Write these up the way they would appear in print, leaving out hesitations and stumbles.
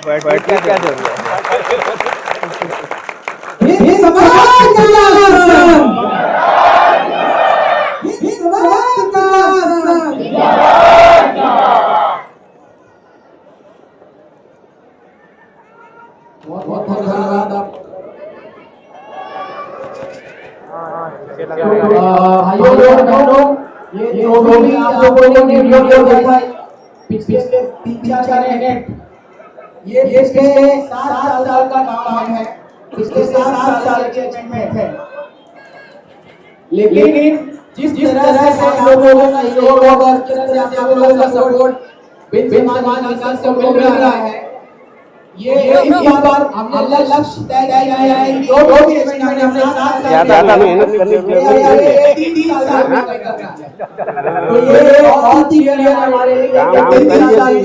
बैठ के क्या जरूरत है? बहुत धन्यवाद आप ये जो भी आप लोगों ने वीडियो देखा है पिछले 3-4 मिनट ये पिछले 7 साल का काम है, पिछले 7 साल के अचीवमेंट है। लेकिन जिस तरह से आप लोगों का सहयोग और जिस तरह से आप लोगों का सपोर्ट बिन समाज विकास को मिल रहा है, ये इस बार हमने लक्ष्य तय किया है। जो भी इवेंट हमने अपने साथ ज्यादा मेहनत करनी चाहिए। तो ये बहुत ही क्लियर हमारे लिए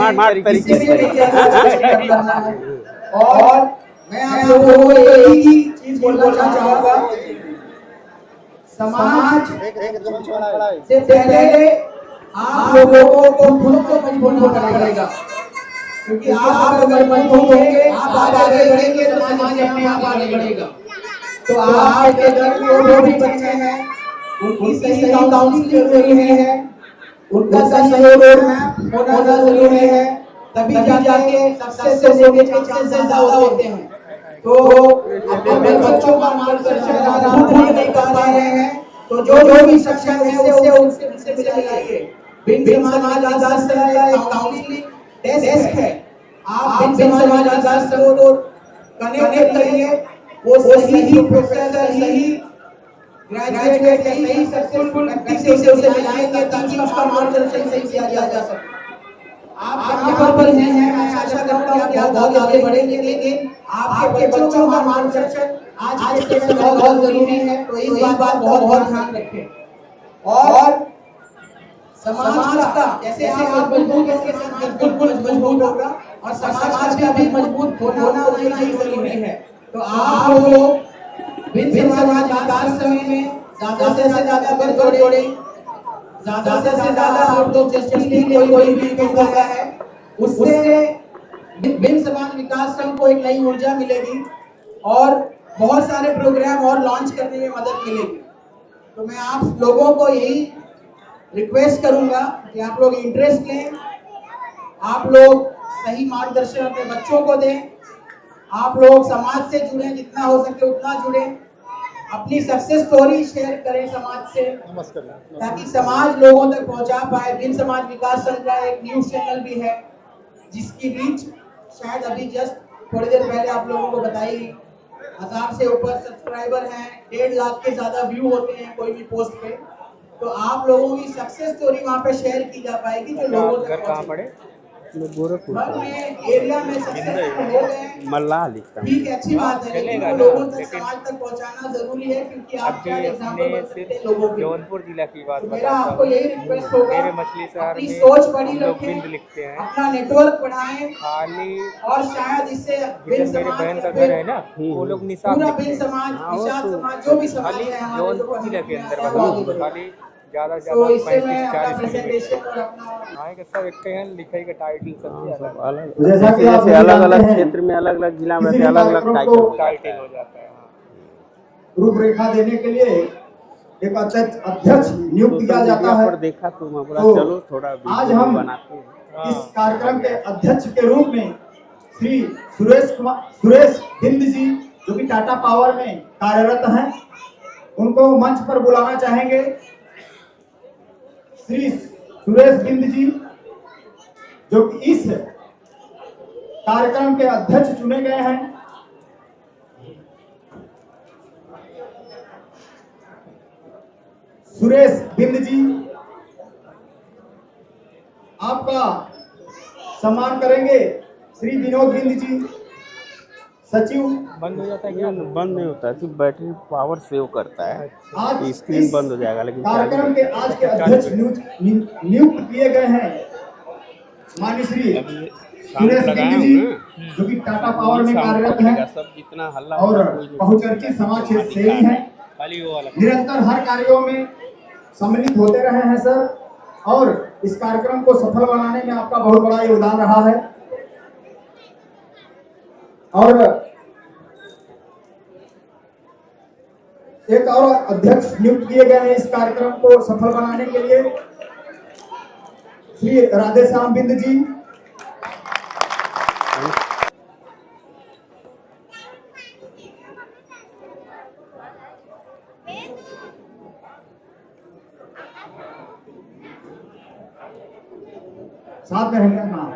स्मार्ट तरीके से करना है। और मैं आप लोगों को यही चीज बोलना चाहूंगा, समाज से पहले आप लोगों को खुद को मजबूत होना पड़ेगा, क्योंकि आप अगर मजबूत होंगे, आप आगे बढ़ेंगे तो समाज अपने आप आगे बढ़ेगा। तो आपके घर में जो भी बच्चे हैं उनकी सही काउंसलिंग जरूरी है, उनका सही रोड मैप होना जरूरी है, तभी जाके सक्सेस होने के चांसेस ज्यादा होते हैं। तो अपने बच्चों का मार्गदर्शन अगर आप नहीं कर पा रहे हैं तो जो भी सक्षम है उनसे मिलाइए। बिन समाज आजाद का एक काउंसलिंग डेस्क है, आप बिन समाज आजाद को कनेक्ट करिए। वो सही प्रोफेसर, सही ग्रेजुएट, सही सक्सेसफुल व्यक्ति से उसे मिलाएंगे ताकि उसका मार्गदर्शन सही किया जा सके। आप यहाँ पर हैं, मैं आशा करता हूँ कि आप बहुत आगे बढ़ेंगे, लेकिन आपके बच्चों का मार्गदर्शन आज के समय में बहुत जरूरी है। तो इस बात बहुत ध्यान रखें। और समाज का जैसे आप मजबूत होंगे, समाज बिल्कुल मजबूत होगा और समाज का भी मजबूत होना उतना ही जरूरी है। तो आप लोग बिन समाज विकास समय में ज्यादा से ज्यादा बढ़ जोड़े, ज्यादा से ज्यादा आप लोग जस्टिस के लिए कोई भी इवेंट होता है उससे बिन समाज विकास संघ को एक नई ऊर्जा मिलेगी और बहुत सारे प्रोग्राम और लॉन्च करने में मदद मिलेगी। तो मैं आप लोगों को यही रिक्वेस्ट करूंगा कि आप लोग इंटरेस्ट लें, आप लोग सही मार्गदर्शन अपने बच्चों को दें, आप लोग समाज से जुड़ें, जितना हो सके उतना जुड़ें, अपनी सक्सेस स्टोरी शेयर करें समाज से, ताकि समाज लोगों तक पहुंचा पाए। बिन समाज विकास संघ का एक न्यूज चैनल भी है जिसकी रीच शायद अभी जस्ट थोड़ी देर पहले आप लोगों को बताई, 1000 से ऊपर सब्सक्राइबर हैं, 1.5 लाख के ज्यादा व्यू होते हैं कोई भी पोस्ट पे। तो आप लोगों की सक्सेस स्टोरी वहाँ पे शेयर की जा पाएगी जो लोगों तक पहुंचे। गोरखपुर एरिया में सक्सेसफुल हो गए, मल्ला लिखता है। ठीक है, अच्छी बात है, लेकिन लोगों तक समाज तक पहुंचाना जरूरी है, क्योंकि आप क्या एग्जांपल बन सकते हैं लोगों के। जौनपुर जिला की बात मेरा आपको यही रिक्वेस्ट होगा, मेरे मछली शहर अपनी में सोच बड़ी लोग रखें, बिंद लिखते हैं, अपना नेटवर्क बढ़ाएं खाली और शायद इससे बिन मेरे समाज बहन का या घर फिर है ना, वो लोग निशान पूरा लिखते बिन हैं। समाज, निषाद समाज, जो भी समाज खाली है हमारे जौनपुर जिला के अंदर खाली ज्यादा से तो ज्यादा इससे मैं अपना 35-40 प्रेजेंटेशन और अपना आए सब एक हैं, लिखाई का टाइटल सब अलग जैसे अलग अलग क्षेत्र में अलग अलग जिला में अलग अलग टाइटल हो जाता है। रूपरेखा देने के लिए एक अध्यक्ष नियुक्त किया जाता है। पर देखा तो मैं बोला चलो थोड़ा आज हम बनाते हैं। इस कार्यक्रम के अध्यक्ष के रूप में श्री सुरेश बिंद जी, जो कि टाटा पावर में कार्यरत हैं, उनको मंच पर बुलाना चाहेंगे। श्री सुरेश बिंद जी जो कि इस कार्यक्रम के अध्यक्ष चुने गए हैं। सुरेश बिंद जी, आपका सम्मान करेंगे। श्री विनोद बिंद जी, सचिव। बंद हो जाता है क्या? बंद नहीं होता, सिर्फ बैटरी पावर सेव करता है। आज स्क्रीन बंद हो जाएगा, लेकिन कार्यक्रम के आज के अध्यक्ष नियुक्त किए गए हैं माननीय श्री सुरेश बिंद जी, जो कि टाटा पावर में कार्यरत हैं सब जितना हल्ला और बहुचर्चित समाज क्षेत्र से ही हैं। निरंतर हर कार्यों में सम्मिलित होते रहे हैं सर। और इस कार्यक्रम को सफल बनाने में आपका बहुत बड़ा योगदान रहा है। और एक और अध्यक्ष नियुक्त किए गए हैं इस कार्यक्रम को सफल बनाने के लिए, श्री राधेश्याम बिंद जी। साथ में रहेंगे। हाँ,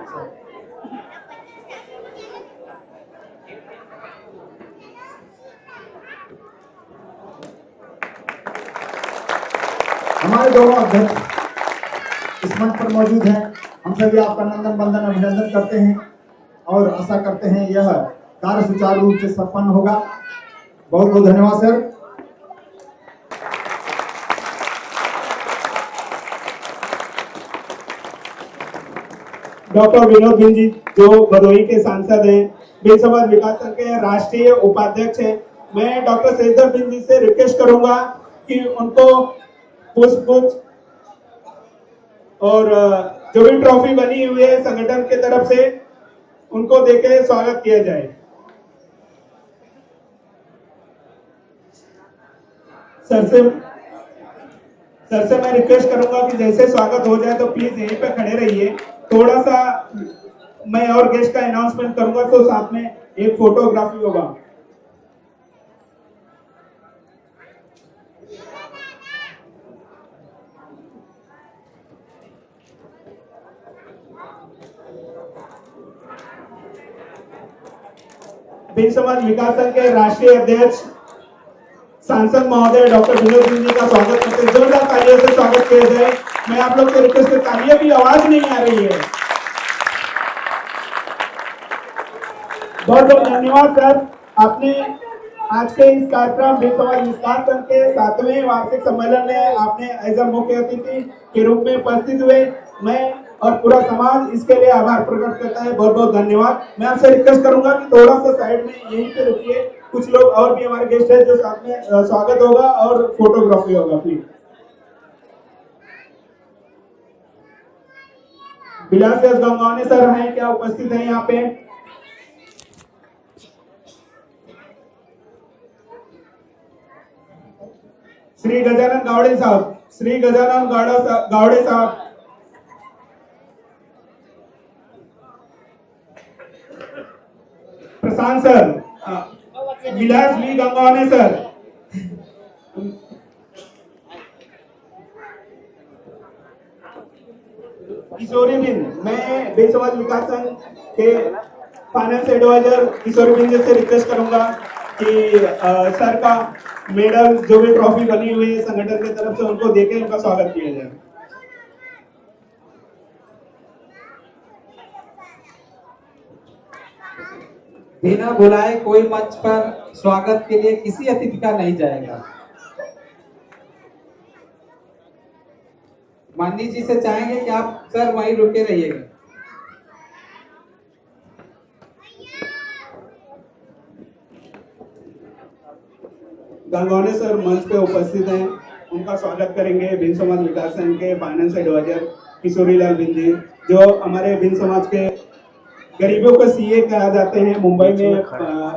हमारे दोनों अध्यक्ष इस मंच पर मौजूद हैं। हम सभी आपका नंदन बंदन अभिनंदन करते हैं और आशा करते हैं यह कार्य सुचारू रूप से संपन्न होगा। बहुत बहुत धन्यवाद सर। डॉक्टर विनोद बिंद जी जो भदोही के सांसद हैं, बिंद समाज विकास संघ के राष्ट्रीय उपाध्यक्ष हैं, मैं डॉक्टर शेषधर बिंद जी से रिक्वेस्ट करूंगा कि उनको पुष्प और जो भी ट्रॉफी बनी हुई है संगठन के तरफ से उनको देके स्वागत किया जाए। सर से मैं रिक्वेस्ट करूंगा कि जैसे स्वागत हो जाए तो प्लीज यहीं पे खड़े रहिए। थोड़ा सा मैं और गेस्ट का अनाउंसमेंट करूंगा तो साथ में एक फोटोग्राफी होगा। बिंद समाज विकास संघ के राष्ट्रीय अध्यक्ष सांसद महोदय डॉक्टर विनोद बिंद जी का स्वागत करते हैं। जोरदार तालियों से स्वागत किया जाए। मैं आप लोग से रिक्वेस्ट करता हूं, तालियां भी आवाज नहीं आ रही है। बहुत बहुत धन्यवाद सर, आपने आज के इस कार्यक्रम बिंद समाज विकास संघ के 7वें वार्षिक सम्मेलन में आपने एज अ मुख्य अतिथि के रूप में उपस्थित हुए। मैं और पूरा समाज इसके लिए आभार प्रकट करता है। बहुत बहुत धन्यवाद। मैं आपसे रिक्वेस्ट करूंगा कि थोड़ा सा साइड में यहीं पे रुकिए, कुछ लोग और भी हमारे गेस्ट हैं जो साथ में स्वागत होगा और फोटोग्राफी होगा। प्लीज विलास गंगवाने सर हैं क्या, उपस्थित हैं यहाँ पे? श्री गजानन गावड़े साहब, श्री गजानन गावड़े साहब, प्रशांत सर, विलास वी गंगवाने सर, किशोरी बिंद, मैं बिंद समाज विकास संघ के फाइनेंस एडवाइजर किशोरी बिंद से रिक्वेस्ट करूंगा कि सर का मेडल जो भी ट्रॉफी बनी हुई है संगठन की तरफ से उनको देके उनका स्वागत किया जाए। बिना बुलाए कोई मंच पर स्वागत के लिए किसी अतिथि का नहीं जाएगा। माननीय जी से चाहेंगे कि आप सर वहीं रुके रहिएगा। गंगवाने सर मंच पे उपस्थित हैं, उनका स्वागत करेंगे बिंद समाज विकास संघ के फाइनेंस एडवाइजर किशोरी लाल बिंद जी, जो हमारे बिंद समाज के गरीबों को सीए कहा जाते हैं। मुंबई में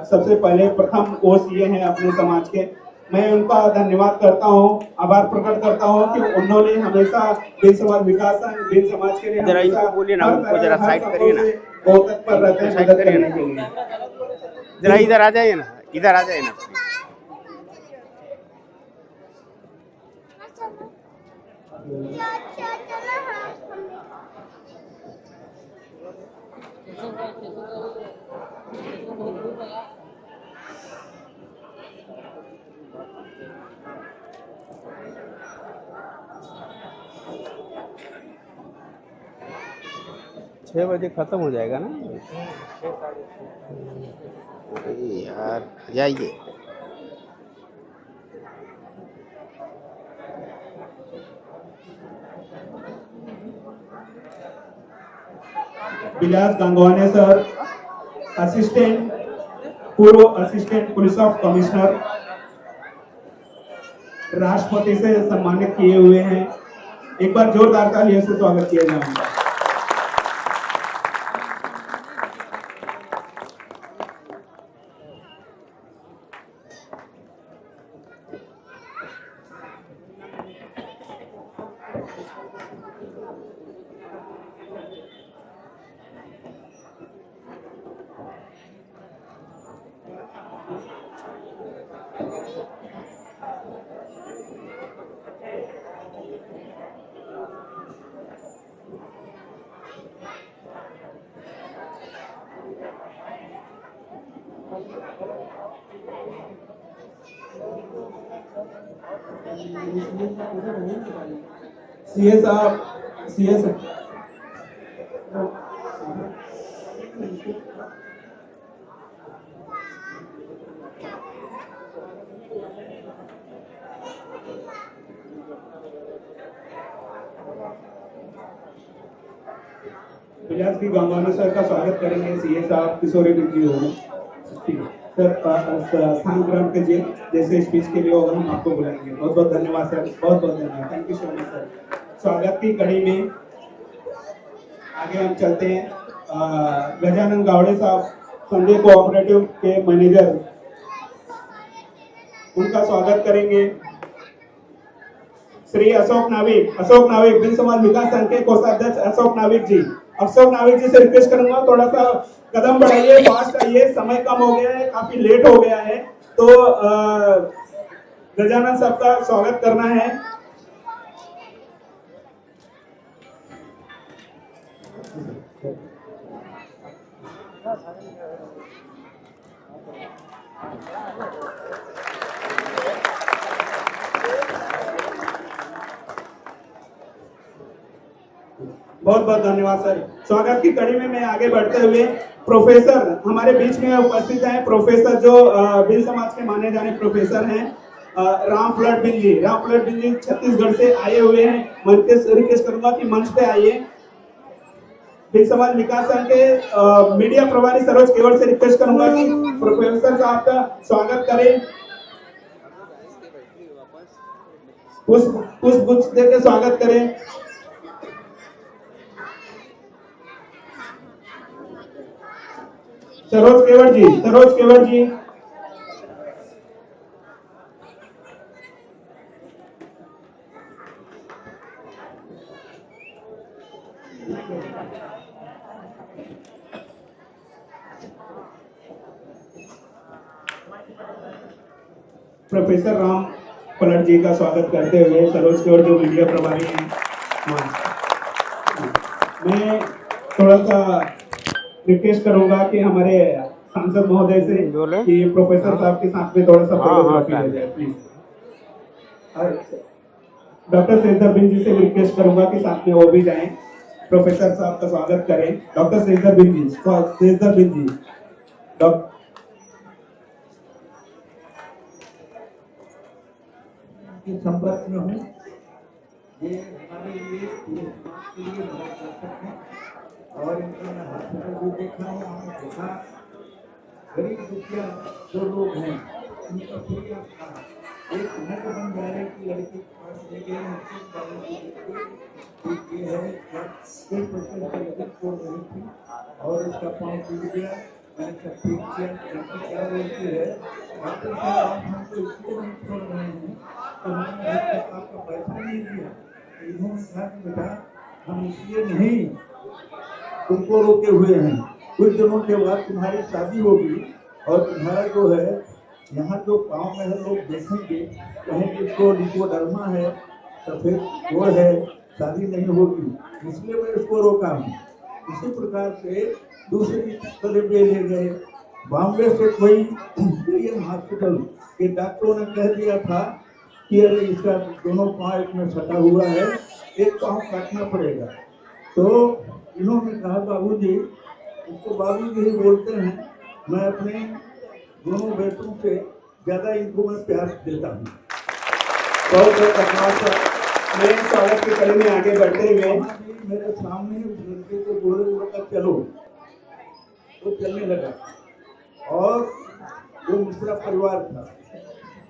सबसे पहले प्रथम वो सीए हैं अपने समाज के। मैं उनका धन्यवाद करता हूं, आभार प्रकट करता हूं कि उन्होंने हमेशा बिंद समाज विकास संघ बिंद समाज के लिए जरा इनको बोलिए ना, उनको जरा साइड करिए ना, बहुत तत्पर रहते हैं मदद करने के लिए। जरा इधर आ जाइए ना, इधर आ जाइए ना। 6 बजे खत्म हो जाएगा ना यार, जाइए। विलास गंगवाने सर, पूर्व असिस्टेंट पुलिस ऑफ कमिश्नर, राष्ट्रपति से सम्मानित किए हुए हैं। एक बार जोरदार तालियों से स्वागत किया जाए उनका। सीए साहब, सीए साहब, इलियास की गंगाना सर का स्वागत करेंगे। सीए साहब किशोरी जी होंगे। ठीक है सर, स्थान ग्रहण के जैसे स्पीच के लिए होगा हम आपको बुलाएंगे। बहुत बहुत धन्यवाद सर, बहुत बहुत धन्यवाद, thank you so much sir. स्वागत की कड़ी में आगे हम चलते हैं। गजानन गावड़े साहब, संजय कोऑपरेटिव के मैनेजर, उनका स्वागत करेंगे। श्री अशोक नाविक बिल समाज विकास संघ के कोषाध्यक्ष अशोक नाविक जी से रिक्वेस्ट करूंगा थोड़ा सा कदम बढ़ाइए, फास्ट आइए, समय कम हो गया है, काफी लेट हो गया है, तो गजानन साहब का स्वागत करना है। बहुत बहुत धन्यवाद सर। स्वागत की कड़ी में मैं आगे बढ़ते हुए प्रोफेसर हमारे बीच में उपस्थित हैं, प्रोफेसर जो बिल समाज के माने जाने प्रोफेसर हैं, राम पुलट बिल जी छत्तीसगढ़ से आए हुए हैं। मंच से रिक्वेस्ट करूंगा कि मंच पे आइए। बिल समाज विकास संघ के मीडिया प्रभारी सरोज केवल से रिक्वेस्ट करूंगा कि प्रोफेसर साहब का स्वागत करें। पुष्प गुच्छ देकर स्वागत करें। सरोज केवल जी प्रोफेसर राम पलट जी का स्वागत करते हुए सरोज केवल जो मीडिया प्रभारी हैं। मैं थोड़ा सा रिक्वेस्ट करूंगा कि हमारे सांसद महोदय से कि प्रोफेसर साहब के साथ में थोड़ा सा फोटोग्राफी हो जाए प्लीज। डॉक्टर शेषधर बिंद जी से रिक्वेस्ट करूंगा कि साथ में वो भी जाएं, प्रोफेसर साहब का स्वागत करें। डॉक्टर शेषधर बिंद जी संपर्क में हूँ। ये हमारे लिए पूरे समाज के लिए मार्गदर्शक हैं और इनको मैं हॉस्पिटल भी देखा हूँ। हमने देखा गरीब दुखिया जो लोग हैं उनका फ्री ऑफ एक नट बन जा रहे की लड़की के पास ले गए ये है 1% की लगन को नहीं थी और इसका पाँव टूट गया। मैंने सब ठीक किया। लड़की क्या बोलती है डॉक्टर साहब आप हमको इसलिए नहीं छोड़ रहे हैं तो हमने अभी तक आपका पैसा नहीं दिया। इन्होंने कहा कि बेटा हम इसलिए नहीं तुमको रोके हुए हैं, कुछ दिनों के बाद तुम्हारी शादी होगी और तुम्हारा जो है यहाँ जो गाँव में है लोग देखेंगे कहेंगे इसको लिपोडर्मा है, सफेद वो है, शादी नहीं होगी, इसलिए मैं इसको रोका हूँ। इसी प्रकार से दूसरी तरफ ले गए बॉम्बे से कोई इंडियन हॉस्पिटल के डॉक्टरों ने कह दिया था कि अरे इसका दोनों पाँव एक में सटा हुआ है, एक पाँव काटना पड़ेगा। तो इन्होंने कहा बाबूजी, इसको बाबूजी ही बोलते हैं, मैं अपने दोनों बेटों से ज़्यादा इनको मैं प्यार देता हूँ। बहुत बहुत धन्यवाद सर। मैं स्वागत की कड़ी में आगे बढ़ते हुए मेरे सामने उस लड़के को बोले चलो, वो चलने लगा और वो मिश्रा परिवार था,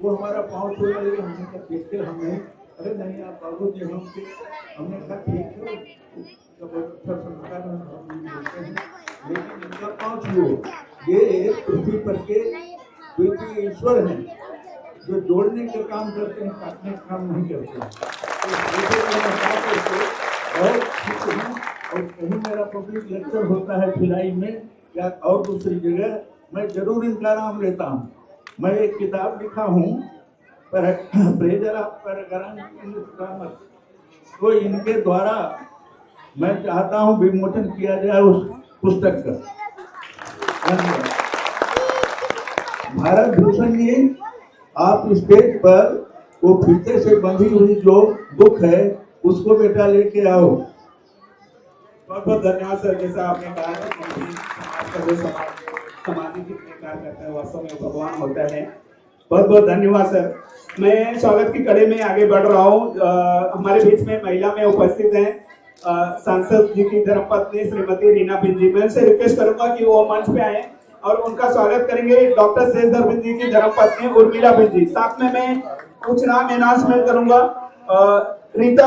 वो हमारा पाँव छूने लगे। हमने कहा देखते हमें अरे नहीं आप बाबू जी हमने कहा ठीक है तो बहुत अच्छा संस्कार हम बोलते हैं, लेकिन इनका 5 लोग ये एक पृथ्वी पर के द्वितीय ईश्वर हैं जो जोड़ने के काम करते हैं, काटने का काम नहीं करते हैं। तो बहुत खुश हूँ। और कहीं मेरा पब्लिक लेक्चर होता है भिलाई में या और दूसरी जगह, मैं जरूर इनका नाम लेता हूँ। मैं एक किताब लिखा हूँ पर प्रेजर ऑफ पैराग्राफ, तो इनके द्वारा मैं चाहता हूँ विमोचन किया जाए उस पुस्तक का। भारत भूषण जी, आप स्टेज पर वो फीते से बंधी हुई जो बुक है उसको बेटा लेके आओ। बहुत बहुत धन्यवाद सर। जैसा आपने कहा है कि समाज का जो सामाजिक जितने कार्य करता है वास्तव में भगवान होता है। बहुत बहुत धन्यवाद सर। मैं स्वागत की कड़ी में आगे बढ़ रहा हूँ। हमारे बीच में महिला में उपस्थित हैं सांसद जी की धर्मपत्नी श्रीमती रीना बिन जी। मैं उनसे रिक्वेस्ट करूंगा कि वो मंच पे आए और उनका स्वागत करेंगे डॉक्टर शेषधर बिन जी की धर्मपत्नी उर्मिला बिन जी। साथ में मैं कुछ नाम अनाउंसमेंट करूंगा। रीता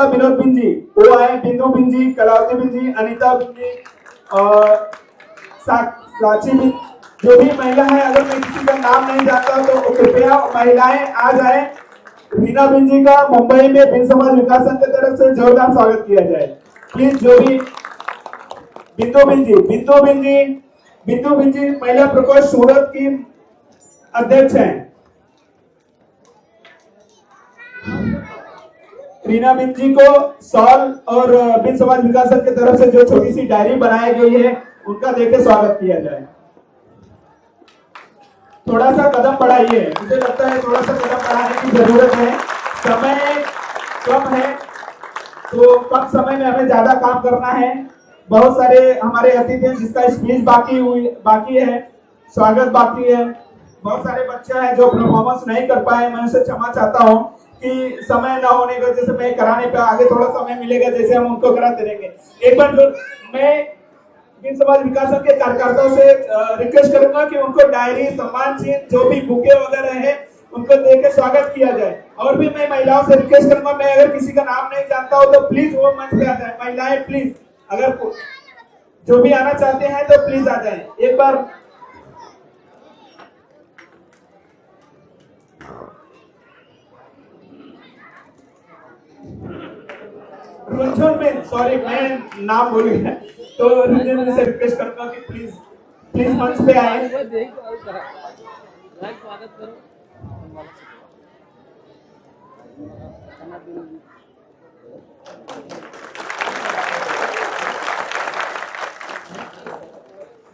विनोद बिन जी वो आए, बिंदु बिन जी, कलावती बिन जी, अनीता बिन जी, साक्षी बिन, जो भी महिला है, अगर मैं किसी का नाम नहीं जानता तो कृपया महिलाएं आ जाए। रीना बिन जी का मुंबई में बिन समाज विकास संघ की तरफ से जोरदार स्वागत किया जाए प्लीज। जो भी बिंदु बिन जी महिला प्रकोष्ठ सूरत की अध्यक्ष हैं। रीना बिन जी को सॉल और बिन समाज विकास संघ की तरफ से जो छोटी सी डायरी बनाई गई है उनका देके स्वागत किया जाए। थोड़ा सा कदम बढ़ाइए, मुझे लगता है थोड़ा सा कदम बढ़ाने की जरूरत है। समय कम है तो कम समय में हमें ज्यादा काम करना है। बहुत सारे हमारे अतिथि हैं जिसका स्पीच बाकी है, स्वागत बाकी है। बहुत सारे बच्चे हैं जो परफॉर्मेंस नहीं कर पाए, मैं उनसे क्षमा चाहता हूँ कि समय न होने की वजह से मैं कराने पे आगे थोड़ा समय मिलेगा जैसे हम उनको कराते रहेंगे। एक बार मैं बिन समाज विकास संघ के कार्यकर्ताओं से रिक्वेस्ट करूंगा कि उनको डायरी, सम्मान चिन्ह, जो भी बुके वगैरह है उनको देकर स्वागत किया जाए। और भी मैं महिलाओं से रिक्वेस्ट करूंगा, मैं अगर किसी का नाम नहीं जानता हो तो प्लीज वो मंच पे आ जाए। महिलाएं प्लीज, अगर जो भी आना चाहते हैं तो प्लीज आ जाए। एक बार रुंझुन बिन, सॉरी मैं नाम भूल गया, तो रुंझुन से रिक्वेस्ट करूंगा कि प्लीज मंच पे आए।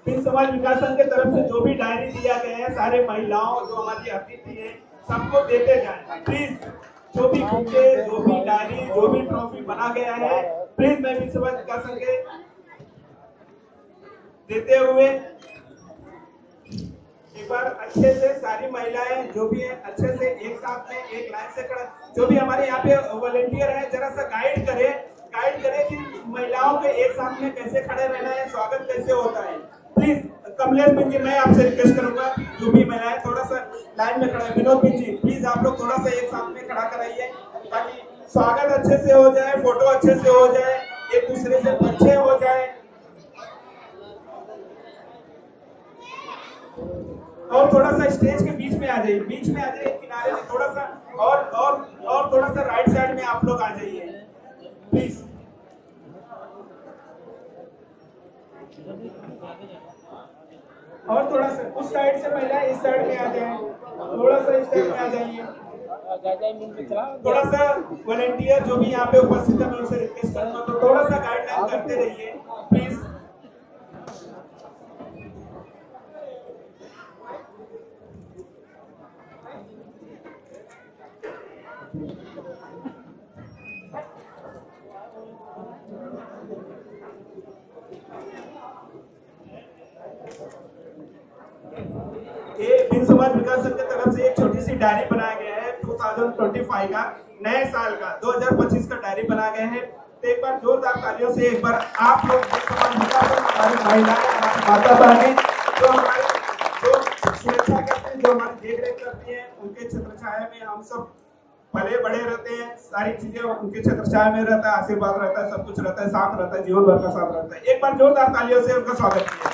बिन समाज विकास संघ के तरफ से जो भी डायरी दिया गया है सारे महिलाओं जो हमारी अतिथि है सबको देते जाए प्लीज। जो भी बुके, जो भी डायरी, जो भी ट्रॉफी बना गया है प्लीज मैं बिन समाज विकास संघ के देते हुए एक बार अच्छे से सारी महिलाएं जो भी है अच्छे से एक साथ में एक लाइन से खड़ा, जो भी हमारे यहाँ पे वॉलंटियर है जरा सा गाइड करे कि महिलाओं के एक साथ में कैसे खड़े रहना है, स्वागत कैसे होता है। प्लीज कमलेश बिन जी, मैं आपसे रिक्वेस्ट करूंगा कि जो भी महिलाएं थोड़ा सा लाइन में खड़ा है। विनोद बिन जी प्लीज आप लोग थोड़ा सा एक साथ में खड़ा कराइए ताकि स्वागत अच्छे से हो जाए, फोटो अच्छे से हो जाए, एक दूसरे से परिचय हो जाए। और थोड़ा सा स्टेज के बीच में आ जाइए, किनारे में थोड़ा सा और थोड़ा सा राइट साइड में आप लोग आ जाइए प्लीज। और थोड़ा सा उस साइड से महिला इस साइड में आ जाए, थोड़ा सा इस साइड में आ जाइए। थोड़ा सा वॉलंटियर जो भी यहाँ पे उपस्थित है मैं उनसे रिक्वेस्ट करूंगा तो थोड़ा सा गाइडलाइन करते रहिए प्लीज। बिन समाज विकास संघ की तरफ से एक छोटी सी डायरी बनाया गया है 2025 का, नए साल का 2025 का डायरी बनाया गया है। तो एक बार जोरदार तालियों से एक बार आप लोग बिन समाज विकास संघ, हमारी महिलाएं, हमारी माता बहनें जो हमारे जो सुरक्षा करते हैं, जो हमारी देख रेख करती है, उनके छत्र छाया में हम सब पले बड़े रहते हैं, सारी चीजें उनके छत्रछाया में रहता है, आशीर्वाद रहता है, सब कुछ रहता है, साथ रहता है, जीवन भर का साथ रहता है। एक बार जोरदार तालियों से उनका स्वागत किया।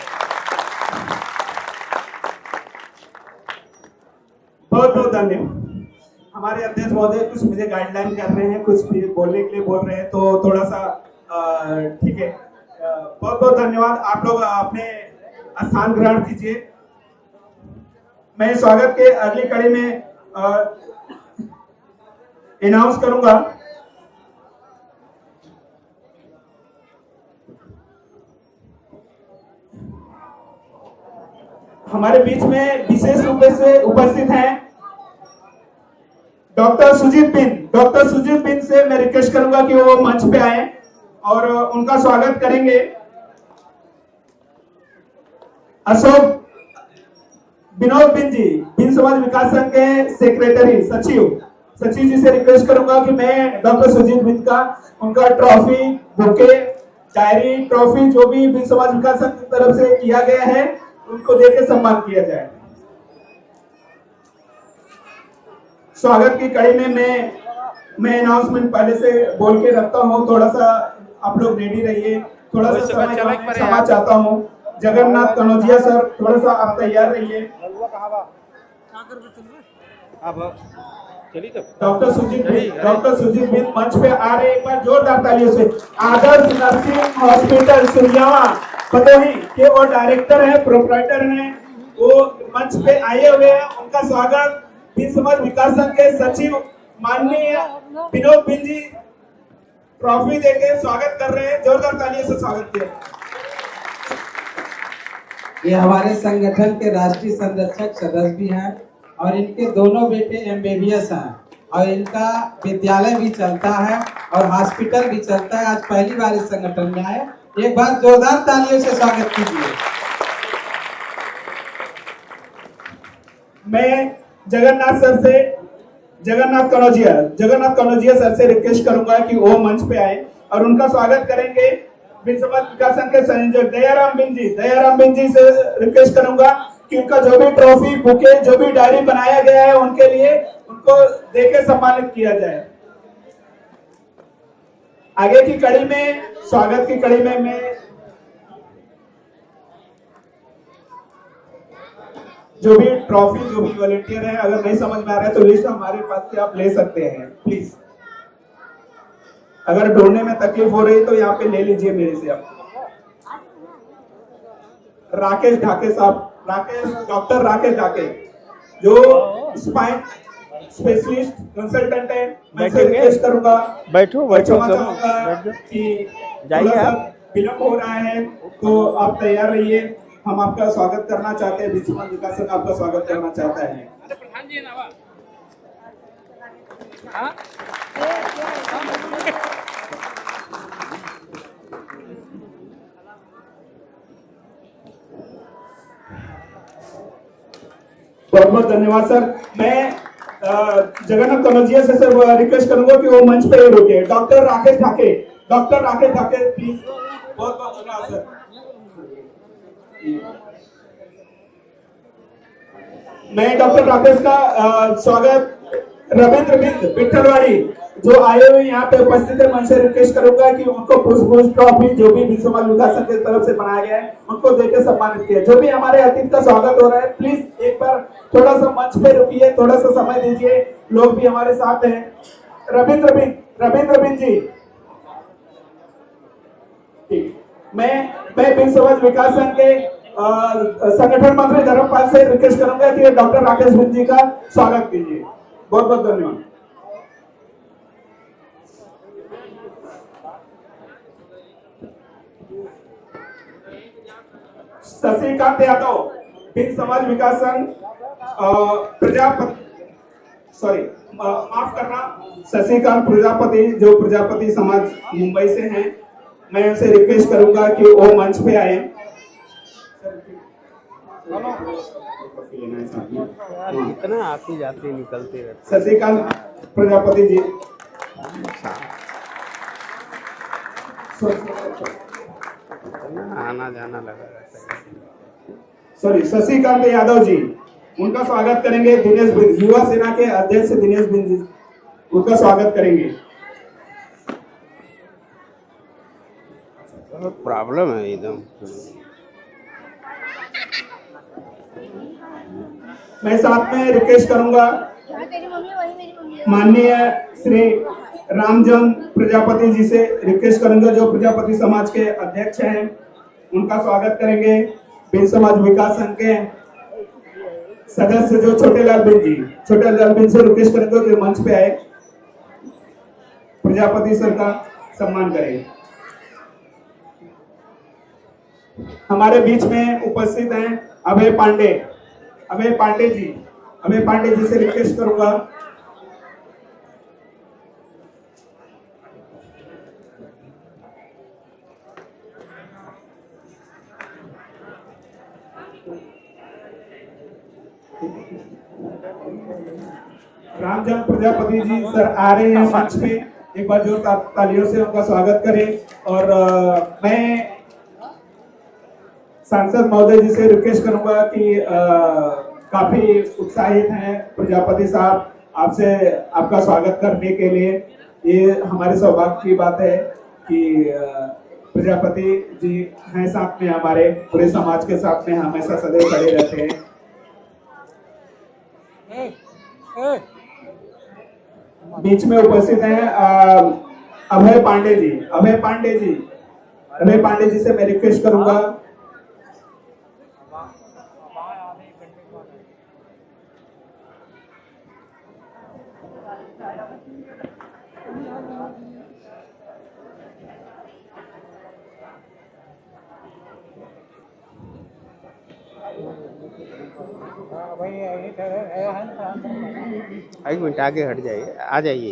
बहुत बहुत धन्यवाद। हमारे अध्यक्ष महोदय कुछ मुझे गाइडलाइन कर रहे हैं, कुछ भी बोलने के लिए बोल रहे हैं, तो थोड़ा सा ठीक है। बहुत बहुत धन्यवाद। आप लोग अपने स्थान ग्रहण कीजिए। मैं स्वागत के अगली कड़ी में अनाउंस करूंगा। हमारे बीच में विशेष रूप से उपस्थित हैं डॉक्टर सुजीत बिन। डॉक्टर सुजीत बिन से मैं रिक्वेस्ट करूंगा कि वो मंच पे आए और उनका स्वागत करेंगे। अशोक विनोद बिन जी, बिन समाज विकास संघ के सेक्रेटरी सचिव जी से रिक्वेस्ट करूंगा कि मैं डॉक्टर सुजीत बिन का उनका ट्रॉफी, बुके, डायरी, ट्रॉफी जो भी बिन समाज विकास संघ की तरफ से किया गया है उनको देकर सम्मान किया जाए। स्वागत की कड़ी में मैं अनाउंसमेंट पहले से बोल के रखता हूँ, थोड़ा सा आप लोग रेडी रहिए, थोड़ा सा समय क्षमा चाहता हूँ। जगन्नाथ कनौजिया सर, थोड़ा सा आप तैयार रहिए। डॉक्टर सुजीत बिन मंच पे आ रहे, एक बार जोरदार तालियों से। आदर्श नर्सिंग हॉस्पिटल सुरजावा भदोही के वो डायरेक्टर है, प्रोप्राइटर है, वो मंच पे आए हुए हैं। उनका स्वागत बिन समाज विकास संघ के सचिव माननीय विनोद बिन जी ट्रॉफी देके स्वागत कर रहे हैं। जोरदार तालियों से स्वागत किया। ये हमारे संगठन के राष्ट्रीय संरक्षक सदस्य भी हैं और इनके दोनों बेटे MBBS हैं और इनका विद्यालय भी चलता है और हॉस्पिटल भी चलता है। आज पहली बार इस संगठन में आए, एक बार जोरदार तालियों से स्वागत कीजिए। मैं जगन्नाथ कनौजिया सर से रिक्वेस्ट करूंगा कि वो मंच पे आए और उनका स्वागत करेंगे। बिन समाज विकास संघ के संयोजक दयाराम बिन जी से रिक्वेस्ट करूंगा कि उनका जो भी ट्रॉफी, बुके, जो भी डायरी बनाया गया है उनके लिए उनको देके सम्मानित किया जाए। आगे की कड़ी में, स्वागत की कड़ी में मैं जो भी ट्रॉफी, जो भी वॉलंटियर है, अगर नहीं समझ में आ रहा है तो लिस्ट हमारे पास से आप ले सकते हैं प्लीज। अगर ढूंढने में तकलीफ हो रही तो यहाँ पे ले लीजिए मेरे से आप। राकेश ढाके साहब, डॉक्टर राकेश ढाके जो स्पाइन स्पेशलिस्ट कंसल्टेंट है, मैं रिक्वेस्ट करूंगा बैठो कि थोड़ा सा विलंब हो रहा है तो आप तैयार रहिए। हम आपका स्वागत करना चाहते हैं, बिन समाज विकास संघ आपका स्वागत करना चाहता है। बहुत बहुत धन्यवाद सर। मैं जगन्नाथ कनौजिया से सर रिक्वेस्ट करूंगा कि वो मंच पे रुके। डॉक्टर राकेश ढाके प्लीज। बहुत बहुत धन्यवाद सर। मैं डॉक्टर राकेश का स्वागत रविंद्र बिंद विठलवाड़ी जो आए हुए यहाँ पे उपस्थित है, मंच से रिक्वेस्ट करूंगा कि उनको पुष्प ट्रॉफी जो भी बिन समाज विकास संघ की तरफ से बनाया गया है उनको देकर सम्मानित किया। जो भी हमारे अतिथि का स्वागत हो रहा है प्लीज एक बार थोड़ा सा मंच पे रुकिए, थोड़ा सा समय दीजिए, लोग भी हमारे साथ हैं। रविंद्र बिंद जी, मैं बिन समाज विकास संघ के संगठन मंत्री धर्मपाल से रिक्वेस्ट करूंगा कि डॉक्टर राकेश बिंद जी का स्वागत कीजिए। बहुत बहुत धन्यवाद। शशिकांत यादव, बिन समाज विकास संघ माफ करना, शशिकांत प्रजापति जो प्रजापति समाज मुंबई से हैं, मैं उनसे रिक्वेस्ट करूंगा कि वो मंच पे आए। कितना आती जाती निकलती रहती। शशिकांत प्रजापति जी, आना जाना लगा रहता है। सॉरी, शशिकांत यादव जी, उनका स्वागत करेंगे। दिनेश बिंद, युवा सेना के अध्यक्ष दिनेश बिंद जी, उनका स्वागत करेंगे। बहुत प्रॉब्लम है एकदम। मैं साथ में रिक्वेस्ट करूंगा माननीय श्री रामचंद्र प्रजापति जी से रिक्वेस्ट करूंगा, जो प्रजापति समाज के अध्यक्ष हैं, उनका स्वागत करेंगे। बिन समाज विकास संघ के सदस्य जो छोटे लाल बिन से रिक्वेस्ट करेंगे कि मंच पे आए, प्रजापति सर का सम्मान करें। हमारे बीच में उपस्थित हैं अभय पांडे जी से रिक्वेस्ट करूंगा। रामचंद्र प्रजापति जी सर आ रहे हैं मंच पे, एक बार जोर तालियों से उनका स्वागत करें। और मैं सांसद महोदय जी से रिक्वेस्ट करूंगा कि काफी उत्साहित हैं प्रजापति साहब आपसे, आपका स्वागत करने के लिए। ये हमारे सौभाग्य की बात है कि प्रजापति जी हैं साथ में, हमारे पूरे समाज के साथ में हमेशा सदैव खड़े रहते हैं। बीच में उपस्थित हैं अभय पांडे जी से मैं रिक्वेस्ट करूंगा। एक मिनट आगे हट जाइए, आ जाइए।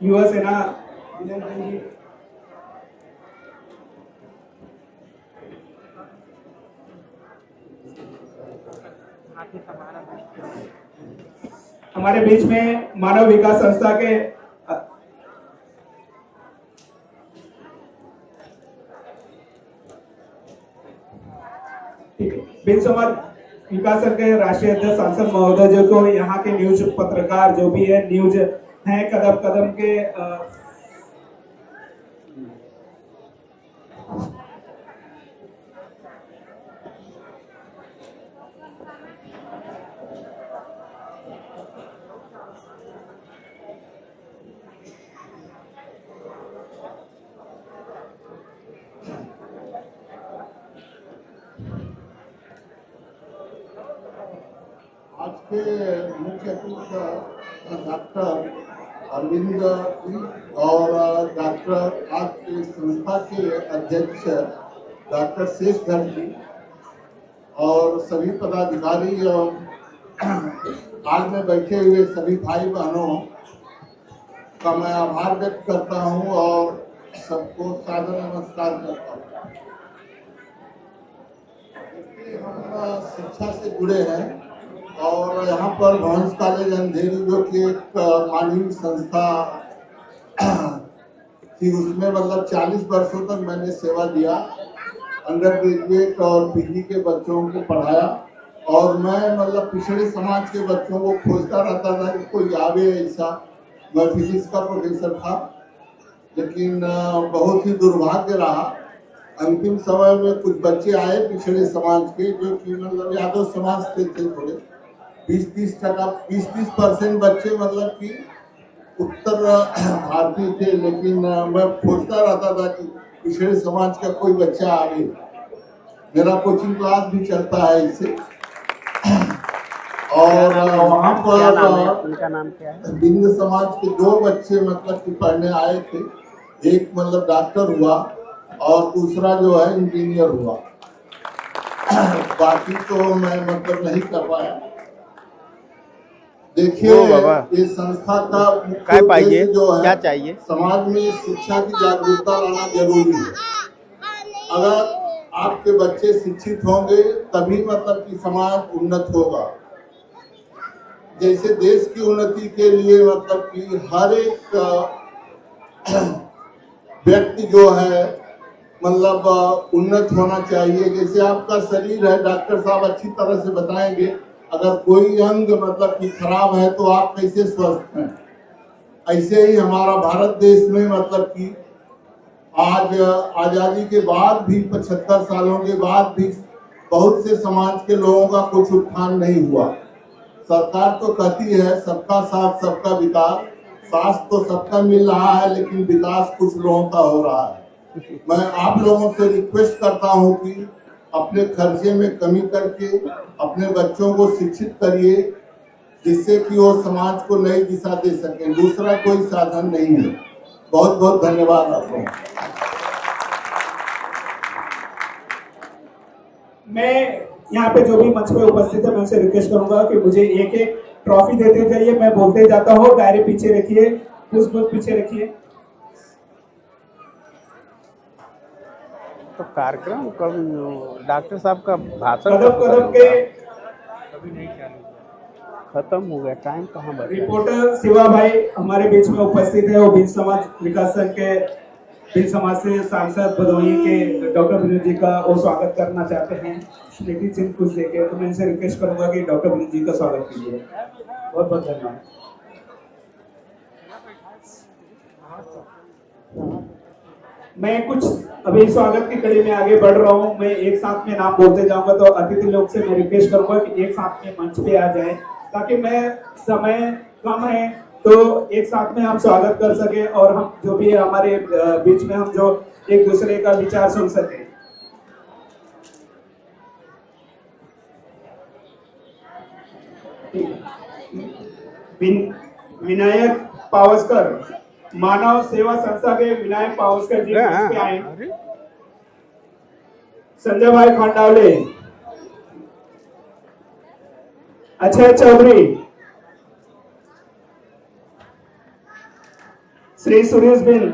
युवा सेना हमारे बीच में मानव विकास संस्था के बिन समाज विकास संघ के राष्ट्रीय अध्यक्ष सांसद महोदय जी को, यहाँ के न्यूज पत्रकार जो भी है, न्यूज हैं कदम कदम के आज के मुख्य अतिथि डॉक्टर अरविंद और डॉक्टर आज के संस्था के अध्यक्ष डॉक्टर शेषधर जी और सभी पदाधिकारी और हाल में बैठे हुए सभी भाई बहनों का मैं आभार व्यक्त करता हूं और सबको सादर नमस्कार करता हूं। हम शिक्षा से जुड़े हैं और यहाँ पर भवंस कॉलेज अंधेरी जो कि एक मानवीय संस्था थी, उसमें मतलब 40 वर्षों तक मैंने सेवा दिया, अंडर ग्रेजुएट और पीजी के बच्चों को पढ़ाया। और मैं मतलब पिछड़े समाज के बच्चों को खोजता रहता था कि कोई आवे ऐसा। मैं फिजिक्स का प्रोफेसर था, लेकिन बहुत ही दुर्भाग्य रहा। अंतिम समय में कुछ बच्चे आए पिछड़े समाज के, जो कि मतलब यादव समाज से थे, थोड़े 20-30% बच्चे मतलब कि उत्तर भारतीय थे, लेकिन मैं खोजता रहता था कि पिछड़े समाज का कोई बच्चा आवे। मेरा कोचिंग क्लास भी चलता है इससे। और वहाँ पर उनका नाम क्या है? बिंद समाज के 2 बच्चे मतलब कि पढ़ने आए थे, एक मतलब डॉक्टर हुआ और दूसरा जो है इंजीनियर हुआ। बाकी तो मैं मतलब नहीं कर पाया। देखिए, ये संस्था का मुख्य उद्देश्य जो है, क्या चाहिए? समाज में शिक्षा की जागरूकता लाना जरूरी है। अगर आपके बच्चे शिक्षित होंगे तभी मतलब कि समाज उन्नत होगा। जैसे देश की उन्नति के लिए मतलब कि हर एक व्यक्ति जो है मतलब उन्नत होना चाहिए। जैसे आपका शरीर है, डॉक्टर साहब अच्छी तरह से बताएंगे, अगर कोई अंग मतलब कि खराब है तो आप कैसे स्वस्थ हैं। ऐसे ही हमारा भारत देश में मतलब कि आज आजादी के बाद भी 75 सालों के बाद भी बहुत से समाज के लोगों का कुछ उत्थान नहीं हुआ। सरकार तो कहती है सबका साथ सबका विकास, साथ तो सबका मिल रहा है लेकिन विकास कुछ लोगों का हो रहा है। मैं आप लोगों से रिक्वेस्ट करता हूं कि अपने खर्चे में कमी करके अपने बच्चों को शिक्षित करिए, जिससे कि वो समाज को नई दिशा दे सके। दूसरा कोई साधन नहीं है। बहुत बहुत धन्यवाद आपको। मैं यहाँ पे जो भी मंच पे उपस्थित है मैं उनसे रिक्वेस्ट करूंगा कि मुझे एक एक ट्रॉफी देते जाइए। मैं बोलते जाता हूँ, डायरी पीछे रखिए, पुष्प पीछे रखिए। तो कार्यक्रम कब डॉक्टर साहब का भाषण कदम कब कदम के अभी नहीं चालू हुआ। खत्म हो गया, टाइम कहाँ बचा है? रिपोर्टर शिवा भाई हमारे बीच में उपस्थित है। वो बीज समाज विकास संघ के बीज समाज से सांसद भदोही के डॉक्टर विनोद जी का वो स्वागत करना चाहते हैं स्मृति चिन्ह कुछ देके। तो मैं इनसे रिक्वेस्ट करूंगा कि डॉक्टर विनोद जी का स्वागत कीजिए। बहुत बहुत धन्यवाद। मैं कुछ अभी स्वागत की कड़ी में आगे बढ़ रहा हूँ। मैं एक साथ में नाम बोलते जाऊंगा तो अतिथि लोग से मैं रिक्वेस्ट करूंगा कि एक साथ में मंच पे आ जाएं, ताकि मैं समय कम है तो एक साथ में हम स्वागत कर सके और हम जो भी है हमारे बीच में हम जो एक दूसरे का विचार सुन सके। विनायक पावस्कर, मानव सेवा संस्था के विनायक पावस्कर जी मंच पे आए। अरे संजय भाई खंडावले, अक्षय चौधरी, श्री सुरेश बिन,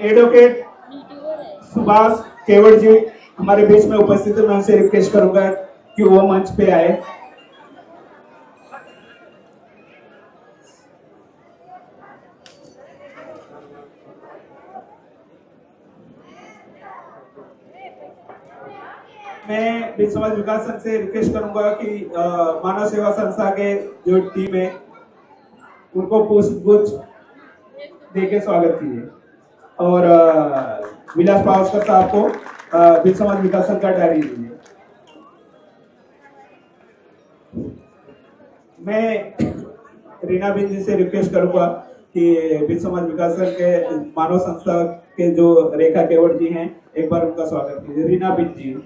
एडवोकेट सुभाष केवट जी हमारे बीच में उपस्थित है। मैं उनसे रिक्वेस्ट करूंगा कि वो मंच पे आए। मैं बीज समाज विकास संघ से रिक्वेस्ट करूंगा कि मानव सेवा संस्था के जो टीम है उनको पुष्पगुच्छ देके स्वागत कीजिए और विलास पावस्कर साहब को बीज समाज विकास संघ का डायरी दीजिए। मैं रीना बिन जी से रिक्वेस्ट करूंगा कि बीज समाज विकास संघ के मानव संस्था के जो रेखा केवट जी हैं एक बार उनका स्वागत कीजिए। रीना बिन जी।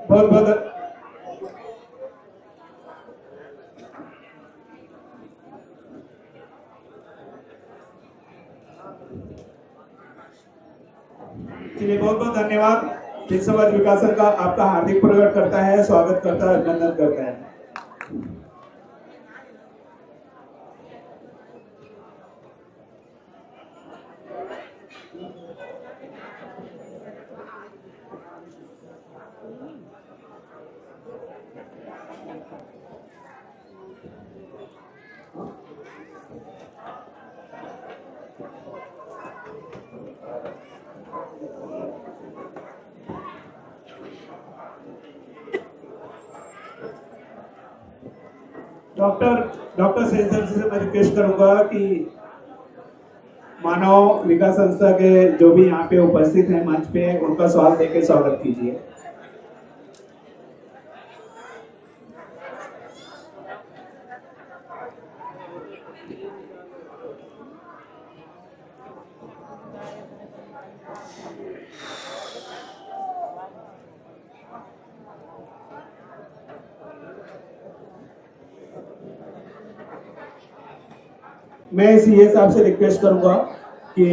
बहुत बहुत चलिए, बहुत बहुत धन्यवाद। बीज समाज विकास संघ का आपका हार्दिक प्रकट करता है, स्वागत करता है, अभिनंदन करता है। डॉक्टर सेजल से मैं रिक्वेस्ट करूंगा कि मानव विकास संस्था के जो भी यहाँ पे उपस्थित हैं मंच पे, उनका सवाल देके स्वागत कीजिए। मैं सीए साहब से रिक्वेस्ट करूंगा कि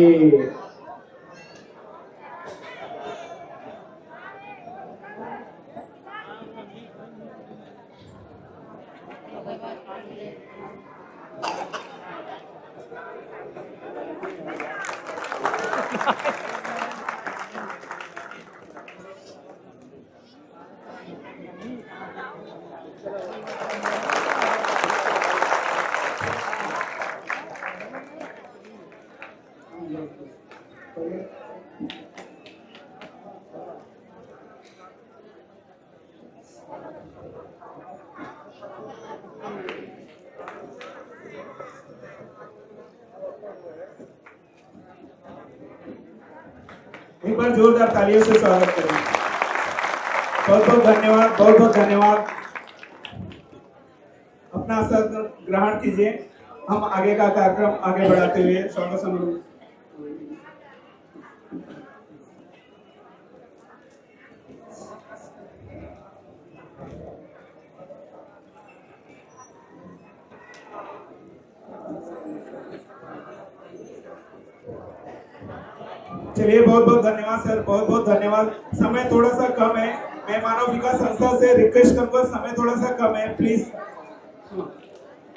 एक बार जोरदार तालियों से स्वागत करें। बहुत बहुत धन्यवाद, बहुत बहुत धन्यवाद। अपना सत्र ग्रहण कीजिए। हम आगे का कार्यक्रम आगे बढ़ाते हुए स्वागत समारोह चलिए, बहुत बहुत धन्यवाद सर, बहुत बहुत धन्यवाद। समय थोड़ा सा कम है, मैं मानव विकास संस्था से रिक्वेस्ट करूंगा, समय थोड़ा सा कम है, प्लीज।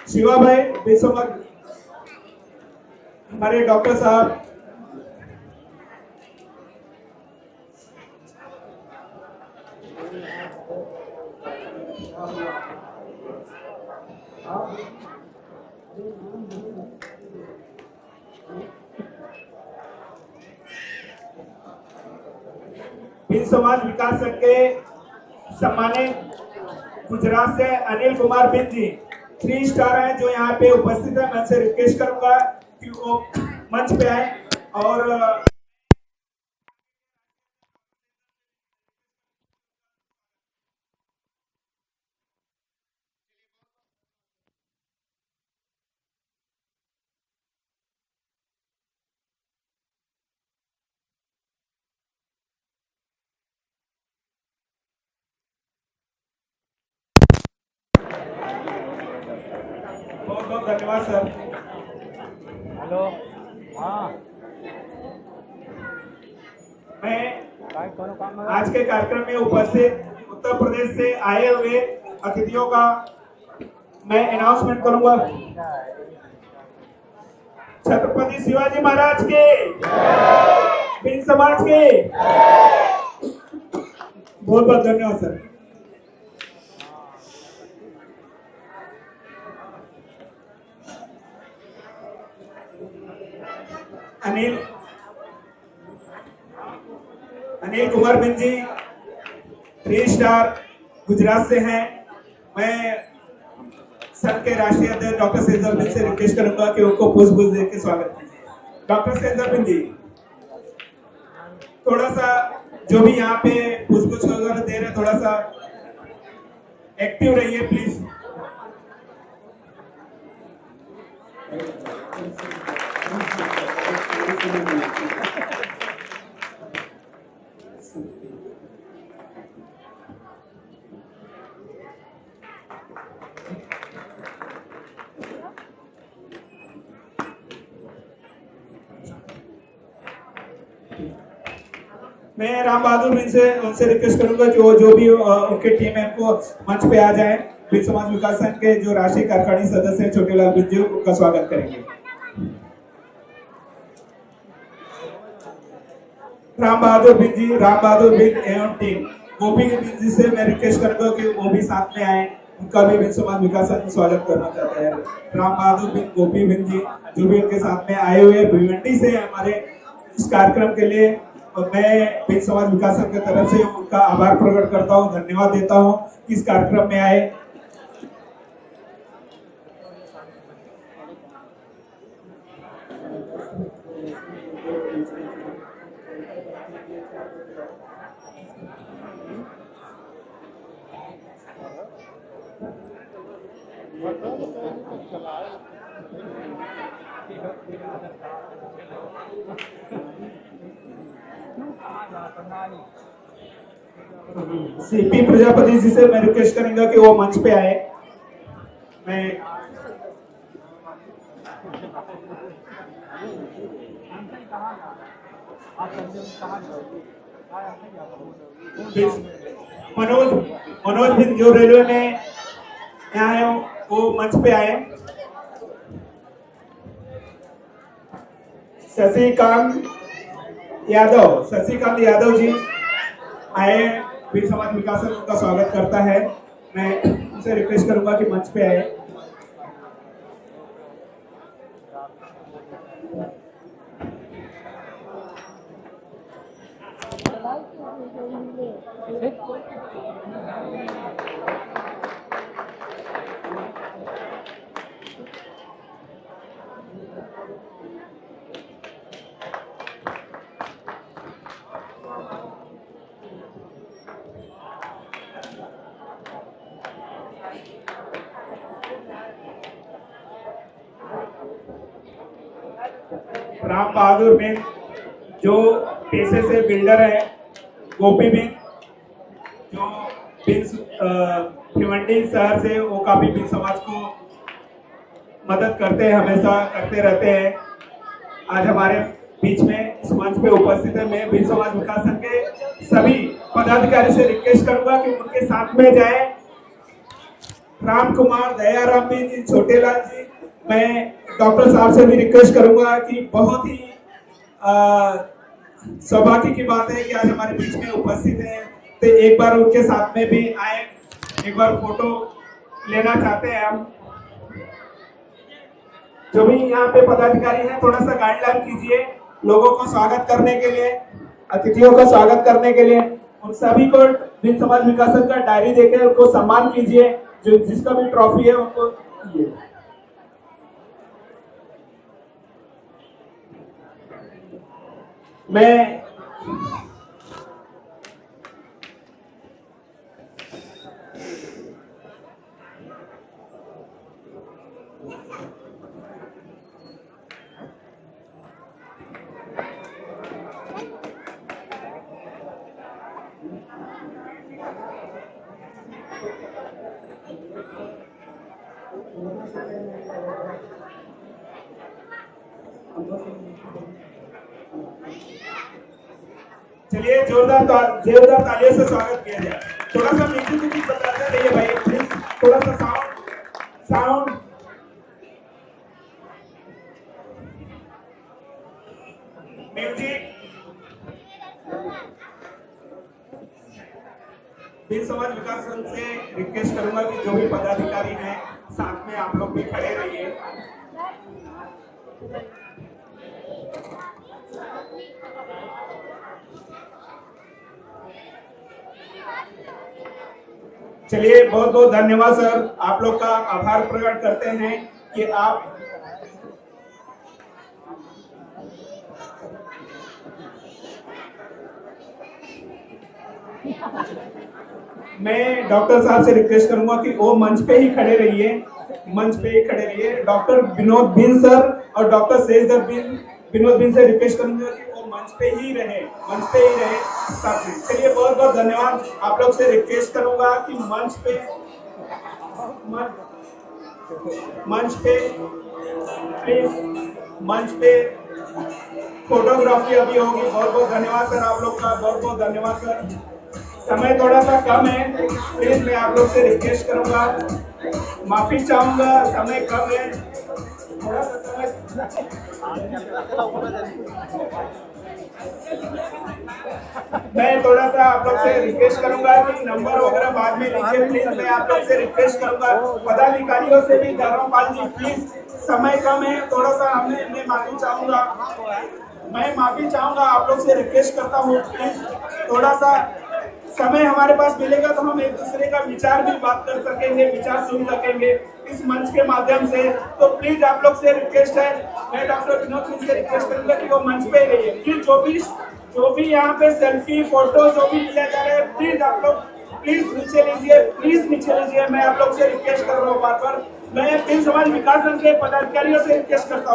शिवा भाई बेसमक, हमारे डॉक्टर साहब, बिन समाज विकास संघ के सम्मानित गुजरात से अनिल कुमार बिन जी 3 स्टार हैं जो यहाँ पे उपस्थित है। मैं उनसे रिक्वेस्ट करूंगा कि वो मंच पे आए और बहुत बहुत धन्यवाद सर। हेलो, हाँ, मैं आज के कार्यक्रम में उपस्थित उत्तर प्रदेश से आए हुए अतिथियों का मैं अनाउंसमेंट करूंगा। छत्रपति शिवाजी महाराज के, बिन समाज के, बहुत बहुत धन्यवाद सर। अनिल कुमार बिन जी 3 स्टार गुजरात से हैं। मैं संघ के राष्ट्रीय अध्यक्ष डॉक्टर सेजल बिन से रिक्वेस्ट करूंगा कि उनको पुष्प देकर स्वागत कीजिए। डॉक्टर सेजल बिन जी थोड़ा सा जो भी यहाँ पे पुष्प वगैरह दे रहे, थोड़ा सा एक्टिव रहिए प्लीज। मैं राम बहादुर बिन से उनसे रिक्वेस्ट करूंगा कि वो जो भी उनके टीम है उनको मंच पे आ जाए। बिन समाज विकास संघ के जो राष्ट्रीय कार्यकारिणी सदस्य हैं छोटेलाल बिन जी, उनका स्वागत करेंगे। राम बहादुर बिन एवं टीम गोपी बिन जी से मैं रिक्वेस्ट करूंगा कि वो भी साथ में आए, उनका भी बिन समाज विकास संघ स्वागत करना चाहता है। राम बहादुर बिन, गोपी बिन जी जो भी उनके साथ में आए हुए भिवंडी से हमारे इस कार्यक्रम के लिए, और मैं बिन समाज विकास संघ की तरफ से उनका आभार प्रकट करता हूं, धन्यवाद देता हूं कि इस कार्यक्रम में आए। सीपी प्रजापति जी से मैं रिक्वेस्ट करूंगा कि वो मंच पे आए। मैं मनोज मनोज भी जो रेलवे में यहाँ है वो मंच पे आए। शशिकांत यादव जी आए, वीर समाज विकास संघ का स्वागत करता है। मैं उनसे रिक्वेस्ट करूंगा कि मंच पे आए। राम बहादुर बिन जो पेशे से बिल्डर है, गोपी बिन जो भिवंडी शहर से, वो काफी बिन समाज को मदद करते हैं, हमेशा करते रहते हैं। आज हमारे बीच में इस मंच पे उपस्थित है। मैं बिन समाज विकास संघ के सभी पदाधिकारी से रिक्वेस्ट करूंगा कि उनके साथ में जाए। राम कुमार, दयाराम जी, छोटेलाल जी, मैं डॉक्टर साहब से भी रिक्वेस्ट करूंगा कि बहुत ही सौभाग्य की बात है कि आज हमारे बीच में उपस्थित हैं, तो एक बार उनके साथ में भी आए, एक बार फोटो लेना चाहते हैं हम। जो भी यहाँ पे पदाधिकारी हैं, थोड़ा सा गाइडलाइन कीजिए लोगों को स्वागत करने के लिए, अतिथियों का स्वागत करने के लिए। उन सभी को बिन समाज विकास संघ का डायरी देकर उनको सम्मान कीजिए, जो जिसका भी ट्रॉफी है उनको दीजिए। मैं चलिए जोरदार तालियों से स्वागत किया जाए। थोड़ा सा म्यूजिक बताते रहिए भाई, प्लीज थोड़ा सा साउंड। म्यूजिक। बिन समाज विकास संघ से रिक्वेस्ट करूंगा कि जो भी पदाधिकारी हैं साथ में आप लोग भी खड़े रहिए। चलिए बहुत बहुत धन्यवाद सर, आप लोग का आभार प्रकट करते हैं कि आप मैं डॉक्टर साहब से रिक्वेस्ट करूंगा कि वो मंच पे ही खड़े रहिए, मंच पे ही खड़े रहिए। डॉक्टर विनोद बिन सर और डॉक्टर शेषधर विनोद बिन से रिक्वेस्ट करूंगा कि वो मंच पे ही रहे साथ में। चलिए बहुत बहुत धन्यवाद। आप लोग से रिक्वेस्ट करूंगा कि मंच पे फोटोग्राफी अभी होगी। बहुत बहुत धन्यवाद सर, आप लोग का बहुत बहुत धन्यवाद सर। समय थोड़ा सा कम है, प्लीज मैं आप लोग से रिक्वेस्ट करूंगा, माफी चाहूंगा, समय कम है, थोड़ा सा समय। मैं थोड़ा सा आप लोग से रिक्वेस्ट करूंगा कि नंबर वगैरह बाद में लीजिए, प्लीज मैं आप लोग से रिक्वेस्ट करूंगा। पदाधिकारियों से भी धर्मपाल जी प्लीज, समय कम है, थोड़ा सा मैं माफी चाहूंगा, आप लोग से रिक्वेस्ट करता हूँ प्लीज थोड़ा सा समय हमारे पास मिलेगा तो हम एक दूसरे का विचार भी बात कर सकेंगे, विचार सुन सकेंगे इस मंच के माध्यम से। तो प्लीज आप लोग से रिक्वेस्ट है, मैं डॉक्टर विनोद सिंह से रिक्वेस्ट करूंगा कि वो मंच पे रहिए। प्लीज जो भी यहाँ पे सेल्फी फोटो जो भी लिया जा रहा है, प्लीज आप लोग प्लीज नीचे लीजिए। मैं आप लोग से रिक्वेस्ट कर रहा हूँ बार बार। मैं बिन समाज विकास संघ के पदाधिकारियों से रिक्वेस्ट करता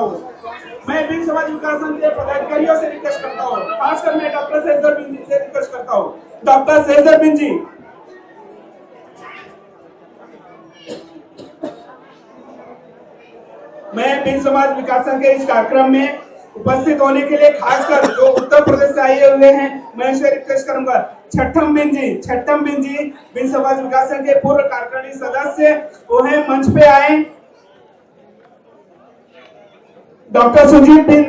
हूँ। खासकर मैं डॉक्टर सेजर बिन जी से रिक्वेस्ट करता हूँ। डॉक्टर सेजर बिन जी, मैं बिन समाज विकास संघ के इस कार्यक्रम में उपस्थित होने के लिए खासकर जो उत्तर प्रदेश से आए हुए हैं, मैं इसे रिक्वेस्ट करूंगा। छठम बिन जी बिन समाज विकास संघ के पूर्व कार्यकारिणी सदस्य, वो है मंच पे आए। डॉक्टर सुजीत बिन,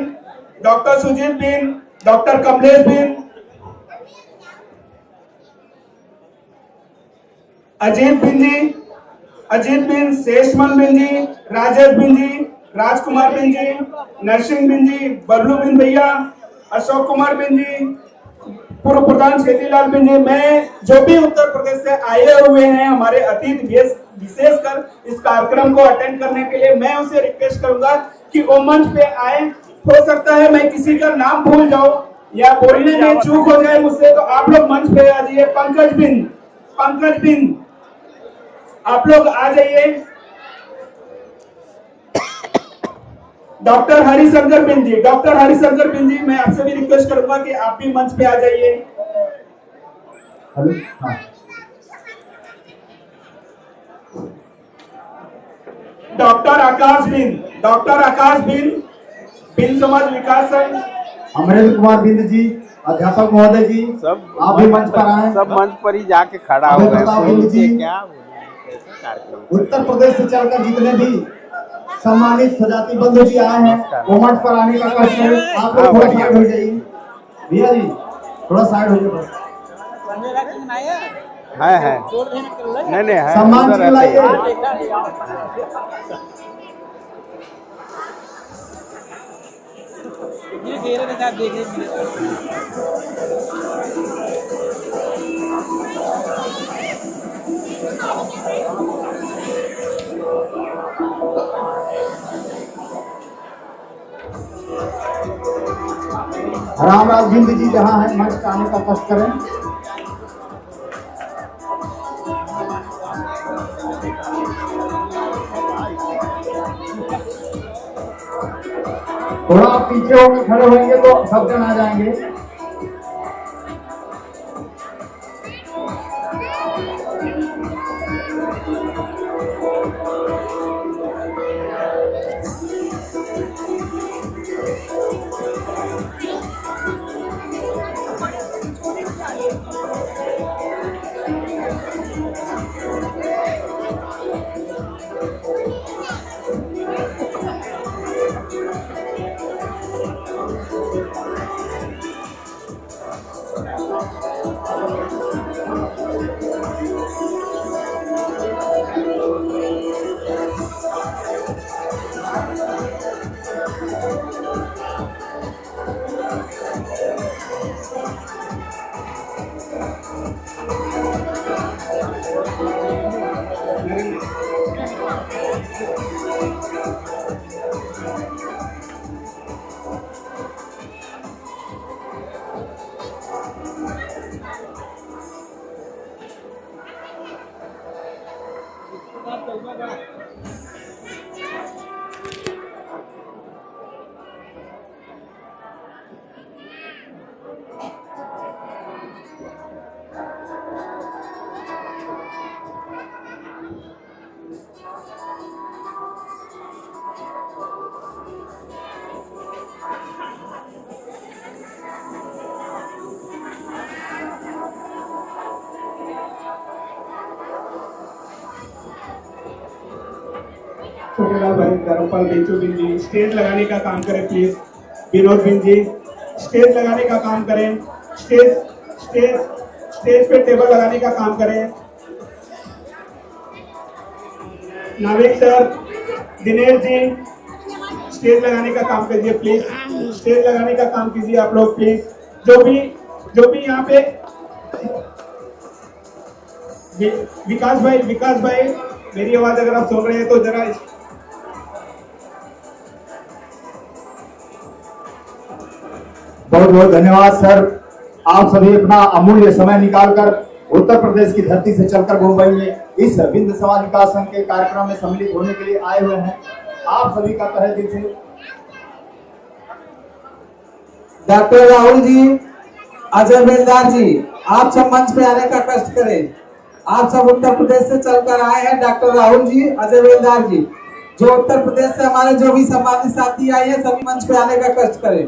डॉक्टर कमलेश बिन, अजीत बिन, शेषमन बिन जी, राजेश बिन जी, राजकुमार बिन जी, नरसिंह बिन जी, बबलू बिन भैया, अशोक कुमार बिन जी, पूर्व प्रधान छेतीलाल बिन जी। मैं जो भी उत्तर प्रदेश से आए हुए हैं हमारे अतिथि विशेषकर इस कार्यक्रम को अटेंड करने के लिए, मैं उसे रिक्वेस्ट करूंगा कि वो मंच पे आए। हो सकता है मैं किसी का नाम भूल जाऊं या बोलने में चूक हो जाए मुझसे, तो आप लोग मंच पे आ जाइए। पंकज बिन आप लोग आ जाइए। डॉक्टर हरिशंकर बिन जी, मैं आपसे भी रिक्वेस्ट करूंगा कि आप भी मंच पे आ जाइए। हेलो, हाँ। डॉक्टर आकाश बिन समाज विकास संघ। अमरेंद्र कुमार बिंद जी, अध्यापक महोदय जी, आप भी मंच पर आए। सब मंच पर ही जाके खड़ा हो गए। क्या कार्यक्रम उत्तर प्रदेश से चलकर जितने भी सम्मानित सजाती बंधु जी आए हैं, वो मंच पर आने का कष्ट है। आप लोग थोड़ा साइड हो जाइए। भैया जी थोड़ा साइड हो जाइए। है नहीं है, सम्मान उधर लाइए। रामराज बिंद जी जहाँ है, मंच पर आने का कष्ट करें। थोड़ा आप पीछे होकर खड़े होंगे तो सब जन आ जाएंगे। छोटेलाल भाई, धर्मपाल बेचू बिन जी, स्टेज लगाने का काम करें प्लीज। विनोद बिन जी, स्टेज लगाने का काम करें। स्टेज पे टेबल लगाने का काम करें। नाविक सर, दिनेश जी, स्टेज लगाने का काम कीजिए प्लीज। स्टेज लगाने का काम कीजिए आप लोग प्लीज। जो भी यहाँ पे विकास भाई, मेरी आवाज अगर आप सुन रहे हैं तो जरा बहुत बहुत धन्यवाद सर। आप सभी अपना अमूल्य समय निकालकर उत्तर प्रदेश की धरती से चलकर मुंबई में इस विंध्य समाज विकास संघ के कार्यक्रम में सम्मिलित होने के लिए आए हुए हैं। आप सभी का तहे दिल से डॉक्टर राहुल जी, अजय बेलदार जी, आप सब मंच पे आने का कष्ट करें। आप सब उत्तर प्रदेश से चलकर आए हैं। डॉक्टर राहुल जी, अजय बेलदार जी, जो उत्तर प्रदेश से हमारे जो भी सम्मानित साथी आए हैं, सभी मंच पे आने का कष्ट करें।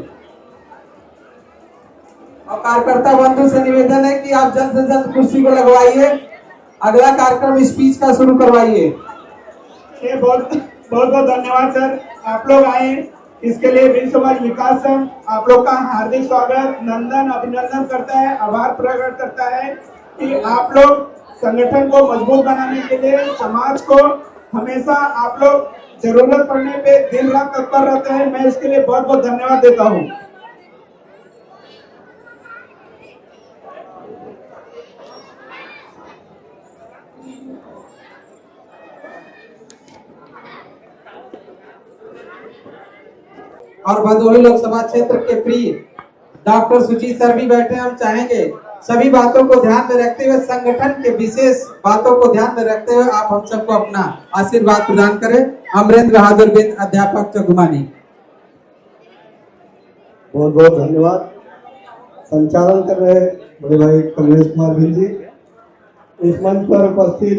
और कार्यकर्ता बंधु से निवेदन है कि आप जल्द से जल्द कुर्सी को लगवाइए, अगला कार्यक्रम स्पीच का शुरू करवाइए। बहुत बहुत धन्यवाद सर, आप लोग आए इसके लिए विंध्य समाज विकास संघ आप लोग का हार्दिक स्वागत, नंदन, अभिनंदन करता है, आभार प्रकट करता है कि आप लोग संगठन को मजबूत बनाने के लिए समाज को हमेशा आप लोग जरूरत पड़ने पे दिन रात तत्पर रहते हैं। मैं इसके लिए बहुत बहुत धन्यवाद देता हूँ। और भदोही लोकसभा क्षेत्र के प्रिय डॉक्टर सुजीत सर भी बैठे हैं। हम चाहेंगे सभी बातों को ध्यान में रखते हुए, संगठन के विशेष बातों को ध्यान में रखते हुए आप हम सबको अपना आशीर्वाद प्रदान करें। अमरेंद्र बहादुर बिंद, अध्यापक चगुमानी। बहुत बहुत धन्यवाद। संचालन कर रहे बड़े भाई कमलेश कुमार बिंद जी, इस मंच पर उपस्थित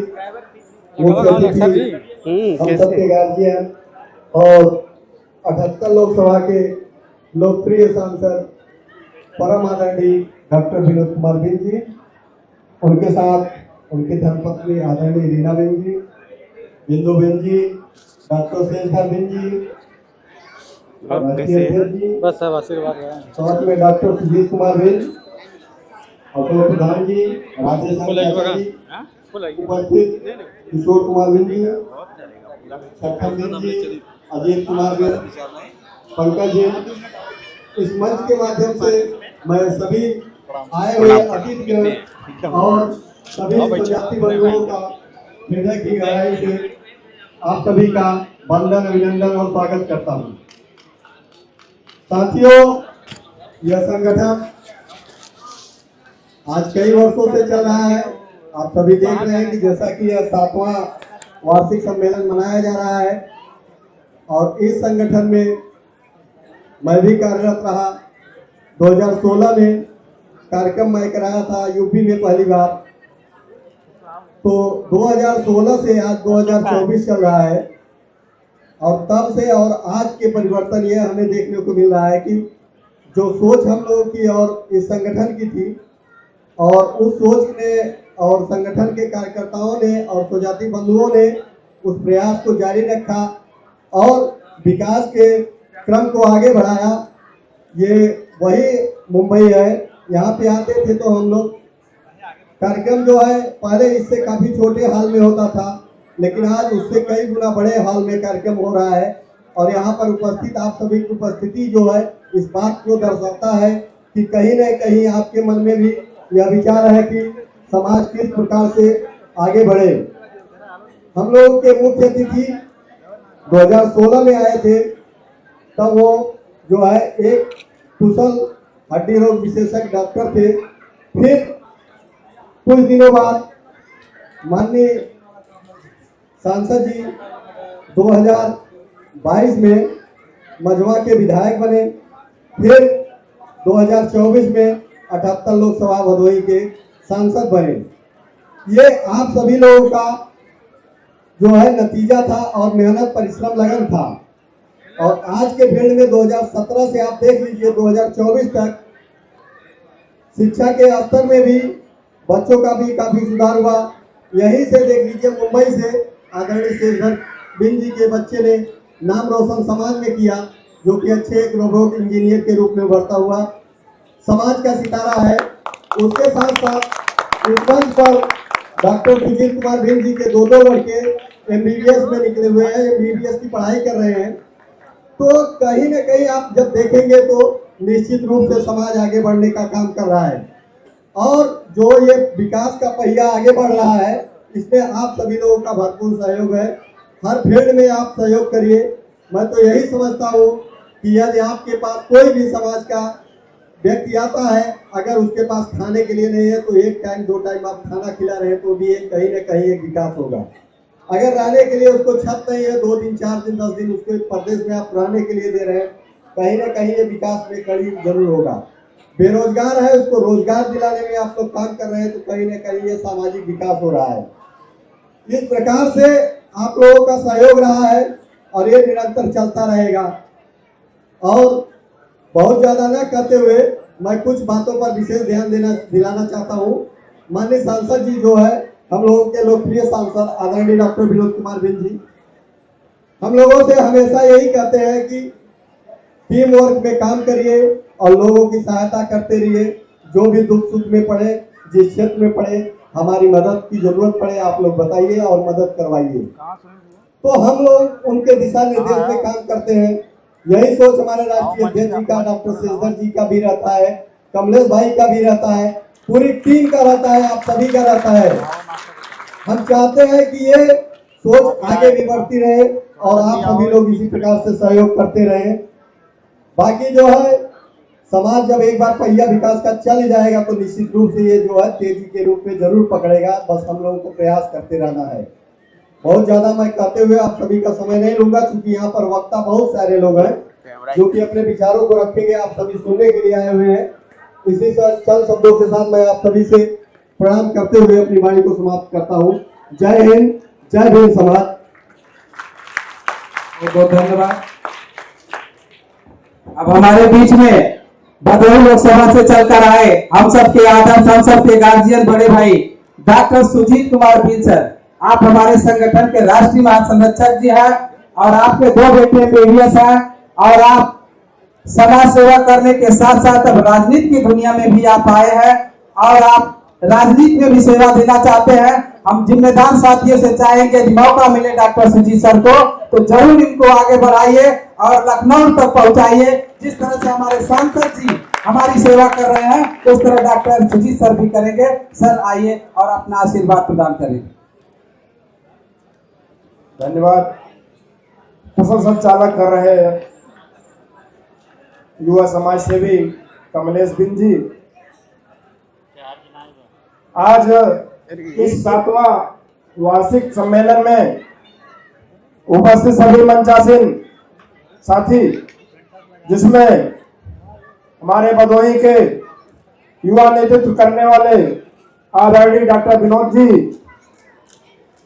मुख्य अतिथि हम सबके गार्जियन और 78 लोकसभा के लोकप्रिय सांसद परम आदरणीय डॉक्टर विनोद कुमार बिंद जी, उनके साथ उनकी धर्मपत्नी आदरणीय रीना बिंद जी, बिंदु बिंद जी, डॉक्टर शेषधर बिंद जी, बस सब आशीर्वाद साथ में डॉक्टर सुजीत कुमार बिंद, अशोक प्रधान जी, राजेश जी, उपस्थित किशोर कुमार बिंद जी, छठम बिंद जी, अजीत कुमार बिंद, पंकज जी। इस मंच के माध्यम से मैं सभी आए हुए अतिथिगण और सभी जनजाति बंधुओं का हृदय की गहराई से आप सभी का वंदन, अभिनंदन और स्वागत करता हूँ। साथियों, यह संगठन आज कई वर्षों से चल रहा है। आप सभी देख रहे हैं कि जैसा कि यह 7वां वार्षिक सम्मेलन मनाया जा रहा है और इस संगठन में मैं भी कार्यरत रहा। 2016 में कार्यक्रम मैं कराया था यूपी में पहली बार। तो 2016 से आज 2024 चल रहा है और तब से और आज के परिवर्तन ये हमें देखने को मिल रहा है कि जो सोच हम लोगों की और इस संगठन की थी, और उस सोच ने और संगठन के कार्यकर्ताओं ने और स्वजाति बंधुओं ने उस प्रयास को जारी रखा और विकास के क्रम को आगे बढ़ाया। ये वही मुंबई है। यहाँ पे आते थे तो हम लोग कार्यक्रम जो है पहले इससे काफ़ी छोटे हाल में होता था, लेकिन आज उससे कई गुना बड़े हाल में कार्यक्रम हो रहा है। और यहाँ पर उपस्थित आप सभी की उपस्थिति जो है इस बात को दर्शाता है कि कहीं न कहीं आपके मन में भी यह विचार है कि समाज किस प्रकार से आगे बढ़े। हम लोग के मुख्य अतिथि 2016 में आए थे, तब वो जो है एक कुशल हड्डी रोग विशेषज्ञ डॉक्टर थे। फिर कुछ दिनों बाद माननीय सांसद जी 2022 में मझवा के विधायक बने। फिर 2024 में 78 लोकसभा भदोही के सांसद बने। ये आप सभी लोगों का जो है नतीजा था और मेहनत, परिश्रम, लगन था। और आज के फील्ड में 2017 से आप देख लीजिए 2024 तक शिक्षा के स्तर में भी बच्चों का भी काफी सुधार हुआ। यहीं से देख लीजिए मुंबई से आदरणीय शेषधर बिंद जी के बच्चे ने नाम रोशन समाज में किया, जो कि अच्छे एक रोबोट इंजीनियर के रूप में उभरता हुआ समाज का सितारा है। उसके साथ साथ इस मंच पर डॉक्टर सुजीत कुमार बिंद जी के दो लड़के MBBS में निकले हुए हैं, MBBS की पढ़ाई कर रहे हैं। तो कहीं न कहीं आप जब देखेंगे तो निश्चित रूप से समाज आगे बढ़ने का काम कर रहा है। और जो ये विकास का पहिया आगे बढ़ रहा है, इसमें आप सभी लोगों का भरपूर सहयोग है। हर फील्ड में आप सहयोग करिए। मैं तो यही समझता हूँ कि यदि आपके पास कोई भी समाज का व्यक्ति आता है, अगर उसके पास खाने के लिए नहीं है तो 1 टाइम 2 टाइम आप खाना खिला रहे हैं तो भी एक कहीं ना कहीं एक विकास होगा। अगर रहने के लिए उसको छत नहीं है, 2 दिन 4 दिन 10 दिन उसको प्रदेश में आप रहने के लिए दे रहे हैं, कहीं ना कहीं ये विकास में कड़ी जरूर होगा। बेरोजगार है, उसको रोजगार दिलाने में आप लोग काम कर रहे हैं तो कहीं ना कहीं ये सामाजिक विकास हो रहा है। इस प्रकार से आप लोगों का सहयोग रहा है और ये निरंतर चलता रहेगा। और बहुत ज्यादा न करते हुए मैं कुछ बातों पर विशेष ध्यान दिलाना चाहता हूँ। माननीय सांसद जी जो है, हम लोगों के लोकप्रिय सांसद आदरणीय डॉक्टर विनोद कुमार बिंद जी, हम लोगों से हमेशा यही कहते हैं कि टीम वर्क में काम करिए और लोगों की सहायता करते रहिए। जो भी दुख सुख में पड़े, जिस क्षेत्र में पड़े, हमारी मदद की जरूरत पड़े, आप लोग बताइए और मदद करवाइए। तो हम लोग उनके दिशा निर्देश में काम करते हैं। यही सोच हमारे राष्ट्रीय अध्यक्ष जी का, डॉक्टर शेषधर जी का भी रहता है, कमलेश भाई का भी रहता है, पूरी टीम का रहता है, आप सभी का रहता है। हम चाहते हैं कि ये सोच आगे भी बढ़ती रहे और आप सभी लोग इसी प्रकार से सहयोग करते रहे। बाकी जो है, समाज जब एक बार पहिया विकास का चल जाएगा तो निश्चित रूप से ये जो है तेजी के रूप में जरूर पकड़ेगा। बस हम लोगों को प्रयास करते रहना है। बहुत ज्यादा मैं कहते हुए आप सभी का समय नहीं लूंगा, क्योंकि यहाँ पर वक्ता बहुत सारे लोग हैं जो कि अपने विचारों को रखेंगे, आप सभी सुनने के लिए आए हुए हैं। इसी चंद शब्दों के साथ मैं आप सभी से प्रणाम करते हुए अपनी वाणी को समाप्त करता हूँ। जय हिंद, जय भीम समाज। बहुत धन्यवाद। अब हमारे बीच में भदोही लोकसभा से चलकर आए हम सबके आदर्श, हम सबके गार्जियन बड़े भाई डॉक्टर सुजीत कुमार बिंद सर, आप हमारे संगठन के राष्ट्रीय महासंरक्षक जी हैं और आपके 2 बेटे एमबीबीएस हैं और आप समाज सेवा करने के साथ साथ अब राजनीति की दुनिया में भी आप आए हैं और आप राजनीति में भी सेवा देना चाहते हैं। हम जिम्मेदार साथियों से चाहेंगे कि मौका मिले डॉक्टर सुजीत सर को तो जरूर इनको आगे बढ़ाइए और लखनऊ तक पहुंचाइए। जिस तरह से हमारे सांसद जी हमारी सेवा कर रहे हैं उस तरह डॉक्टर सुजीत सर भी करेंगे। सर आइए और अपना आशीर्वाद प्रदान करें। धन्यवाद। कुशल संचालक कर रहे युवा समाज सेवी कमलेश बिंद जी, आज इस 7वां वार्षिक सम्मेलन में उपस्थित सभी मंचासीन साथी, जिसमें हमारे भदोही के युवा नेतृत्व करने वाले आदरणीय डॉक्टर विनोद जी,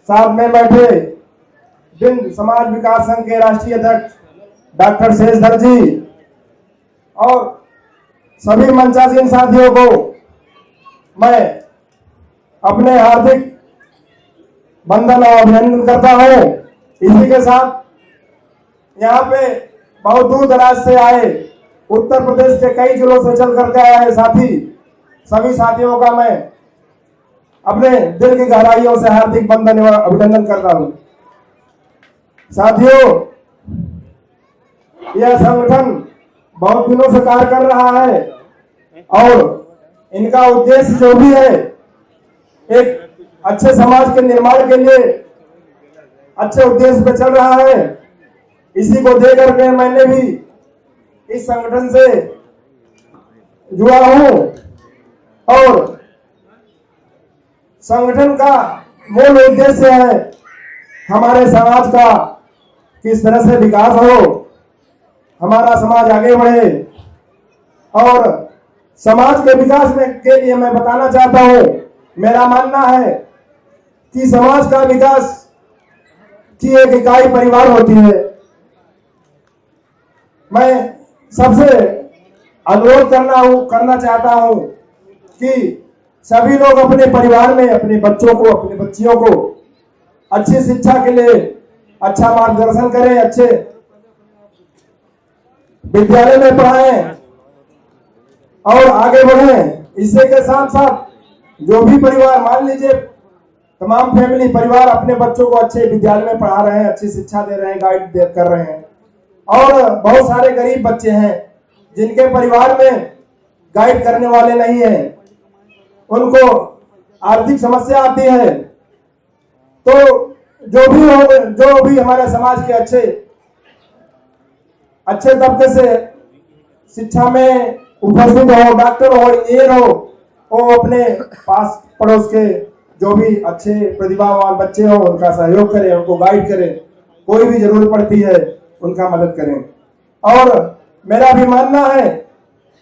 साथ में बैठे बिंद समाज विकास संघ के राष्ट्रीय अध्यक्ष डॉक्टर शेषधर जी और सभी मंचासीन साथियों को मैं अपने हार्दिक वंदन और अभिनंदन करता हूं। इसी के साथ यहाँ पे बहुत दूर दराज से आए, उत्तर प्रदेश के कई जिलों से चल करके आए साथी, सभी साथियों का मैं अपने दिल की गहराइयों से हार्दिक वंदन एवं अभिनंदन करता हूं। साथियों, यह संगठन बहुत दिनों से कार्य कर रहा है और इनका उद्देश्य जो भी है, एक अच्छे समाज के निर्माण के लिए अच्छे उद्देश्य पे चल रहा है। इसी को देकर के मैंने भी इस संगठन से जुड़ा हूं और संगठन का मूल उद्देश्य है हमारे समाज का किस तरह से विकास हो, हमारा समाज आगे बढ़े। और समाज के विकास में के लिए मैं बताना चाहता हूं, मेरा मानना है कि समाज का विकास की एक इकाई परिवार होती है। मैं सबसे अनुरोध करना चाहता हूं कि सभी लोग अपने परिवार में अपने बच्चों को, अपने बच्चियों को अच्छी शिक्षा के लिए अच्छा मार्गदर्शन करें, अच्छे विद्यालय में पढ़ाएं और आगे बढ़ें। इसी के साथ साथ जो भी परिवार, मान लीजिए तमाम फैमिली परिवार अपने बच्चों को अच्छे विद्यालय में पढ़ा रहे हैं, अच्छी शिक्षा दे रहे हैं, गाइड कर रहे हैं, और बहुत सारे गरीब बच्चे हैं जिनके परिवार में गाइड करने वाले नहीं हैं, उनको आर्थिक समस्या आती है। तो जो भी हमारे समाज के अच्छे तबके से शिक्षा में उपस्थित हो, डॉक्टर हो, इंजीनियर हो, वो अपने पास पड़ोस के जो भी अच्छे प्रतिभावान बच्चे हो उनका सहयोग करें, उनको गाइड करें, कोई भी जरूरत पड़ती है उनका मदद करें। और मेरा भी मानना है,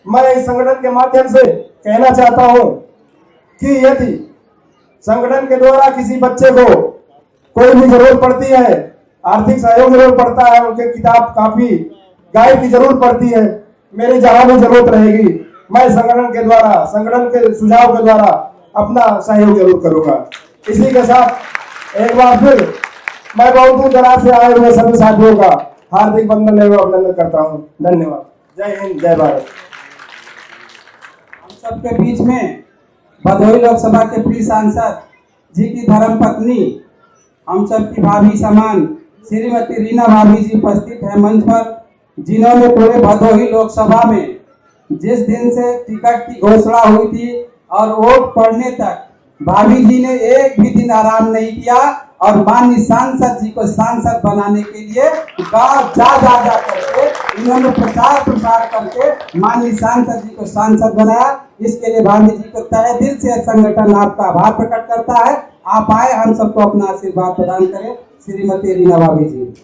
मैं इस संगठन के माध्यम से कहना चाहता हूं कि यदि संगठन के द्वारा किसी बच्चे को कोई भी जरूरत पड़ती है, आर्थिक सहयोग जरूरत पड़ता है, उनके किताब कापी गाइड की जरूरत पड़ती है, मेरी जहां भी जरूरत रहेगी मैं संगठन के द्वारा, संगठन के सुझाव के द्वारा अपना सहयोग जरूर करूंगा। इसी के साथ एक बार फिर मैं बहुत दूर दराज से आए हुए सभी साथियों का हार्दिक वंदन एवं अभिनंदन करता हूं। धन्यवाद। जय हिंद, जय भारत। हम सबके बीच में भदोही लोकसभा के प्रिय सांसद जी की धर्मपत्नी, हम सबकी भाभी समान श्रीमती रीना भाभी जी उपस्थित है मंच पर, जिन्होंने पूरे भदोही लोकसभा में जिस दिन से टिकट की घोषणा हुई थी और वोट पड़ने तक भाभी जी ने एक भी दिन आराम नहीं किया और माननीय सांसद जी को सांसद बनाने के लिए गाँव जा करके इन्होंने प्रचार प्रसार करके माननीय सांसद जी को सांसद बनाया। इसके लिए भाभी जी को तहे दिल से संगठन आपका आभार प्रकट करता है। आप आए, हम सबको अपना आशीर्वाद प्रदान करें। श्रीमती रीना भाभी जी।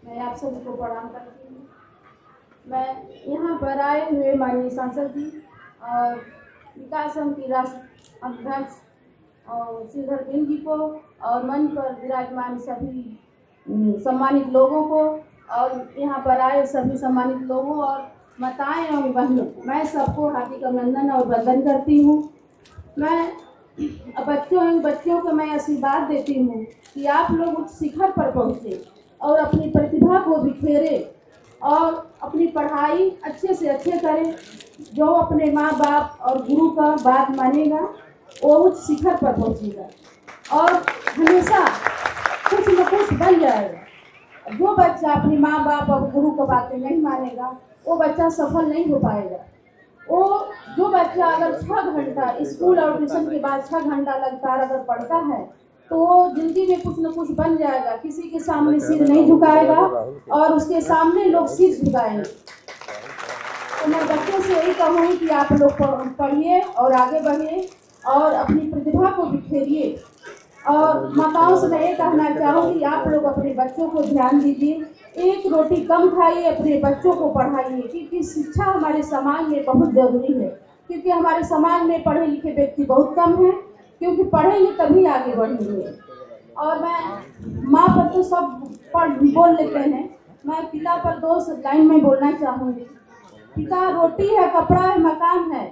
मैं आप सभी को प्रणाम करती हूँ। मैं यहाँ पर आए हुए माननीय सांसद जी और विकास संघ की राष्ट्र अध्यक्ष और श्रीधर बिंद जी को और मंच पर विराजमान सभी सम्मानित लोगों को और यहाँ पर आए सभी सम्मानित लोगों और माताएं और बहनों, मैं सबको हार्दिक अभिनंदन और वंदन करती हूँ। मैं बच्चों को मैं आशीर्वाद देती हूँ कि आप लोग उच्च शिखर पर पहुँचे और अपनी प्रतिभा को बिखेरे और अपनी पढ़ाई अच्छे से अच्छे करें। जो अपने माँ बाप और गुरु का बात मानेगा वो उच्च शिखर पर पहुँचेगा और हमेशा कुछ न कुछ बन जाएगा। जो बच्चा अपनी माँ बाप और गुरु का बातें नहीं मानेगा वो बच्चा सफल नहीं हो पाएगा। वो जो बच्चा अगर 6 घंटा स्कूल और ट्यूशन के बाद 6 घंटा लगातार अगर पढ़ता है तो वो जिंदगी में कुछ न कुछ बन जाएगा। किसी के सामने सिर नहीं झुकाएगा और उसके सामने लोग सिर झुकाएंगे। तो मैं बच्चों से यही कहूँगी कि आप लोग पढ़िए और आगे बढ़िए और अपनी प्रतिभा को बिखेरिए। और माताओं से मैं ये कहना चाहूँगी आप लोग अपने बच्चों को ध्यान दीजिए, एक रोटी कम खाइए, अपने बच्चों को पढ़ाइए, क्योंकि शिक्षा हमारे समाज में बहुत जरूरी है। क्योंकि हमारे समाज में पढ़े लिखे व्यक्ति बहुत कम हैं, क्योंकि पढ़ेंगे तभी आगे बढ़ेंगे। और मैं माँ पर तो सब बोल लेते हैं, मैं पिता पर 2 लाइन में बोलना चाहूँगी। पिता रोटी है, कपड़ा है, मकान है।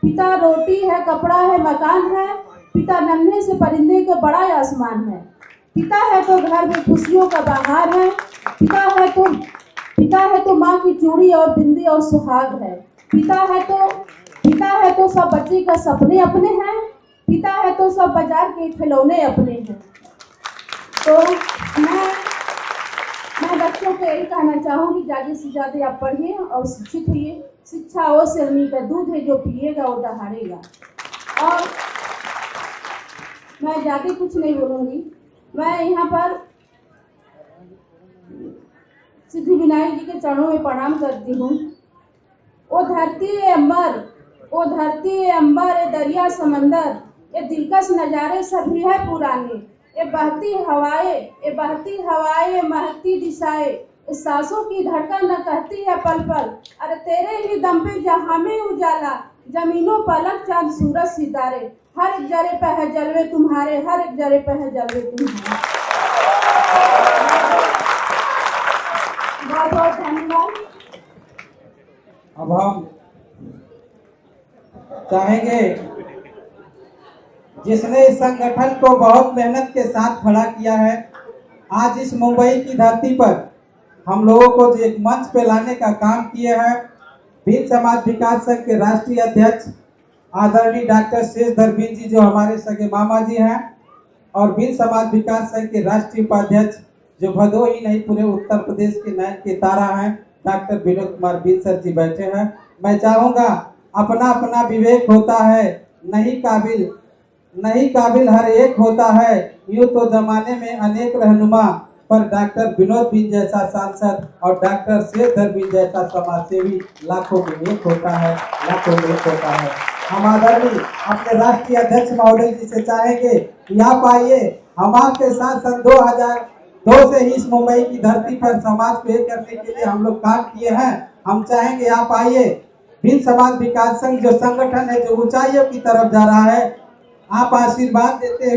पिता रोटी है, कपड़ा है, मकान है। पिता नन्हे से परिंदे का बड़ा आसमान है। पिता है तो घर में खुशियों का बहार है। पिता है तो माँ की चूड़ी और बिंदी और सुहाग है। पिता है तो सब बच्चे का सपने अपने हैं। पिता है तो सब बाजार के खिलौने अपने हैं। तो मैं बच्चों को यही कहना चाहूँगी, ज़्यादा से ज़्यादा आप पढ़िए और शिक्षित होइए। शिक्षा वो शर्मी का दूध है, जो पिएगा वो दहाड़ेगा। और मैं ज़्यादा कुछ नहीं बोलूँगी। मैं यहाँ पर सिद्धि विनायक जी के चरणों में प्रणाम करती हूँ। वो धरती है अंबर, ये दरिया समंदर, ये दिलकश नज़ारे सभी है पुराने। ये बहती हवाएं, ये महकती दिशाएं, इस सांसों की धड़कन न कहती है पल पल। अरे तेरे ही दम पे जहाँ में उजाला, जमीनों पलक चांद सूरज सितारे। हर एक जरे पे है जलवे तुम्हारे, हर एक जरे पे है जलवे तुम्हारे। बहुत बहुत धन्यवाद। अब हम चाहेंगे जिसने इस संगठन को बहुत मेहनत के साथ खड़ा किया है, आज इस मुंबई की धरती पर हम लोगों को जो एक मंच पे लाने का काम किए हैं, भील समाज विकास संघ के राष्ट्रीय अध्यक्ष आदरणीय डॉक्टर श्रीधर बिंद जी जो हमारे सगे मामा जी हैं, और भील समाज विकास संघ के राष्ट्रीय उपाध्यक्ष जो भदोही नहीं पूरे उत्तर प्रदेश के नयन के तारा हैं, डॉक्टर विनोद कुमार बिंद सर जी बैठे हैं। मैं चाहूँगा, अपना अपना विवेक होता है, नहीं काबिल हर एक होता है। यूँ तो जमाने में अनेक रहनुमा, पर डॉक्टर विनोद बिंद जैसा सांसद और डॉक्टर शेखर बिंद जैसा समाज सेवी लाखों में एक होता है, लाखों में एक होता है। हम आदरणीय अपने राष्ट्रीय अध्यक्ष महोदय जी से चाहेंगे कि आप आइए, हम आपके साथ सन 2002 से ही इस मुंबई की धरती पर समाज को एक करने के लिए हम लोग काम किए हैं। हम चाहेंगे आप आइए, बिन समाज विकास संघ जो संगठन है जो ऊंचाइयों की तरफ जा रहा है, आप आशीर्वाद देते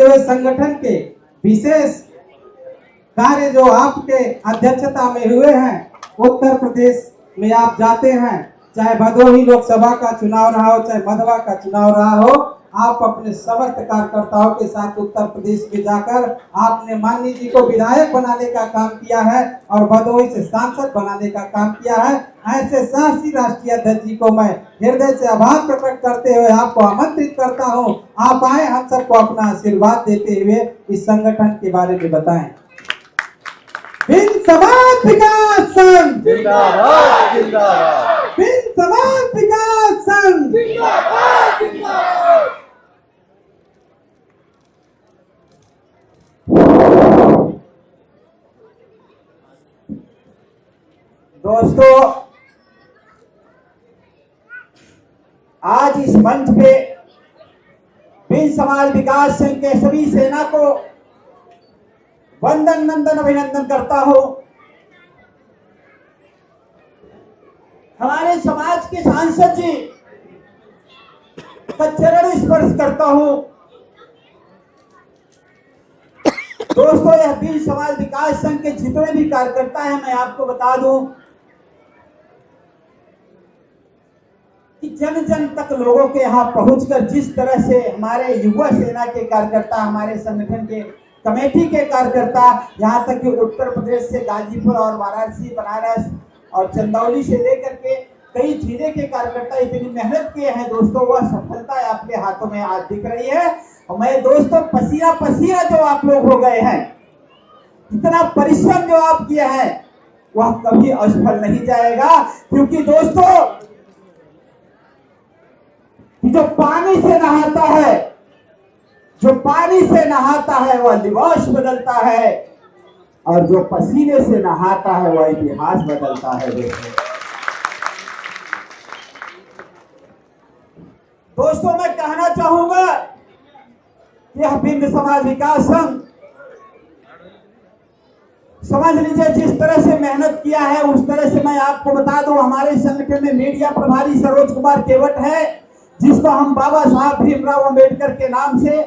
हुए संगठन के विशेष कार्य जो आपके अध्यक्षता में हुए हैं, उत्तर प्रदेश में आप जाते हैं, चाहे भदोही लोकसभा का चुनाव रहा हो, चाहे मधवा का चुनाव रहा हो, आप अपने समस्त कार्यकर्ताओं के साथ उत्तर प्रदेश में जाकर आपने माननीय जी को विधायक बनाने का काम किया है और भदोही से सांसद बनाने का काम किया है। ऐसे साहसी राष्ट्रीय अध्यक्ष जी को मैं हृदय से आभार प्रकट करते हुए आपको आमंत्रित करता हूं, आप आए, हम सबको अपना आशीर्वाद देते हुए इस संगठन के बारे में बताएं। बिन समाज विकास संघ जिंदाबाद जिंदाबाद। बिन समाज विकास संघ जिंदाबाद जिंदाबाद। दोस्तों, आज इस मंच पे बिन समाज विकास संघ के सभी सेना को वंदन नंदन अभिनंदन करता हूं। हमारे समाज के सांसद जी का चरण स्पर्श करता हूं। दोस्तों, यह बिन समाज विकास संघ के जितने भी कार्यकर्ता हैं, मैं आपको बता दूं कि जन जन तक लोगों के यहाँ पहुंचकर जिस तरह से हमारे युवा सेना के कार्यकर्ता, हमारे संगठन के कमेटी के कार्यकर्ता, यहाँ तक कि उत्तर प्रदेश से गाजीपुर और वाराणसी, बनारस और चंदौली से लेकर के कई जिले के कार्यकर्ता इतनी मेहनत किए हैं दोस्तों, वह सफलता आपके हाथों में आज दिख रही है। और मैं दोस्तों, पसीना पसीना जो आप लोग हो गए हैं, इतना परिश्रम जो आप किए हैं, वह कभी असफल नहीं जाएगा। क्योंकि दोस्तों, जो पानी से नहाता है, जो पानी से नहाता है वह लिबास बदलता है, और जो पसीने से नहाता है वह इतिहास बदलता है। दोस्तों, मैं कहना चाहूंगा यह बिन समाज विकास संघ, समझ लीजिए जिस तरह से मेहनत किया है उस तरह से मैं आपको बता दूं, हमारे संगठन में मीडिया प्रभारी सरोज कुमार केवट है, जिसको हम बाबा साहब भीमराव अंबेडकर के नाम से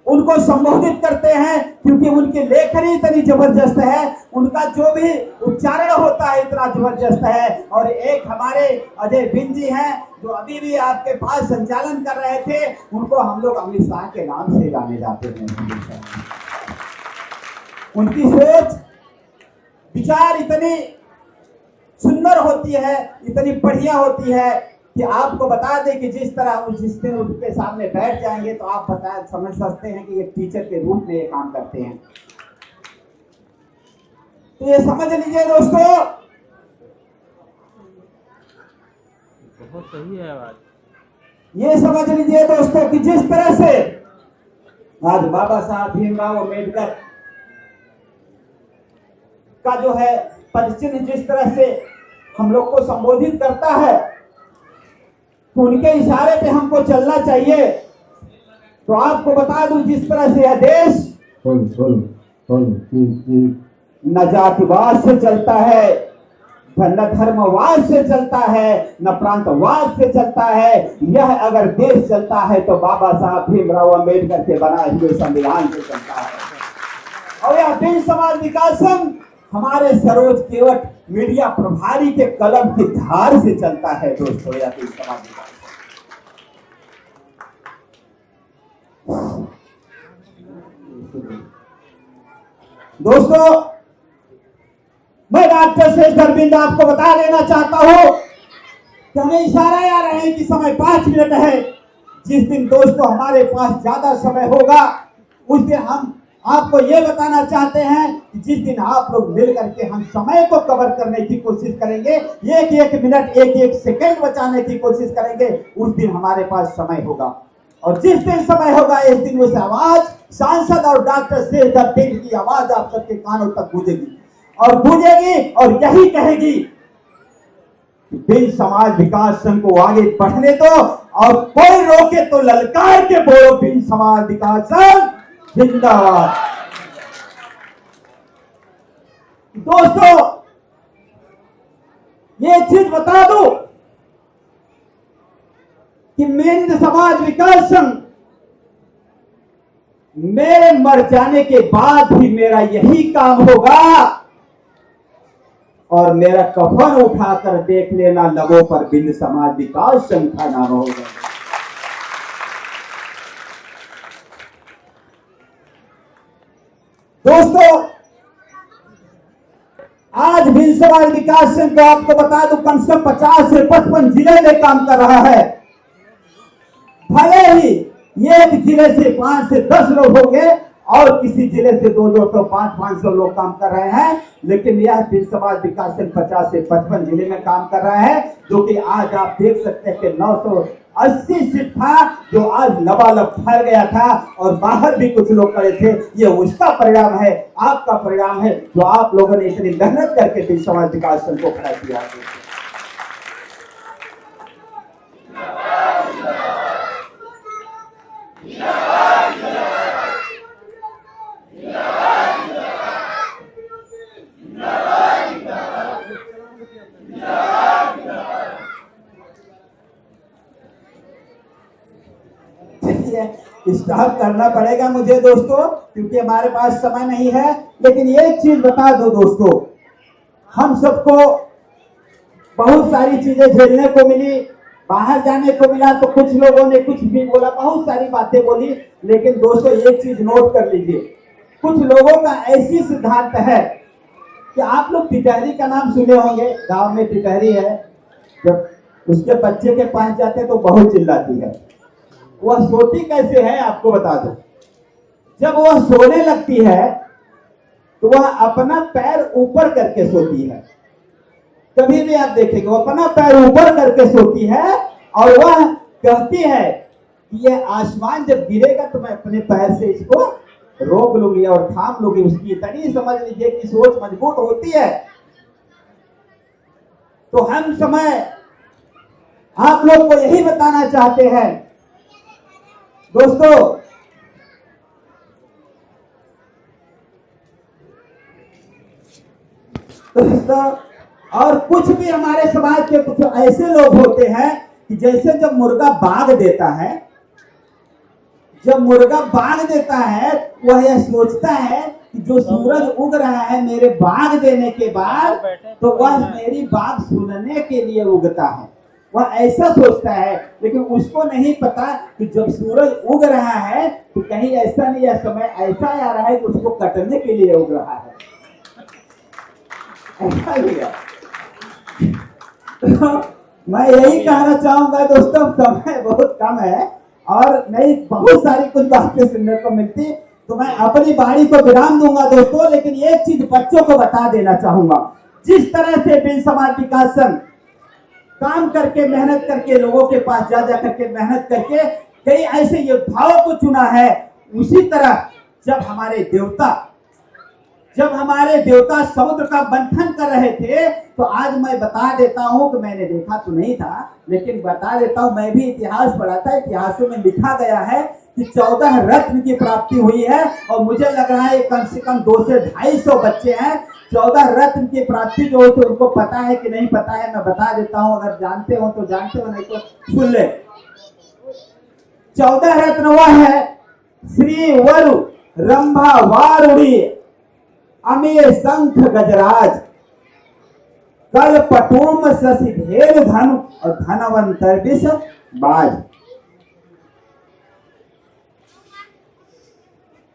उनको संबोधित करते हैं, क्योंकि उनकी लेखनी इतनी जबरदस्त है, उनका जो भी उच्चारण होता है इतना जबरदस्त है। और एक हमारे अजय बिंद जी हैं जो अभी भी आपके पास संचालन कर रहे थे, उनको हम लोग अमित शाह के नाम से जाने जाते हैं। उनकी सोच विचार इतनी सुंदर होती है, इतनी बढ़िया होती है कि आपको बता दें कि जिस तरह जिस दिन उनके सामने बैठ जाएंगे तो आप समझ सकते हैं कि एक टीचर के रूप में ये काम करते हैं। तो ये समझ लीजिए दोस्तों, बहुत सही है बात। ये समझ लीजिए दोस्तों कि जिस तरह से आज बाबा साहब भीमराव अंबेडकर का जो है पदचिन्ह जिस तरह से हम लोग को संबोधित करता है, तो उनके इशारे पे हमको चलना चाहिए। तो आपको बता दूं, जिस तरह से यह देश न जातिवाद से चलता है, न धर्मवाद से चलता है, न प्रांतवाद से चलता है, यह अगर देश चलता है तो बाबा साहब भीमराव अंबेडकर के बनाए हुए संविधान से चलता है। और यह बिन समाज विकास संघ हमारे सरोज केवट मीडिया प्रभारी के कलम की धार से चलता है। दोस्तों, यह बिन समाज विकास दोस्तों, मैं डॉक्टर शेखर बिंद आपको बता देना चाहता हूं कि हमें इशारा आ रहे हैं कि समय 5 मिनट है। जिस दिन दोस्तों हमारे पास ज्यादा समय होगा उस दिन हम आपको ये बताना चाहते हैं कि जिस दिन आप लोग मिल करके हम समय को कवर करने की कोशिश करेंगे, एक एक मिनट एक एक सेकंड बचाने की कोशिश करेंगे, उस दिन हमारे पास समय होगा। और जिस दिन समय होगा इस दिन उस आवाज सांसद और डॉक्टर श्रीधर सिंह की आवाज आप सबके कानों तक गूंजेगी और गूंजेगी और यही कहेगी कि बिन समाज विकास संघ को आगे बढ़ने दो और कोई रोके तो ललकार के बोलो बिन समाज विकास संघ जिंदाबाद। दोस्तों ये चीज बता दो कि बिन समाज विकास संघ मेरे मर जाने के बाद भी मेरा यही काम होगा और मेरा कफन उठाकर देख लेना लबों पर बिन समाज विकास संघ का नाम होगा। दोस्तों आज बिन समाज विकास संघ को आपको बता दूं कम से कम 50 से 55 जिले में काम कर रहा है। भले ही एक जिले से 5 से 10 लोग होंगे और किसी जिले से 200 500 लोग काम कर रहे हैं, लेकिन यह बिन समाज विकास संघ 50 से 55 जिले में काम कर रहा है, जो कि आज आप देख सकते हैं कि 980 सीट था जो आज लबालब फैल गया था और बाहर भी कुछ लोग खड़े थे। ये उसका परिणाम है, आपका परिणाम है जो आप लोगों ने इतनी मेहनत करके बिन समाज विकास संघ को खड़ा किया। स्टार्ट करना पड़ेगा मुझे दोस्तों, क्योंकि हमारे पास समय नहीं है। लेकिन एक चीज बता दो दोस्तों, हम सबको बहुत सारी चीजें झेलने को मिली, बाहर जाने को मिला, तो कुछ लोगों ने कुछ भी बोला, बहुत सारी बातें बोली। लेकिन दोस्तों एक चीज नोट कर लीजिए, कुछ लोगों का ऐसी सिद्धांत है कि आप लोग टिटहरी का नाम सुने होंगे, गांव में टिटहरी है, जब उसके बच्चे के पास जाते तो बहुत चिल्लाती है। वह सोती कैसे है आपको बता दो, जब वह सोने लगती है तो वह अपना पैर ऊपर करके सोती है। कभी भी आप देखेंगे वो अपना पैर ऊपर करके सोती है और वह कहती है कि ये आसमान जब गिरेगा तो मैं अपने पैर से इसको रोक लूंगी और थाम लूंगी। उसकी इतनी समझ लीजिए कि सोच मजबूत होती है। तो हम समय आप लोग को यही बताना चाहते हैं दोस्तों, और कुछ भी हमारे समाज के कुछ ऐसे लोग होते हैं कि जैसे जब मुर्गा बाग देता है, जब मुर्गा बाग देता है वह यह सोचता है कि जो सूरज उग रहा है मेरे बाग देने के बाद, तो वह मेरी बाग सुनने के लिए उगता है, वह ऐसा सोचता है। लेकिन उसको नहीं पता कि जब सूरज उग रहा है तो कहीं ऐसा नहीं है, समय ऐसा आ रहा है कि उसको कटने के लिए उग रहा है, ऐसा नहीं है। तो मैं यही कहना चाहूंगा दोस्तों, समय बहुत कम है और नहीं बहुत सारी कुछ बातें सुनने को मिलती, तो मैं अपनी बारी को विराम दूंगा दोस्तों। लेकिन एक चीज बच्चों को बता देना चाहूंगा, जिस तरह से बिन समाज विकास संघ काम करके मेहनत करके लोगों के पास जा करके मेहनत करके कई ऐसे योद्धाओं को चुना है, उसी तरह जब हमारे देवता समुद्र का मंथन कर रहे थे, तो आज मैं बता देता हूं कि मैंने देखा तो नहीं था, लेकिन बता देता हूं, मैं भी इतिहास पढ़ा था, इतिहासों में लिखा गया है कि 14 रत्न की प्राप्ति हुई है और मुझे लग रहा है कम से कम 200 से 250 बच्चे हैं। 14 रत्न की प्राप्ति जो होती है उनको पता है कि नहीं पता है, मैं बता देता हूं, अगर जानते हो तो जानते हो, नहीं तो सुन ले। 14 रत्न वह है श्री वरु रंभा वारुणी अमेय शंख गजराज कल पटुम शशि भेद धनु और धनवंतर विष बाज।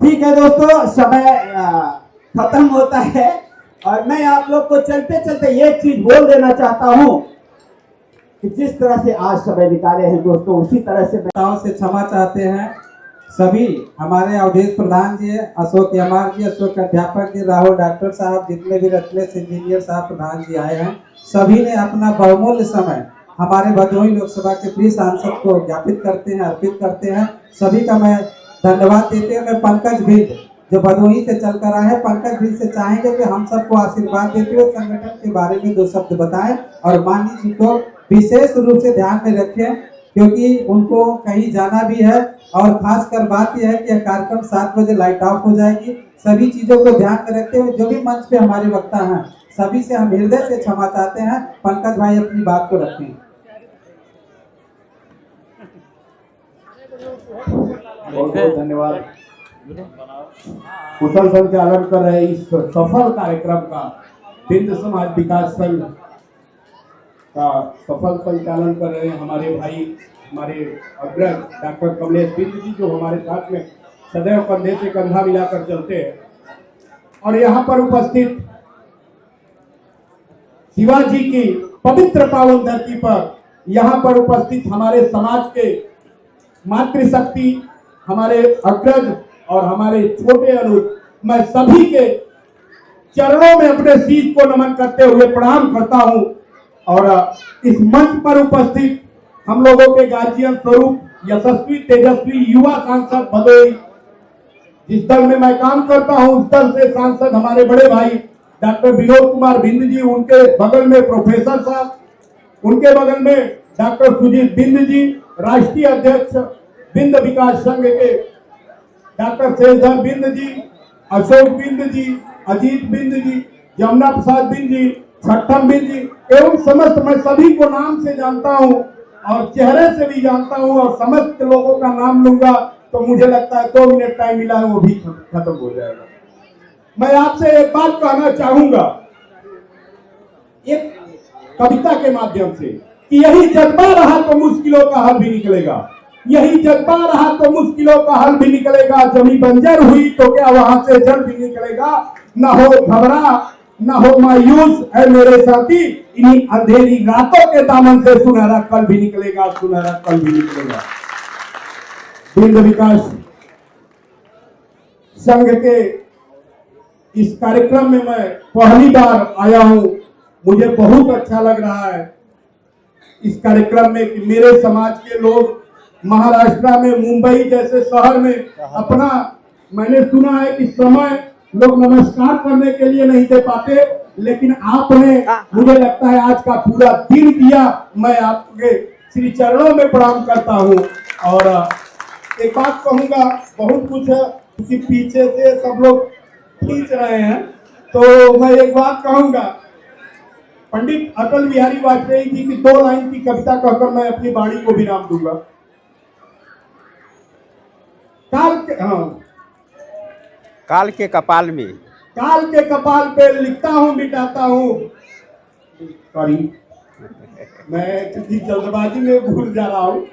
ठीक है दोस्तों, समय खत्म होता है और मैं आप लोग को चलते चलते एक चीज बोल देना चाहता हूं कि जिस तरह से आज समय निकाले हैं दोस्तों, उसी तरह से से क्षमा चाहते हैं। सभी हमारे अवधेश प्रधान जी, अशोक यमार जी, अशोक अध्यापक जी, राहुल डॉक्टर साहब, जितने भी रत्नेश इंजीनियर साहब प्रधान जी आए हैं, सभी ने अपना बहुमूल्य समय हमारे भदोही लोकसभा के प्रिय सांसद को ज्ञापित करते हैं, अर्पित करते हैं। सभी का मैं धन्यवाद देते हैं। मैं पंकज भिंड जो भदोही से चलकर आए हैं, पंकज भिंड से चाहेंगे कि हम सबको आशीर्वाद देते हुए संगठन के बारे में 2 शब्द बताएं और माननीय जी को विशेष रूप से ध्यान में रखें, क्योंकि उनको कहीं जाना भी है। और खासकर बात यह है कि यह कार्यक्रम 7 बजे लाइट ऑफ हो जाएगी। सभी चीजों को ध्यान में रखते हुए जो भी मंच पे हमारे वक्ता हैं, सभी से हम हृदय से क्षमा चाहते हैं। पंकज भाई अपनी बात को रखें। बहुत बहुत धन्यवाद। कुशल संचालन कर रहे इस सफल कार्यक्रम का बिंद समाज विकास संघ का सफल संचालन कर रहे हैं हमारे भाई, हमारे अग्रज डॉक्टर कमलेश बिंद जी, जो हमारे साथ में सदैव कंधे से कंधा मिलाकर चलते हैं। और यहाँ पर उपस्थित शिवाजी की पवित्र पावन धरती पर यहाँ पर उपस्थित हमारे समाज के मातृशक्ति, हमारे अग्रज और हमारे छोटे अनुज, मैं सभी के चरणों में अपने शीश को नमन करते हुए प्रणाम करता हूं। और इस मंच पर उपस्थित हम लोगों के गार्जियन स्वरूप यशस्वी तेजस्वी युवा सांसद भदोही, जिस दल में मैं काम करता हूं, उस दल से सांसद हमारे बड़े भाई डॉक्टर विनोद कुमार बिंद जी, उनके बगल में प्रोफेसर साहब, उनके बगल में डॉक्टर सुजीत बिंद जी, राष्ट्रीय अध्यक्ष बिंद विकास संघ के डॉक्टर शेषधर बिंद जी, अशोक बिंद जी, अजीत बिंद जी, यमुना प्रसाद बिंद जी, छठम बिंद जी एवं समस्त, मैं सभी को नाम से जानता हूं और चेहरे से भी जानता हूं। और समस्त लोगों का नाम लूंगा तो मुझे लगता है 2 मिनट टाइम मिला है वो भी खत्म हो जाएगा। मैं आपसे एक बात कहना चाहूंगा एक कविता के माध्यम से कि यही जज्बा रहा तो मुश्किलों का हल भी निकलेगा, यही जज्बा रहा तो मुश्किलों का हल भी निकलेगा। जमीन बंजर हुई तो क्या वहां से जल भी निकलेगा। ना हो घबरा ना हो मायूस है मेरे साथी, इन्हीं अंधेरी रातों के दामन से सुनहरा कल भी निकलेगा, सुनहरा कल भी निकलेगा। बिंद विकास संघ के इस कार्यक्रम में मैं पहली बार आया हूं, मुझे बहुत अच्छा लग रहा है इस कार्यक्रम में कि मेरे समाज के लोग महाराष्ट्र में, मुंबई जैसे शहर में अपना, मैंने सुना है कि समय लोग नमस्कार करने के लिए नहीं दे पाते, लेकिन आपने मुझे लगता है आज का पूरा दिन दिया। मैं आपके श्री चरणों में प्रणाम करता हूं। और एक बात कहूंगा, बहुत कुछ है क्योंकि पीछे से सब लोग खींच रहे हैं, तो मैं एक बात कहूंगा, पंडित अटल बिहारी वाजपेयी जी की 2 लाइन की कविता कहकर मैं अपनी वाणी को विराम दूंगा। काल के कपाल में, काल के कपाल पे लिखता हूँ मिटाता हूँ। सॉरी, मैं किसी जल्दबाजी में भूल जा रहा हूँ।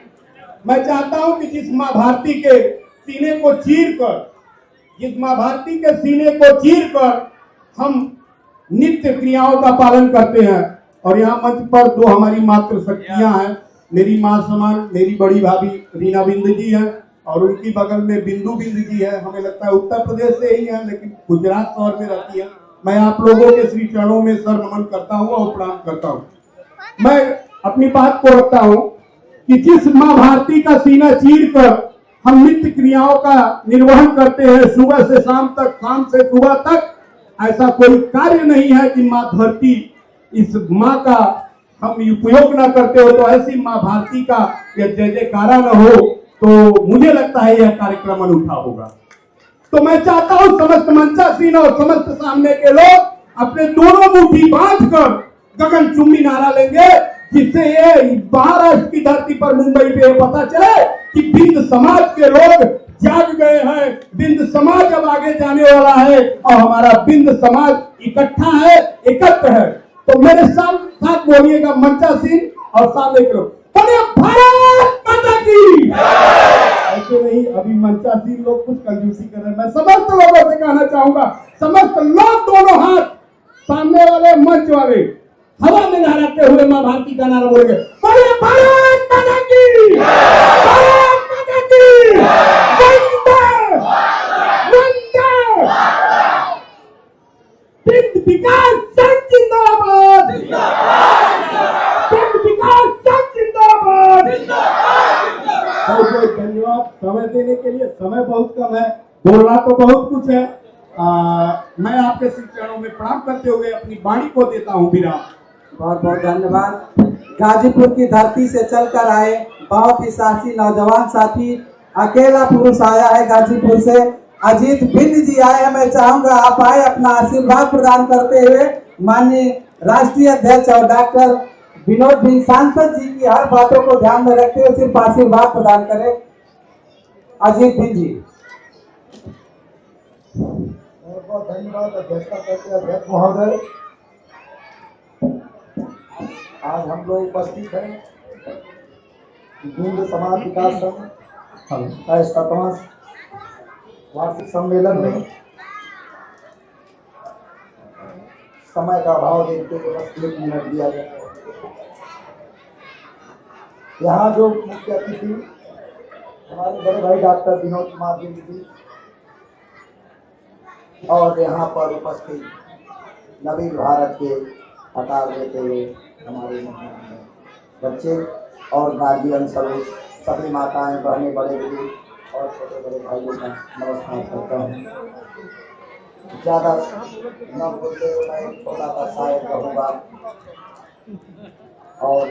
मैं चाहता हूँ कि जिस माँ भारती के सीने को चीर कर, जिस माँ भारती के सीने को चीर कर हम नित्य क्रियाओं का पालन करते हैं। और यहाँ मंच पर 2 हमारी मातृ शक्तियां हैं, मेरी माँ समान मेरी बड़ी भाभी रीना बिंद जी हैं और उनकी बगल में बिंदु बिंद जी है। हमें लगता है उत्तर प्रदेश से ही है, लेकिन गुजरात शहर में रहती है। मैं आप लोगों के श्री चरणों में सर नमन करता हूँ और प्रणाम करता हूँ। मैं अपनी बात को रखता हूँ कि जिस माँ भारती का सीना चीर कर हम नित्य क्रियाओं का निर्वहन करते हैं, सुबह से शाम तक, शाम से सुबह तक, ऐसा कोई कार्य नहीं है कि माँ धरती इस माँ का हम उपयोग न करते हो। तो ऐसी माँ भारती का यह जय जयकारा न हो तो मुझे लगता है यह कार्यक्रम अनूठा होगा। तो मैं चाहता हूं समस्त मंचासीन और समस्त सामने के लोग अपने दोनों मुट्ठी बांधकर गगन चुम्बी नारा लेंगे, जिससे ये महाराष्ट्र की धरती पर, मुंबई पे पता चले कि बिंद समाज के लोग जाग गए हैं, बिंद समाज अब आगे जाने वाला है और हमारा बिंद समाज इकट्ठा है, एकत्र है। तो मेरे साथ बोलिएगा मंचासीन और सामने के लोग, भारत माता की। ऐसे नहीं, अभी मंचासीन लोग कुछ कंजूसी कर रहे हैं। मैं समस्त लोगों से कहना चाहूंगा, समस्त लोग दोनों हाथ, सामने वाले मंच वाले हवा में लहराते हुए माँ भारती का नारा बोलेंगे, भारत माता की, भारत माता की, वंदे वंदे। बिंद विकास संघ जिंदाबाद, बिंद विकास संघ समय देने के लिए। समय बहुत कम है, बोलना तो बहुत कुछ है। मैं आपके श्री चरणों में प्रणाम करते हुए अपनी वाणी को देता हूँ विराम। बहुत बहुत धन्यवाद। गाजीपुर की धरती से चलकर आए बहुत ही साहसी नौजवान साथी, अकेला पुरुष आया है गाजीपुर से, अजीत बिंद जी आए हैं। मैं चाहूंगा आप आए, अपना आशीर्वाद प्रदान करते हुए माननीय राष्ट्रीय अध्यक्ष और डॉक्टर विनोद बिंद सांसद जी की हर बातों को ध्यान में रखते हुए सिर्फ आशीर्वाद प्रदान करें। अजीत बिंद जी। बहुत बहुत धन्यवाद अध्यक्षता करते अध्यक्ष महोदय। आज हम लोग उपस्थित हैं बिंद समाज विकास संघ का 7वां वार्षिक सम्मेलन में। समय का अभाव देखते हुए बस 1 मिनट दिया गया है। यहाँ जो मुख्य अतिथि हमारे बड़े भाई डॉक्टर विनोद कुमार बिंद जी और यहाँ पर उपस्थित नवीन भारत के आकार देते हुए हमारे बच्चे और गार्जियन सभी माताएं, बहनें, बड़े बुजुर्ग और छोटे बड़े भाइयों का नमस्कार करता हूँ। ज़्यादा न बोलते हुए मैं थोड़ा सा शायद कहूँगा, और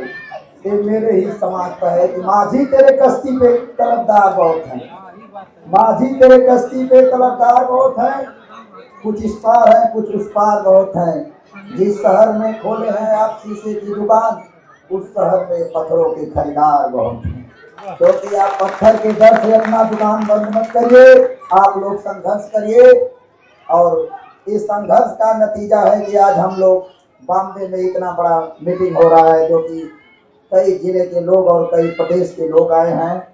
ये मेरे ही समाज का है कि माझी तेरे कश्ती पे तलबदार बहुत हैं, माझी तेरे कश्ती पे तलबदार बहुत हैं, कुछ इस पार है कुछ उस पार बहुत हैं। जिस शहर में खोले हैं आप शीशे की दुकान, उस शहर में पत्थरों के खरीदार बहुत हैं। क्योंकि आप पत्थर के डर से अपना दुकान बंद मत करिए, आप लोग संघर्ष करिए। और इस संघर्ष का नतीजा है कि आज हम लोग बॉम्बे में इतना बड़ा मीटिंग हो रहा है, जो कि कई जिले के लोग और कई प्रदेश के लोग आए हैं।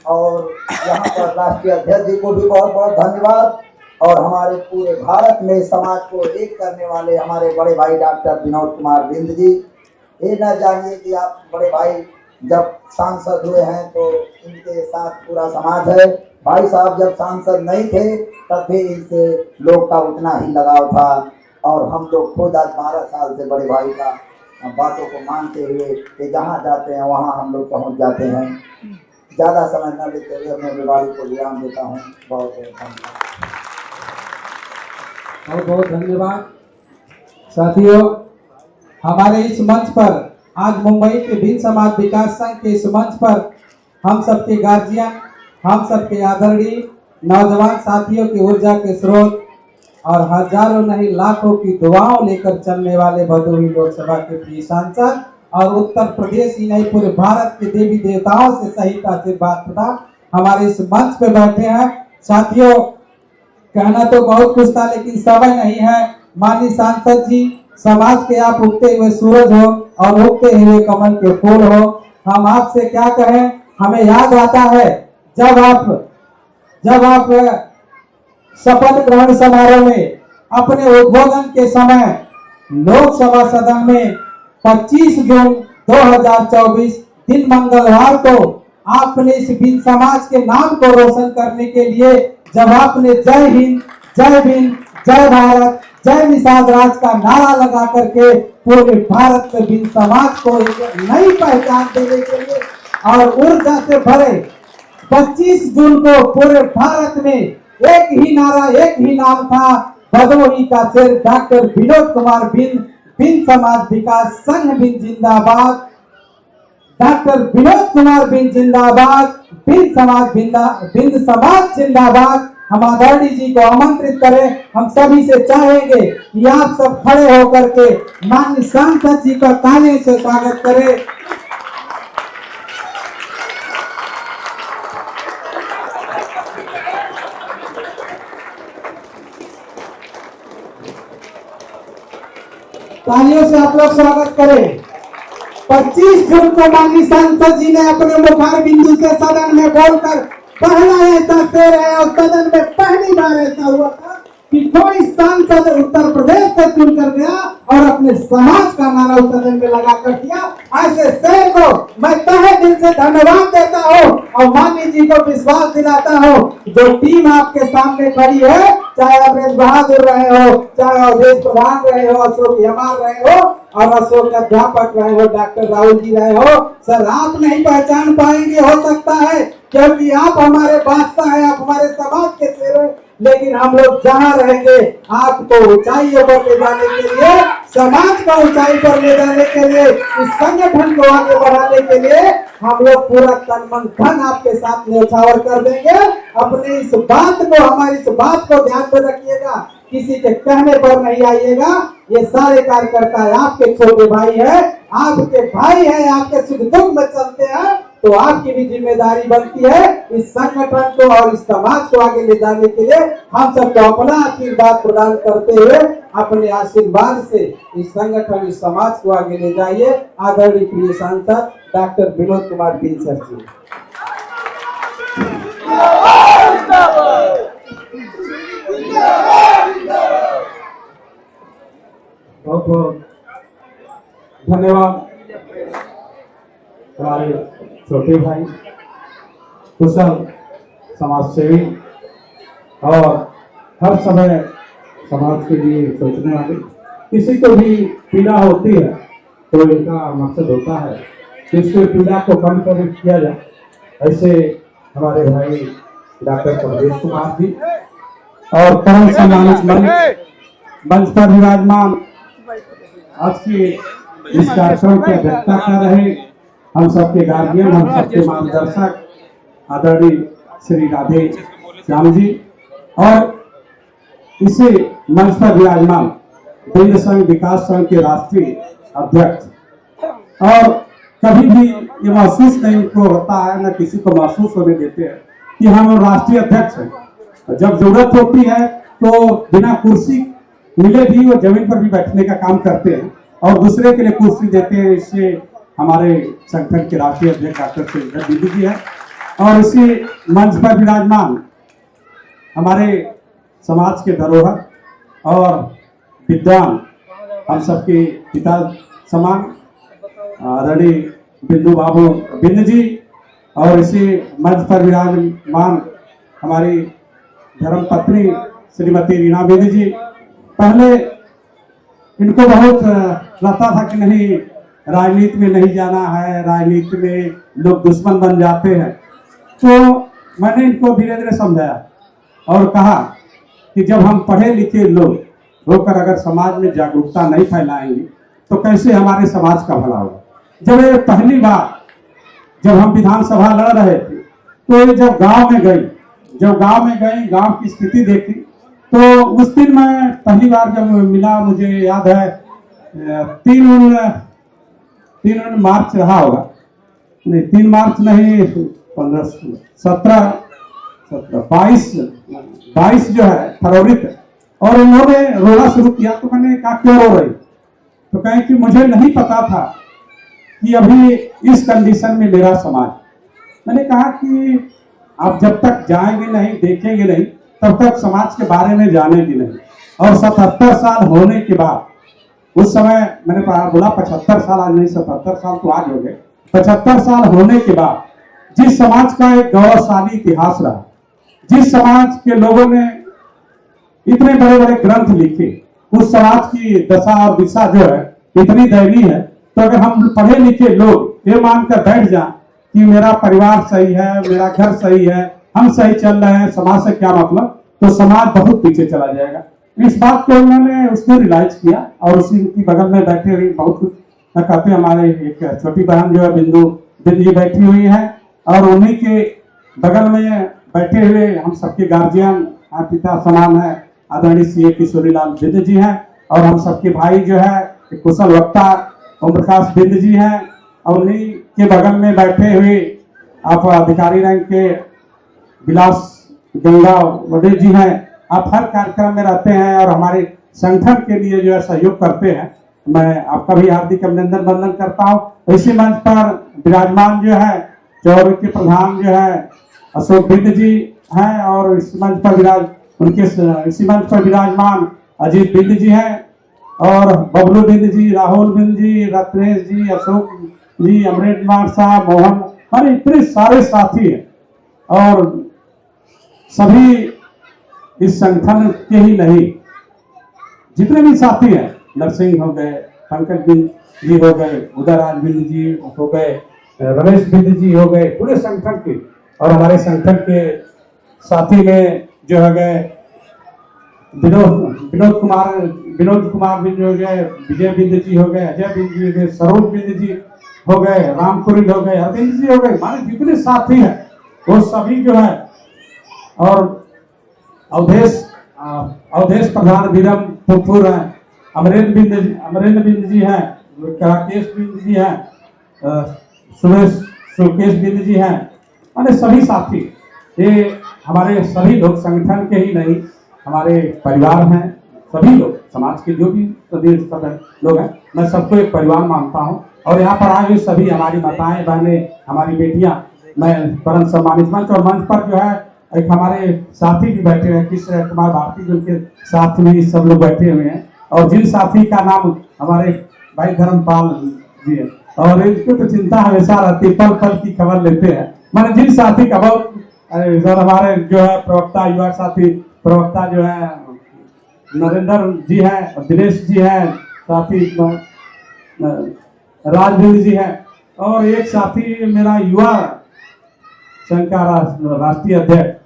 और यहाँ पर राष्ट्रीय अध्यक्ष जी को भी बहुत बहुत धन्यवाद, और हमारे पूरे भारत में समाज को एक करने वाले हमारे बड़े भाई डॉक्टर विनोद कुमार बिंद जी। ये न जानिए कि आप बड़े भाई जब सांसद हुए हैं तो इनके साथ पूरा समाज है। भाई साहब जब सांसद नहीं थे तब भी इनसे लोग का उतना ही लगाव था, और हम लोग खुद आज 12 साल से बड़े भाई का बातों को मानते हुए कि जहाँ जाते हैं वहाँ हम लोग पहुँच जाते हैं। ज़्यादा समय न लेते हुए अपने विवादी को विराम देता हूँ। बहुत बहुत धन्यवाद। बहुत बहुत धन्यवाद। साथियों, हमारे इस मंच पर आज मुंबई के बिंद समाज विकास संघ के इस मंच पर हम सबके गार्जियन, हम सबके आदरणीय नौजवान साथियों की ऊर्जा के स्रोत और हजारों नहीं लाखों की दुआओं लेकर चलने वाले भदोही लोकसभा के प्रिय सांसद और उत्तर प्रदेश ही नहीं पूरे भारत के देवी देवताओं से सहित आशीर्वाद प्रदान हमारे इस मंच पे बैठे हैं। साथियों, कहना तो बहुत कुछ था लेकिन समय नहीं है। माननीय सांसद जी, समाज के आप उगते हुए सूरज हो और उगते हुए कमल के फूल हो। हम आपसे क्या कहें, हमें याद आता है जब आप शपथ ग्रहण समारोह में अपने उद्बोधन के समय लोकसभा सदन में 25 जून 2024 दिन मंगलवार को आपने इस बिंद समाज के नाम को रोशन करने के लिए जब आपने जय हिंद, जय भीम, जय भारत, जय निषाद राज का नारा लगा करके पूरे भारत में बिंद समाज को एक नई पहचान देने के लिए और ऊर्जा से भरे 25 जून को पूरे भारत में एक ही नारा, एक ही नाम था, भदोही का सिर डॉक्टर विनोद कुमार बिंद, बिंद समाज विकास संघ बिंद जिंदाबाद, डॉक्टर विनोद कुमार बिंद जिंदाबाद, बिंद समाज जिंदाबाद। हम आदरणीय जी को आमंत्रित करें। हम सभी से चाहेंगे कि आप सब खड़े होकर के माननीय सांसद जी का तालियों से स्वागत करें। तालियों से आप लोग स्वागत करें। 25 जून को माननीय सांसद जी ने अपने मुखार बिंदु से सदन में बोलकर पहला ऐसा शेर है और सदन में पहली बार ऐसा हुआ था कि कोई सांसद उत्तर प्रदेश से चुनकर गया और अपने समाज का नारा उस सदन में लगा कर दिया। ऐसे शेर को मैं तहे दिल से धन्यवाद देता हूँ और माननीय जी को विश्वास दिलाता हूँ जो टीम आपके सामने खड़ी है, चाहे अमरेश बहादुर रहे हो, चाहे अवधेश प्रधान रहे हो, अशोक यमार रहे हो, और अशोक अध्यापक रहे हो, डॉक्टर राहुल जी रहे हो। सर आप नहीं पहचान पाएंगे, हो सकता है, क्योंकि आप हमारे बादशाह हैं, आप हमारे समाज के शेर हैं, लेकिन हम लोग जहाँ रहेंगे आपको ऊंचाइयों पर ले जाने के लिए, समाज को ऊंचाई पर ले जाने के लिए, इस संगठन को आगे बढ़ाने के लिए हम लोग पूरा तन मन धन आपके साथ न्यौछावर कर देंगे। अपने इस बात को, हमारी इस बात को ध्यान में रखिएगा, किसी के कहने पर नहीं आइएगा। ये सारे कार्यकर्ता आपके छोटे भाई है, आपके भाई है, आपके सुख दुख में चलते हैं, तो आपकी भी जिम्मेदारी बनती है इस संगठन को और इस समाज को आगे ले जाने के लिए हम सबको अपना आशीर्वाद प्रदान करते हुए अपने आशीर्वाद से इस संगठन, इस समाज को आगे ले जाइए। आदरणीय प्रिय सांसद डॉक्टर विनोद कुमार बिंसर जी। बहुत बहुत धन्यवाद हमारे छोटे भाई, कुशल समाज सेवी और हर समय समाज के लिए सोचने वाले। किसी को भी पीड़ा होती है तो इनका मकसद होता है कि इसके पीड़ा को कम कर किया जाए। ऐसे हमारे भाई डॉक्टर प्रवेश कुमार जी और परम सम्मानित मंच पर विराजमान आज के इस कार्यक्रम की अध्यक्षता कर रहे हम सबके गार्जियन, हम सबके मार्गदर्शक आदरणीय श्री राधे श्याम जी और इसे मंच पर विराजमान बिंद संघ विकास संघ के राष्ट्रीय अध्यक्ष। और कभी भी ये महसूस नहीं को होता है, न किसी को महसूस होने देते हैं कि हम राष्ट्रीय अध्यक्ष हैं। जब जरूरत होती है तो बिना कुर्सी मिले भी वो जमीन पर भी बैठने का काम करते हैं और दूसरे के लिए कुर्सी देते हैं। इससे हमारे संगठन के राष्ट्रीय अध्यक्ष डॉक्टर सुरेंद्र दीदी जी है और इसी मंच पर विराजमान हमारे समाज के धरोहर और विद्वान, हम सबके पिता समान आदरणीय बिंदु बाबू बिंद जी और इसी मंच पर विराजमान हमारी धर्मपत्नी श्रीमती रीना बिंद जी। पहले इनको बहुत रहता था कि नहीं, राजनीति में नहीं जाना है, राजनीति में लोग दुश्मन बन जाते हैं। तो मैंने इनको धीरे धीरे समझाया और कहा कि जब हम पढ़े लिखे लोग होकर अगर समाज में जागरूकता नहीं फैलाएंगे तो कैसे हमारे समाज का भला होगा। जब ये पहली बार जब हम विधानसभा लड़ रहे थे तो ये जब गांव में गई, गांव की स्थिति देखी, तो उस दिन मैं पहली बार जब मिला, मुझे याद है 3 मार्च रहा होगा, नहीं 3 मार्च नहीं, 22 जो है फरवरी तक। और उन्होंने रोना शुरू किया तो मैंने कहा क्यों रो रही, तो कहें कि मुझे नहीं पता था कि अभी इस कंडीशन में मेरा समाज। मैंने कहा कि आप जब तक जाएंगे नहीं, देखेंगे नहीं, तब तक समाज के बारे में जानेंगे नहीं। और 77 साल होने के बाद, उस समय मैंने बोला 75 साल, आज नहीं 77 साल तो आज हो गए, 75 साल होने के बाद जिस समाज का एक गौरवशाली इतिहास रहा, जिस समाज के लोगों ने इतने बड़े बड़े ग्रंथ लिखे, उस समाज की दशा और दिशा जो है इतनी दयनीय है। तो अगर हम पढ़े लिखे लोग ये मानकर बैठ जाएं कि मेरा परिवार सही है, मेरा घर सही है, हम सही चल रहे हैं, समाज से क्या मतलब, तो समाज बहुत पीछे चला जाएगा। इस बात को उन्होंने उसने रियलाइज किया और उसी की बगल में बैठे हुए बहुत कुछ कहते, हमारे एक छोटी बहन जो है बिंदु जी बैठी हुई है और उन्हीं के बगल में बैठे हुए हम सबके गार्जियन पिता समान है आदरणीय CA किशोरीलाल बिंद जी हैं और हम सबके भाई जो है कुशल वक्ता ओम प्रकाश बिंद जी हैं और उन्हीं के बगल में बैठे हुए आप अधिकारी रैंक के विलास गंगा वडेल जी हैं। आप हर कार्यक्रम में रहते हैं और हमारे संगठन के लिए जो है सहयोग करते हैं। मैं आपका भी हार्दिक अभिनंदन वंदन करता हूँ। इसी मंच पर विराजमान जो है चौर के प्रधान जो है अशोक बिंद जी हैं और इस मंच पर इसी मंच पर विराजमान अजीत बिंद जी हैं और बबलू बिंद जी, राहुल बिंद जी, रत्नेश जी, अशोक जी, अमरेश कुमार साहब, मोहन, अरे इतने सारे साथी हैं और सभी इस संगठन के ही नहीं, जितने भी साथी हैं, नरसिंह हो गए, पंकज बिंद जी हो गए, उदयराज बिंद जी हो गए, रमेश बिंद जी हो गए, पूरे संगठन के, और हमारे संगठन के साथी में जो है गए विनोद कुमार बिंद हो गए, विजय बिंद जी हो गए, अजय बिंद जी हो गए, सरोज बिंद जी हो गए, राम कुरिंद हो गए, अरविंद जी हो गए, माने जितने साथी हैं वो सभी जो है, और अवधेश प्रधान विरम पुथुर हैं, अमरेंद्र बिंद जी हैं, राकेश बिंद जी हैं, सुकेश बिंद जी हैं, माने सभी साथी, ये हमारे सभी लोग संगठन के ही नहीं, हमारे परिवार हैं, सभी लोग समाज के जो भी सदस्य लोग हैं, मैं सबको एक परिवार मानता हूँ। और यहाँ पर आए हुए सभी हमारी माताएं बहनें, हमारी बेटियां, मैं परम सम्मानित मंच, और मंच पर जो है एक हमारे साथी भी बैठे हैं, कृष्ण कुमार भारती, जो उनके साथ में सब लोग बैठे हुए हैं, और जिन साथी का नाम हमारे भाई धर्मपाल जी है, और इनको तो चिंता हमेशा रहती, पल पल की खबर लेते हैं, मैंने जिन साथी का बहुत हमारे जो है प्रवक्ता, युवा साथी प्रवक्ता जो है नरेंद्र जी हैं, दिनेश जी हैं, साथी राजवीर जी हैं, और एक साथी मेरा युवा संघ का राष्ट्रीय अध्यक्ष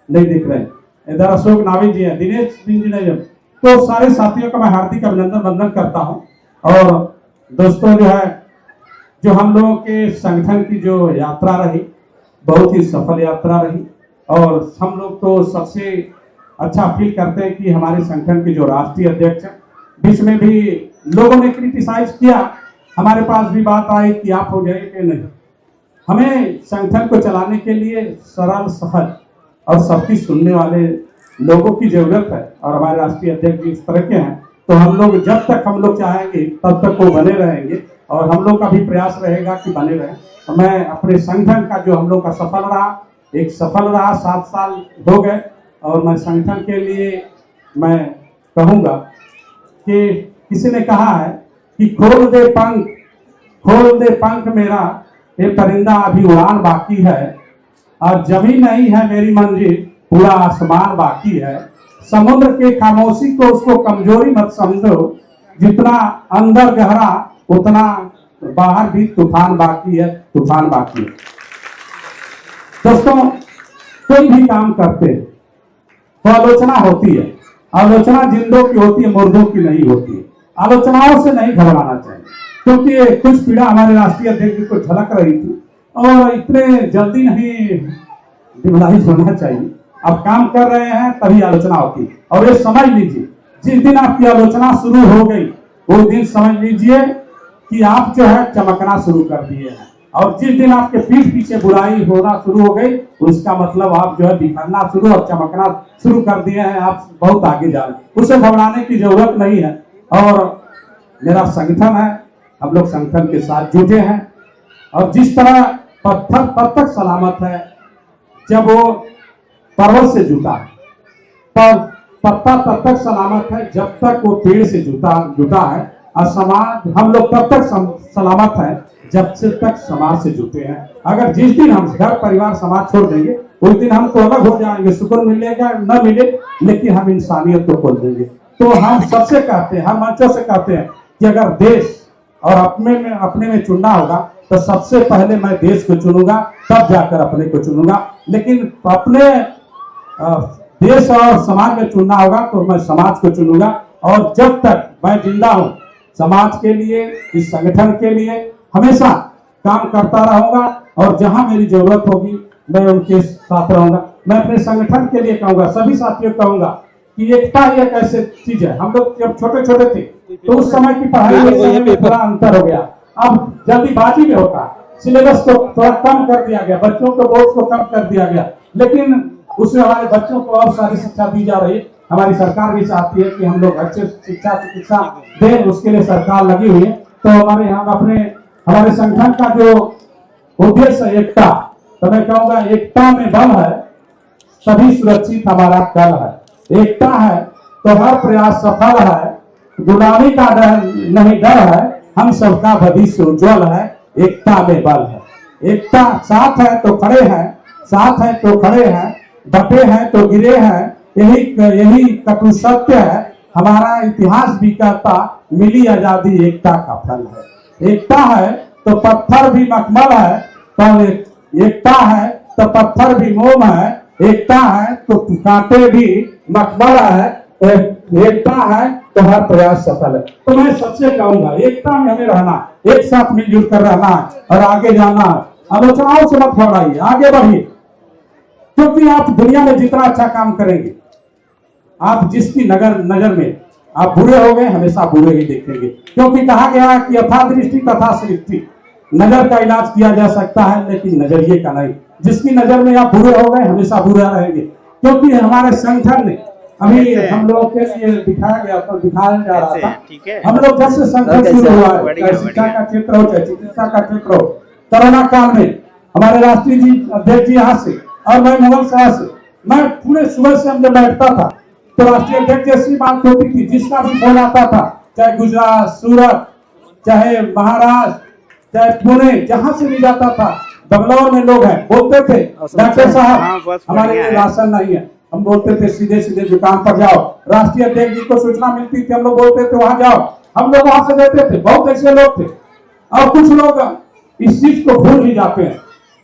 नहीं दिख रहे, इधर अशोक नावी जी हैं, दिनेश जी नहीं है, तो सारे साथियों का मैं हार्दिक अभिनंदन वंदन करता हूं। और दोस्तों जो है, जो हम लोगों के संगठन की जो यात्रा रही, बहुत ही सफल यात्रा रही, और हम लोग तो सबसे अच्छा फील करते हैं कि हमारे संगठन के जो राष्ट्रीय अध्यक्ष हैं, बीच में भी लोगों ने क्रिटिसाइज किया, हमारे पास भी बात आई कि आप हो गए कि नहीं। हमें संगठन को चलाने के लिए सरल, सहज और सबकी सुनने वाले लोगों की जरूरत है, और हमारे राष्ट्रीय अध्यक्ष जी इस तरह के हैं, तो हम लोग जब तक हम लोग चाहेंगे तब तक वो बने रहेंगे, और हम लोग का भी प्रयास रहेगा कि बने रहें। तो मैं अपने संगठन का जो हम लोग का सफल रहा 7 साल हो गए, और मैं संगठन के लिए मैं कहूँगा कि किसी ने कहा है कि खोल दे पंख मेरा, ये परिंदा अभी उड़ान बाकी है, और जमीन नहीं है मेरी मंजिल, पूरा आसमान बाकी है। समुद्र के खामोशी को उसको कमजोरी मत समझो, जितना अंदर गहरा उतना बाहर भी तूफान बाकी है। दोस्तों, कोई भी काम करते तो आलोचना होती है, आलोचना जिंदों की होती है, मुर्दों की नहीं होती है। आलोचनाओं से नहीं घबराना चाहिए, क्योंकि कुछ पीड़ा हमारे राष्ट्रीय अध्यक्ष को झलक रही थी, और इतने जल्दी नहीं डिमोलाइज होना चाहिए। आप काम कर रहे हैं तभी आलोचना होती है, और ये समझ लीजिए, जिस दिन आपकी आलोचना शुरू हो गई वो दिन समझ लीजिए कि आप जो है चमकना शुरू कर दिए हैं, और जिस दिन आपके पीठ पीछे बुराई होना शुरू हो गई, उसका मतलब आप जो है बिखरना शुरू और चमकना शुरू कर दिए हैं, आप बहुत आगे जा रहे हैं। उसे घबराने की जरूरत नहीं है। और मेरा संगठन है, हम लोग संगठन के साथ जुटे हैं, और जिस तरह पत्थर तब तक सलामत है जब वो पर्वत से जुटा है, पर पत्ता तब तक सलामत है जब तक वो पेड़ से जुटा है, और समाज हम लोग तब तक सलामत है जब से तक समाज से जुटे हैं। अगर जिस दिन हम घर परिवार समाज छोड़ देंगे, उस दिन हम तो अलग हो जाएंगे, सुकून मिलेगा न मिले, लेकिन हम इंसानियत को खोल देंगे। तो हम सबसे कहते हैं, हम मंचों से कहते हैं कि अगर देश और अपने में चुनना होगा तो सबसे पहले मैं देश को चुनूंगा, तब जाकर अपने को चुनूंगा। लेकिन अपने देश और समाज में चुनना होगा तो मैं समाज को चुनूंगा, और जब तक मैं जिंदा हूं समाज के लिए, इस संगठन के लिए हमेशा काम करता रहूंगा, और जहां मेरी जरूरत होगी मैं उनके साथ रहूंगा। मैं अपने संगठन के लिए कहूंगा, सभी साथियों को कहूंगा कि एकता एक ऐसी चीज है। हम लोग जब छोटे छोटे थे तो उस समय की पढ़ाई में थोड़ा अंतर हो गया, अब जल्दीबाजी में होता, सिलेबस को थोड़ा कम कर दिया गया, बच्चों को बोर्ड को कम कर दिया गया, लेकिन उसमें हमारे बच्चों को और सारी शिक्षा दी जा रही है। हमारी सरकार भी चाहती है कि हम लोग अच्छे शिक्षा चिकित्सा दें, उसके लिए सरकार लगी हुई है। तो हमारे संगठन का जो उद्देश्य है एकता, तो मैं कहूँगा एकता में बल है, तभी सुरक्षित हमारा कल है। एकता है तो हर प्रयास सफल है, गुलामी का नहीं डर है, हम सबका भविष्य उज्जवल है। एकता में बल है, एकता साथ है तो खड़े हैं, साथ है तो खड़े हैं, बटे हैं तो गिरे हैं, यही कटु सत्य है। हमारा इतिहास भी कहता मिली आजादी एकता का फल है। एकता है तो पत्थर भी मखमल है, तो एकता है तो पत्थर भी मोम है, एकता है तो कांटे भी मखमल है, एकता है तो हर प्रयास सफल है। तो मैं सबसे कहूंगा एकता में हमें रहना, एक साथ मिलजुल कर रहना है और आगे जाना है। आलोचनाओं से मत घबराइए, आगे बढ़िए, क्योंकि आप दुनिया में जितना अच्छा काम करेंगे, आप जिसकी नजर में आप बुरे हो गए, हमेशा बुरे ही देखेंगे। क्योंकि कहा गया कि यथा दृष्टि तथा सृष्टि, नजर का इलाज किया जा सकता है लेकिन नजरिए का नहीं। जिसकी नजर में आप बुरे हो गए, हमेशा बुरे रहेंगे। क्योंकि हमारे संगठन ने अभी हम लोगों के लिए दिखाया गया तो दिखाया जा रहा था, हम लोग जब से संगठन शुरू हुआ है, चाहे शिक्षा का क्षेत्र हो चाहे चिकित्सा का क्षेत्र हो, कोरोना काल में हमारे राष्ट्रीय जी अध्यक्ष जी यहाँ से और मैं मुगल शहर से, मैं पूरे सुबह से हम जब बैठता था तो राष्ट्रीय अध्यक्ष जैसी बात होती थी, जिसका भी फोन आता था, चाहे गुजरात, सूरत, चाहे महाराष्ट्र, चाहे पुणे, जहां से भी जाता था, बंगलौर में लोग हैं, बोलते थे डॉक्टर साहब हमारे लिए राशन नहीं है। हम बोलते थे सीधे सीधे दुकान पर जाओ। राष्ट्रीय अध्यक्ष जी को सूचना मिलती थी, हम लोग बोलते थे वहां जाओ, हम लोग वहां से देते थे। बहुत ऐसे लोग थे और कुछ लोग इस चीज को भूल ही जाते हैं,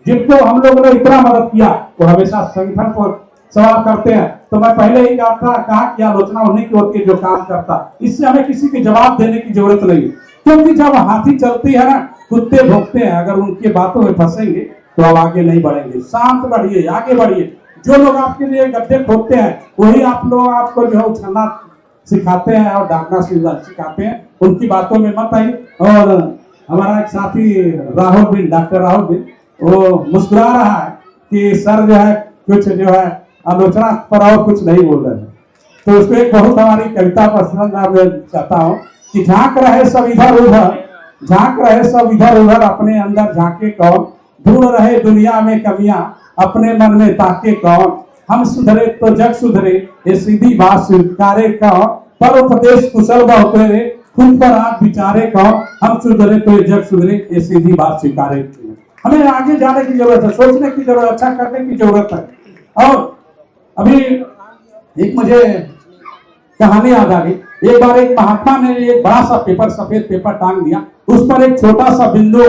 जिनको हम लोगों ने इतना मदद किया वो हमेशा संगठन को सवाल करते हैं। तो मैं पहले ही कहा कि आलोचना उन्हीं की होती है जो काम करता, इससे हमें किसी के जवाब देने की जरूरत नहीं, क्योंकि जब हाथी चलती है ना, कुत्ते भोंकते हैं, अगर उनकी बातों में फंसेंगे तो आप आगे नहीं बढ़ेंगे। शांत बढ़िए, आगे बढ़िए। जो लोग आपके लिए गड्ढे खोदते हैं वही आप लोग आपको जो है उछलना सिखाते हैं और डांटना सिखाते हैं, उनकी बातों में मत आई। और हमारा एक साथी राहुल बिन, डॉक्टर राहुल बिन, वो मुस्कुरा रहा है कि सर जो है कुछ जो है आलोचना पर और कुछ नहीं बोल रहे हैं। तो उसको एक बहुत हमारी कविता पसंद है, मैं चाहता हूँ कि झांक रहे सब इधर उधर, झांक रहे सब इधर उधर, अपने अंदर झांके कौन, ढूंढ रहे दुनिया में कमियां, अपने मन में ताके कौन, हम सुधरे तो जग सुधरे, ये सीधी बात स्वीकारे कौन, पर उपदेश कुशल बहुतेरे, खुद पर आप विचारे कौन, हम सुधरे तो ये जग सुधरे, ये सीधी बात स्वीकारे। हमें आगे जाने की जरूरत है, सोचने की जरूरत, अच्छा करने की जरूरत है। और अभी एक मुझे कहानी याद आ गई। एक बार एक महात्मा ने एक बड़ा सा पेपर, सफेद पेपर टांग दिया, उस पर एक छोटा सा बिंदु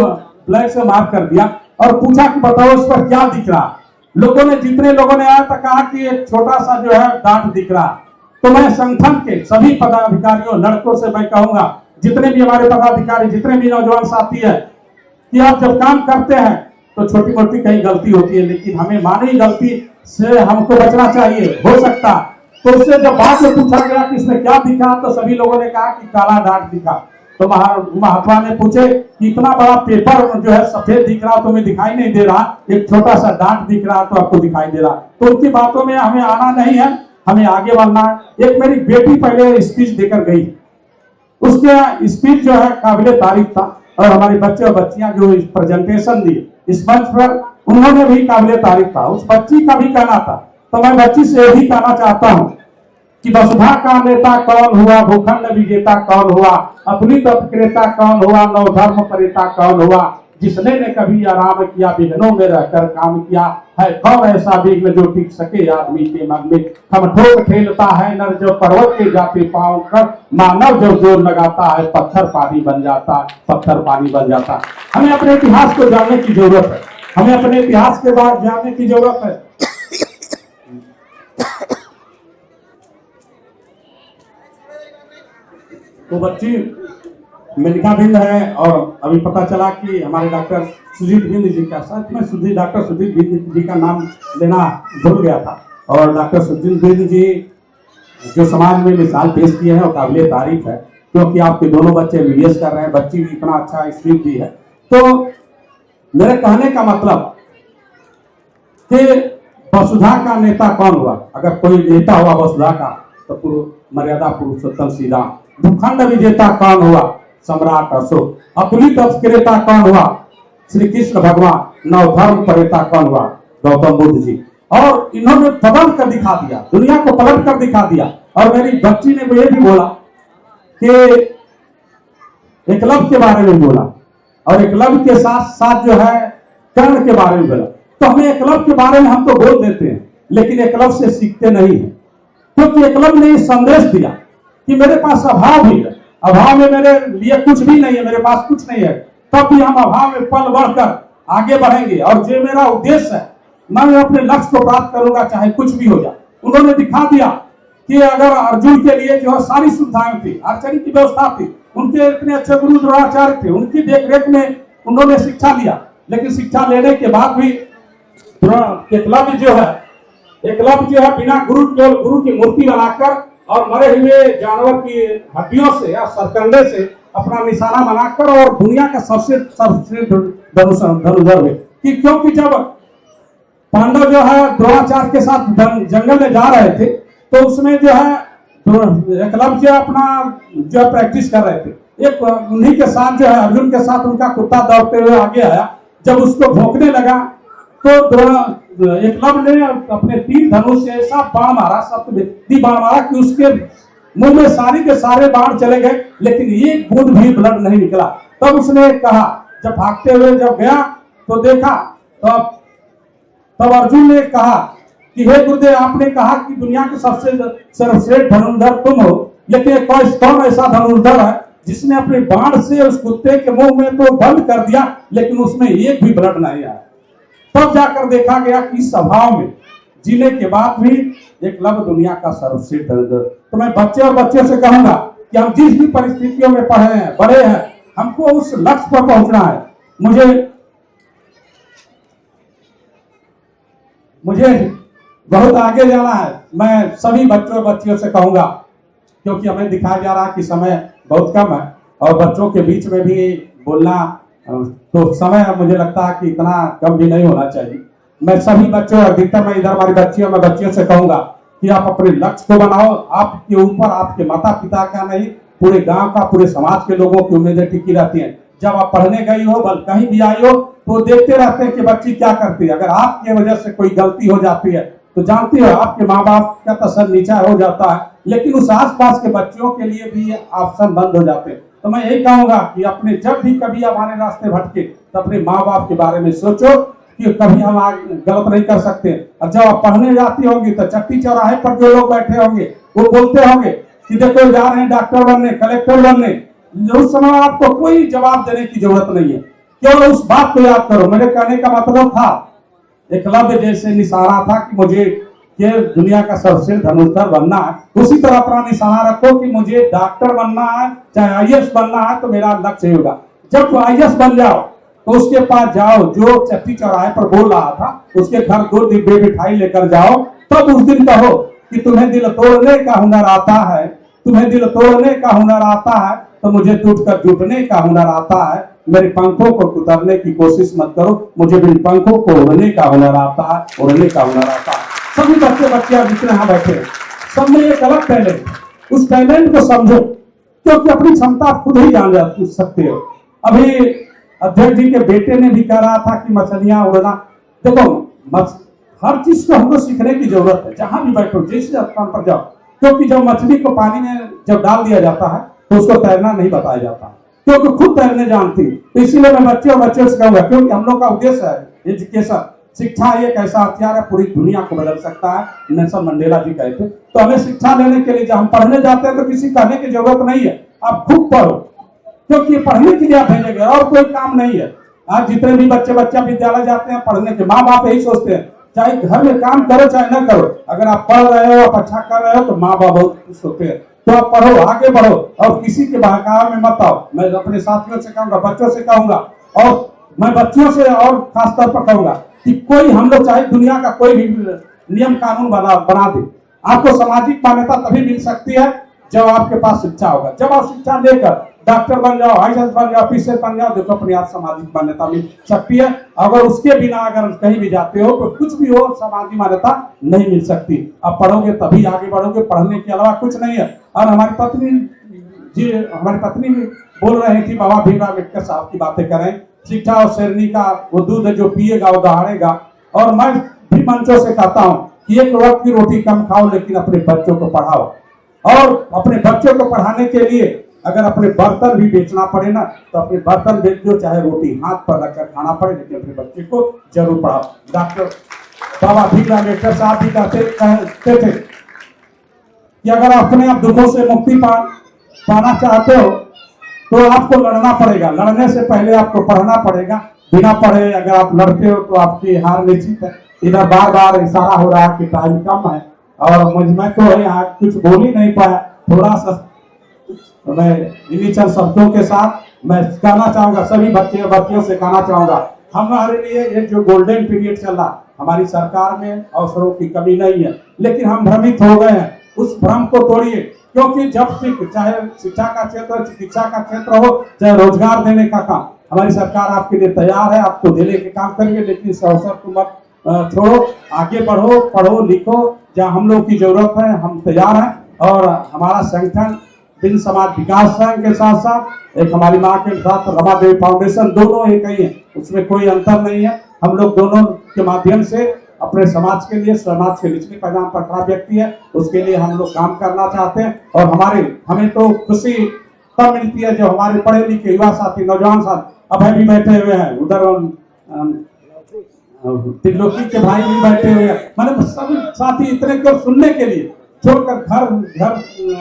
ब्लैक से मार्क कर दिया और पूछा कि बताओ इस पर क्या दिख रहा। लोगों ने, जितने लोगों ने आया था, कहा कि एक छोटा सा जो है डांट दिख रहा। तो मैं संगठन के सभी पदाधिकारियों, लड़कों से मैं कहूंगा, जितने भी हमारे पदाधिकारी, जितने भी नौजवान साथी है, कि आप जब काम करते हैं तो छोटी मोटी कहीं गलती होती है, लेकिन हमें मानवीय गलती से हमको बचना चाहिए। हो सकता तो उससे जब बाद में पूछा गया कि इसमें क्या दिखा, तो सभी लोगों ने कहा कि काला डांट दिखा। तो महात्मा ने पूछे कि इतना बड़ा पेपर जो है सफेद दिख रहा, तुम्हें दिखाई नहीं दे रहा, एक छोटा सा डांट दिख रहा तो आपको दिखाई दे रहा। तो उनकी बातों में हमें आना नहीं है, हमें आगे बढ़ना है। एक मेरी बेटी पहले स्पीच देकर गई, उसके स्पीच जो है काबिले तारीफ था, और हमारे बच्चे और बच्चियां जो प्रेजेंटेशन दी इस मंच पर, उन्होंने भी काबिले तारीफ था। उस बच्ची का भी कहना था, तो मैं बच्ची से यही कहना चाहता हूँ कि वसुधा का नेता कौन हुआ, भूखंड विजेता कौन हुआ, अपनी तत्क्रेता कौन हुआ, नवधर्म परेता कौन हुआ, जिसने ने कभी आराम किया, विघ्नों में रहकर काम किया, है कौन ऐसा विघ्न जो टिक सके आदमी के मन में, हम ठोक ठेलता है नर जो पर्वत के जाते पांव कर, मानव जो जोर लगाता है पत्थर पानी बन जाता, पत्थर पानी बन जाता। हमें अपने इतिहास को जानने की जरूरत है, हमें अपने इतिहास के बाद जानने की जरूरत है। तो बच्ची मेनका बिंद है, और अभी पता चला कि हमारे डॉक्टर सुजीत बिंद जी का, साथ में डॉक्टर सुजीत बिंद जी का नाम लेना भूल गया था। और डॉक्टर सुजीत बिंद जी जो समाज में मिसाल पेश किए हैं और काबिले तारीफ है, क्योंकि आपके दोनों बच्चे MBBS कर रहे हैं, बच्ची भी इतना अच्छा स्पीच दी है। तो मेरे कहने का मतलब कि वसुधा का नेता कौन हुआ, अगर कोई नेता हुआ वसुधा का तो मर्यादा पुरुषोत्तम श्री राम। भूखंड विजेता कौन हुआ, सम्राट अशोक। अपनी तत्क्रेता कौन हुआ, श्री कृष्ण भगवान। नवधर्म परेता कौन हुआ, गौतम बुद्ध जी। और इन्होंने बदल कर दिखा दिया, दुनिया को पलट कर दिखा दिया। और मेरी बच्ची ने मुझे भी बोला कि एकलव्य के बारे में बोला, और एकलव्य के साथ साथ जो है कर्ण के बारे में बोला। तो हमें एकलव्य के बारे में हम तो बोल देते हैं, लेकिन एकलव्य से सीखते नहीं है, क्योंकि एकलव्य ने संदेश दिया कि मेरे पास अभाव भी है, अभाव में मेरे लिए कुछ भी नहीं है, मेरे पास कुछ नहीं है, तब भी हम अभाव में पल बढ़कर आगे बढ़ेंगे और जो मेरा उद्देश्य है मैं अपने लक्ष्य को प्राप्त करूंगा चाहे कुछ भी हो जाए। उन्होंने दिखा दिया कि अगर अर्जुन के लिए जो है सारी सुविधाएं थी, आर्चरी की व्यवस्था थी, उनके इतने अच्छे गुरु द्रोणाचार्य थे, उनकी देखरेख में उन्होंने शिक्षा लिया, लेकिन शिक्षा लेने के बाद भी एकलव्य जो है बिना गुरु केवल गुरु की मूर्ति बनाकर और मरे हुए जानवर की हड्डियों से या सरकंडे से अपना निशाना बनाकर और दुनिया का सबसे धनुर्धर हुए। कि क्योंकि जब पांडव जो है द्रोणाचार्य के साथ जंगल में जा रहे थे तो उसमें जो है एकलव्य अपना जो प्रैक्टिस कर रहे थे, एक उन्हीं के साथ जो है अर्जुन के साथ उनका कुत्ता दौड़ते हुए आगे आया, जब उसको भौंकने लगा तो एकलव्य ने अपने तीर धनुष से ऐसा बाण मारा, सप्तवेदी बाण मारा कि उसके मुंह में सारी के सारे बाण चले गए, लेकिन एक बूंद भी ब्लड नहीं निकला। तब उसने कहा, जब भागते हुए जब गया तो देखा, तब अर्जुन ने कहा कि हे गुरुदेव, आपने कहा कि दुनिया के सबसे सर्वश्रेष्ठ धनुर्धर तुम हो, लेकिन कौन ऐसा धनुर्धर है जिसने अपने बाण से उस कुत्ते के मुंह में तो बंद कर दिया लेकिन उसमें एक भी ब्लड नहीं आया। तब जाकर देखा गया कि इस स्वभाव में जीने के बाद भी एकलव्य दुनिया का सर्वश्रेष्ठ धनुर्धर। तो मैं बच्चे और बच्चियों से कहूंगा कि हम जिस भी परिस्थितियों में पढ़े हैं, बड़े हैं, हमको उस लक्ष्य पर पहुंचना है। मुझे बहुत आगे जाना है। मैं सभी बच्चों और बच्चियों से कहूंगा, क्योंकि हमें दिखाया जा रहा है कि समय बहुत कम है और बच्चों के बीच में भी बोलना तो समय मुझे लगता है कि इतना कम भी नहीं होना चाहिए। मैं सभी बच्चों, अधिकतर मैं इधर हमारी बच्चियों में बच्चियों से कहूंगा कि आप अपने लक्ष्य को बनाओ। आपके ऊपर आपके माता पिता का नहीं, पूरे गांव का, पूरे समाज के लोगों की उम्मीदें टिकी रहती हैं। जब आप पढ़ने गई हो, बल कहीं भी आई हो, तो देखते रहते हैं कि बच्ची क्या करती है। अगर आपकी वजह से कोई गलती हो जाती है तो जानती हो आपके माँ बाप का तो सर नीचा हो जाता है, लेकिन उस आसपास के बच्चों के लिए भी ऑप्शन बंद हो जाते हैं। तो मैं यही कहूंगा कि अपने जब भी कभी हमारे रास्ते भटके तो अपने माँ बाप के बारे में सोचो कि कभी हम गलत नहीं कर सकते। और जब आप पढ़ने जाती होंगी तो चट्टी चौराहे पर जो लोग बैठे होंगे वो बोलते होंगे कि देखो जा रहे हैं डॉक्टर बनने, कलेक्टर बनने, उस समय आपको कोई जवाब देने की जरूरत नहीं है, केवल उस बात को याद करो। मेरे कहने का मतलब था, एकलव्य जैसे निशाना था कि मुझे ये दुनिया का सर्वश्रेष्ठ धनुर्धर बनना है, उसी तरह अपना निशाना रखो कि मुझे डॉक्टर बनना है, चाहे IAS बनना है, तो मेरा लक्ष्य होगा। जब IAS बन जाओ तो उसके पास जाओ जो चट्टी चौराहे पर बोल रहा था, उसके घर 2 डिब्बे मिठाई लेकर जाओ, तब उस दिन कहो कि तुम्हें दिल तोड़ने का हुनर आता है, तुम्हें दिल तोड़ने का हुनर आता है, तो मुझे टूटकर जुटने का हुनर आता है। मेरे पंखों को कुतरने की कोशिश मत करो, मुझे बिन पंखों को उड़ने का हुनर आता है, उड़ने का हुनर आता है। सभी बच्चे बच्चियां जितने यहाँ बैठे हैं, सब में एक अलग टैलेंट, उस टैलेंट को समझो, क्योंकि अपनी क्षमता खुद ही जान सकते हो। अभी अध्यक्ष जी के बेटे ने भी कह रहा था कि मछलियां उड़ना, देखो हर चीज को हमको सीखने की जरूरत है। जहां भी बैठो, जिस स्थान पर जाओ, क्योंकि जब मछली को पानी में जब डाल दिया जाता है तो उसको तैरना नहीं बताया जाता, क्योंकि खुद तैरने जानती। तो इसीलिए मैं बच्चे और बच्चों से कहूंगा, क्योंकि हम लोग का उद्देश्य है एजुकेशन, शिक्षा एक ऐसा हथियार है पूरी दुनिया को बदल सकता है, नेल्सन मंडेला जी कहते। तो हमें शिक्षा लेने के लिए जब हम पढ़ने जाते हैं तो किसी कहने की जरूरत नहीं है, आप खुद पढ़ो, क्योंकि पढ़ने के लिए आप भेजे गए और कोई काम नहीं है। आज जितने भी बच्चा विद्यालय जाते हैं पढ़ने के, माँ बाप यही सोचते हैं, चाहे घर में काम करो चाहे न करो, अगर आप पढ़ रहे हो, आप अच्छा कर रहे हो तो माँ बाप बहुत खुश होते हैं। तो आप पढ़ो, आगे बढ़ो और किसी के बहकावे में मत आओ। मैं अपने साथियों से कहूंगा, बच्चों से कहूंगा, और मैं बच्चियों से और खासतौर पर कहूंगा कि कोई, हम लोग चाहे दुनिया का कोई भी नियम कानून बना दे, आपको सामाजिक मान्यता तभी मिल सकती है जब आपके पास शिक्षा होगा। जब आप शिक्षा लेकर डॉक्टर बन जाओ, IAS बन जाओ, ऑफिसर बन जाओ, देखो अपने आप सामाजिक मान्यता मिल सकती है। अगर उसके बिना अगर कहीं भी जाते हो तो कुछ भी हो, सामाजिक मान्यता नहीं मिल सकती। आप पढ़ोगे तभी आगे बढ़ोगे, पढ़ने के अलावा कुछ नहीं है। और हमारी पत्नी भी बोल रही थी, बाबा भीमराव अम्बेडकर साहब की बातें करें, शिक्षा और शेरनी का वो दूध जो पिएगा वो दहाड़ेगा। और मैं भी मंचों से कहता हूँ कि एक वक्त की रोटी कम खाओ, लेकिन अपने बच्चों को पढ़ाओ। और अपने बच्चों को पढ़ाने के लिए अगर अपने बर्तन भी बेचना पड़े ना, तो अपने बर्तन बेच दो, चाहे रोटी हाथ पर रखकर खाना पड़े, लेकिन अपने बच्चे को जरूर पढ़ाओ। डॉक्टर बाबा भीमराव अम्बेडकर साहब भी कहते थे कि अगर अपने आप दुखों से मुक्ति पाना चाहते हो तो आपको लड़ना पड़ेगा। लड़ने से पहले आपको पढ़ना पड़ेगा। बिना पढ़े अगर आप लड़ते हो तो आपकी हार निश्चित है। इधर बार बार इशारा हो रहा है कि टाइम कम है और मैं तो यहाँ कुछ बोल ही नहीं पाया। थोड़ा सा मैं इन्हीं चंद शब्दों के साथ मैं कहना चाहूंगा, सभी बच्चे और बच्चियों से कहना चाहूंगा, हमारे लिए ये जो गोल्डन पीरियड चल रहा, हमारी सरकार में अवसरों की कमी नहीं है, लेकिन हम भ्रमित हो गए हैं। उस भ्रम को तोड़िए, क्योंकि जब चाहे शिक्षा का क्षेत्र, चिकित्सा का क्षेत्र हो, चाहे रोजगार देने का काम, हमारी सरकार आपके लिए तैयार है, आपको देने के काम करेंगे। लेकिन इस अवसर को मत छोड़ो, आगे बढ़ो, पढ़ो लिखो, जहाँ हम लोग की जरूरत है हम तैयार हैं। और हमारा संगठन बिन समाज विकास संघ के साथ साथ एक हमारी माँ के साथ रमा देवी फाउंडेशन, दोनों एक ही है, उसमें कोई अंतर नहीं है। हम लोग दोनों के माध्यम से अपने समाज के लिए, समाज के निचले पैमाने पर खड़ा व्यक्ति है उसके लिए हम लोग काम करना चाहते हैं। और हमें तो खुशी तब मिलती है जब हमारे पढ़े लिखे युवा साथी, नौजवान साथी अभय भी बैठे हुए हैं, उधर त्रिलोकी के भाई भी बैठे हुए हैं, मतलब सभी साथी इतने को सुनने के लिए छोड़कर घर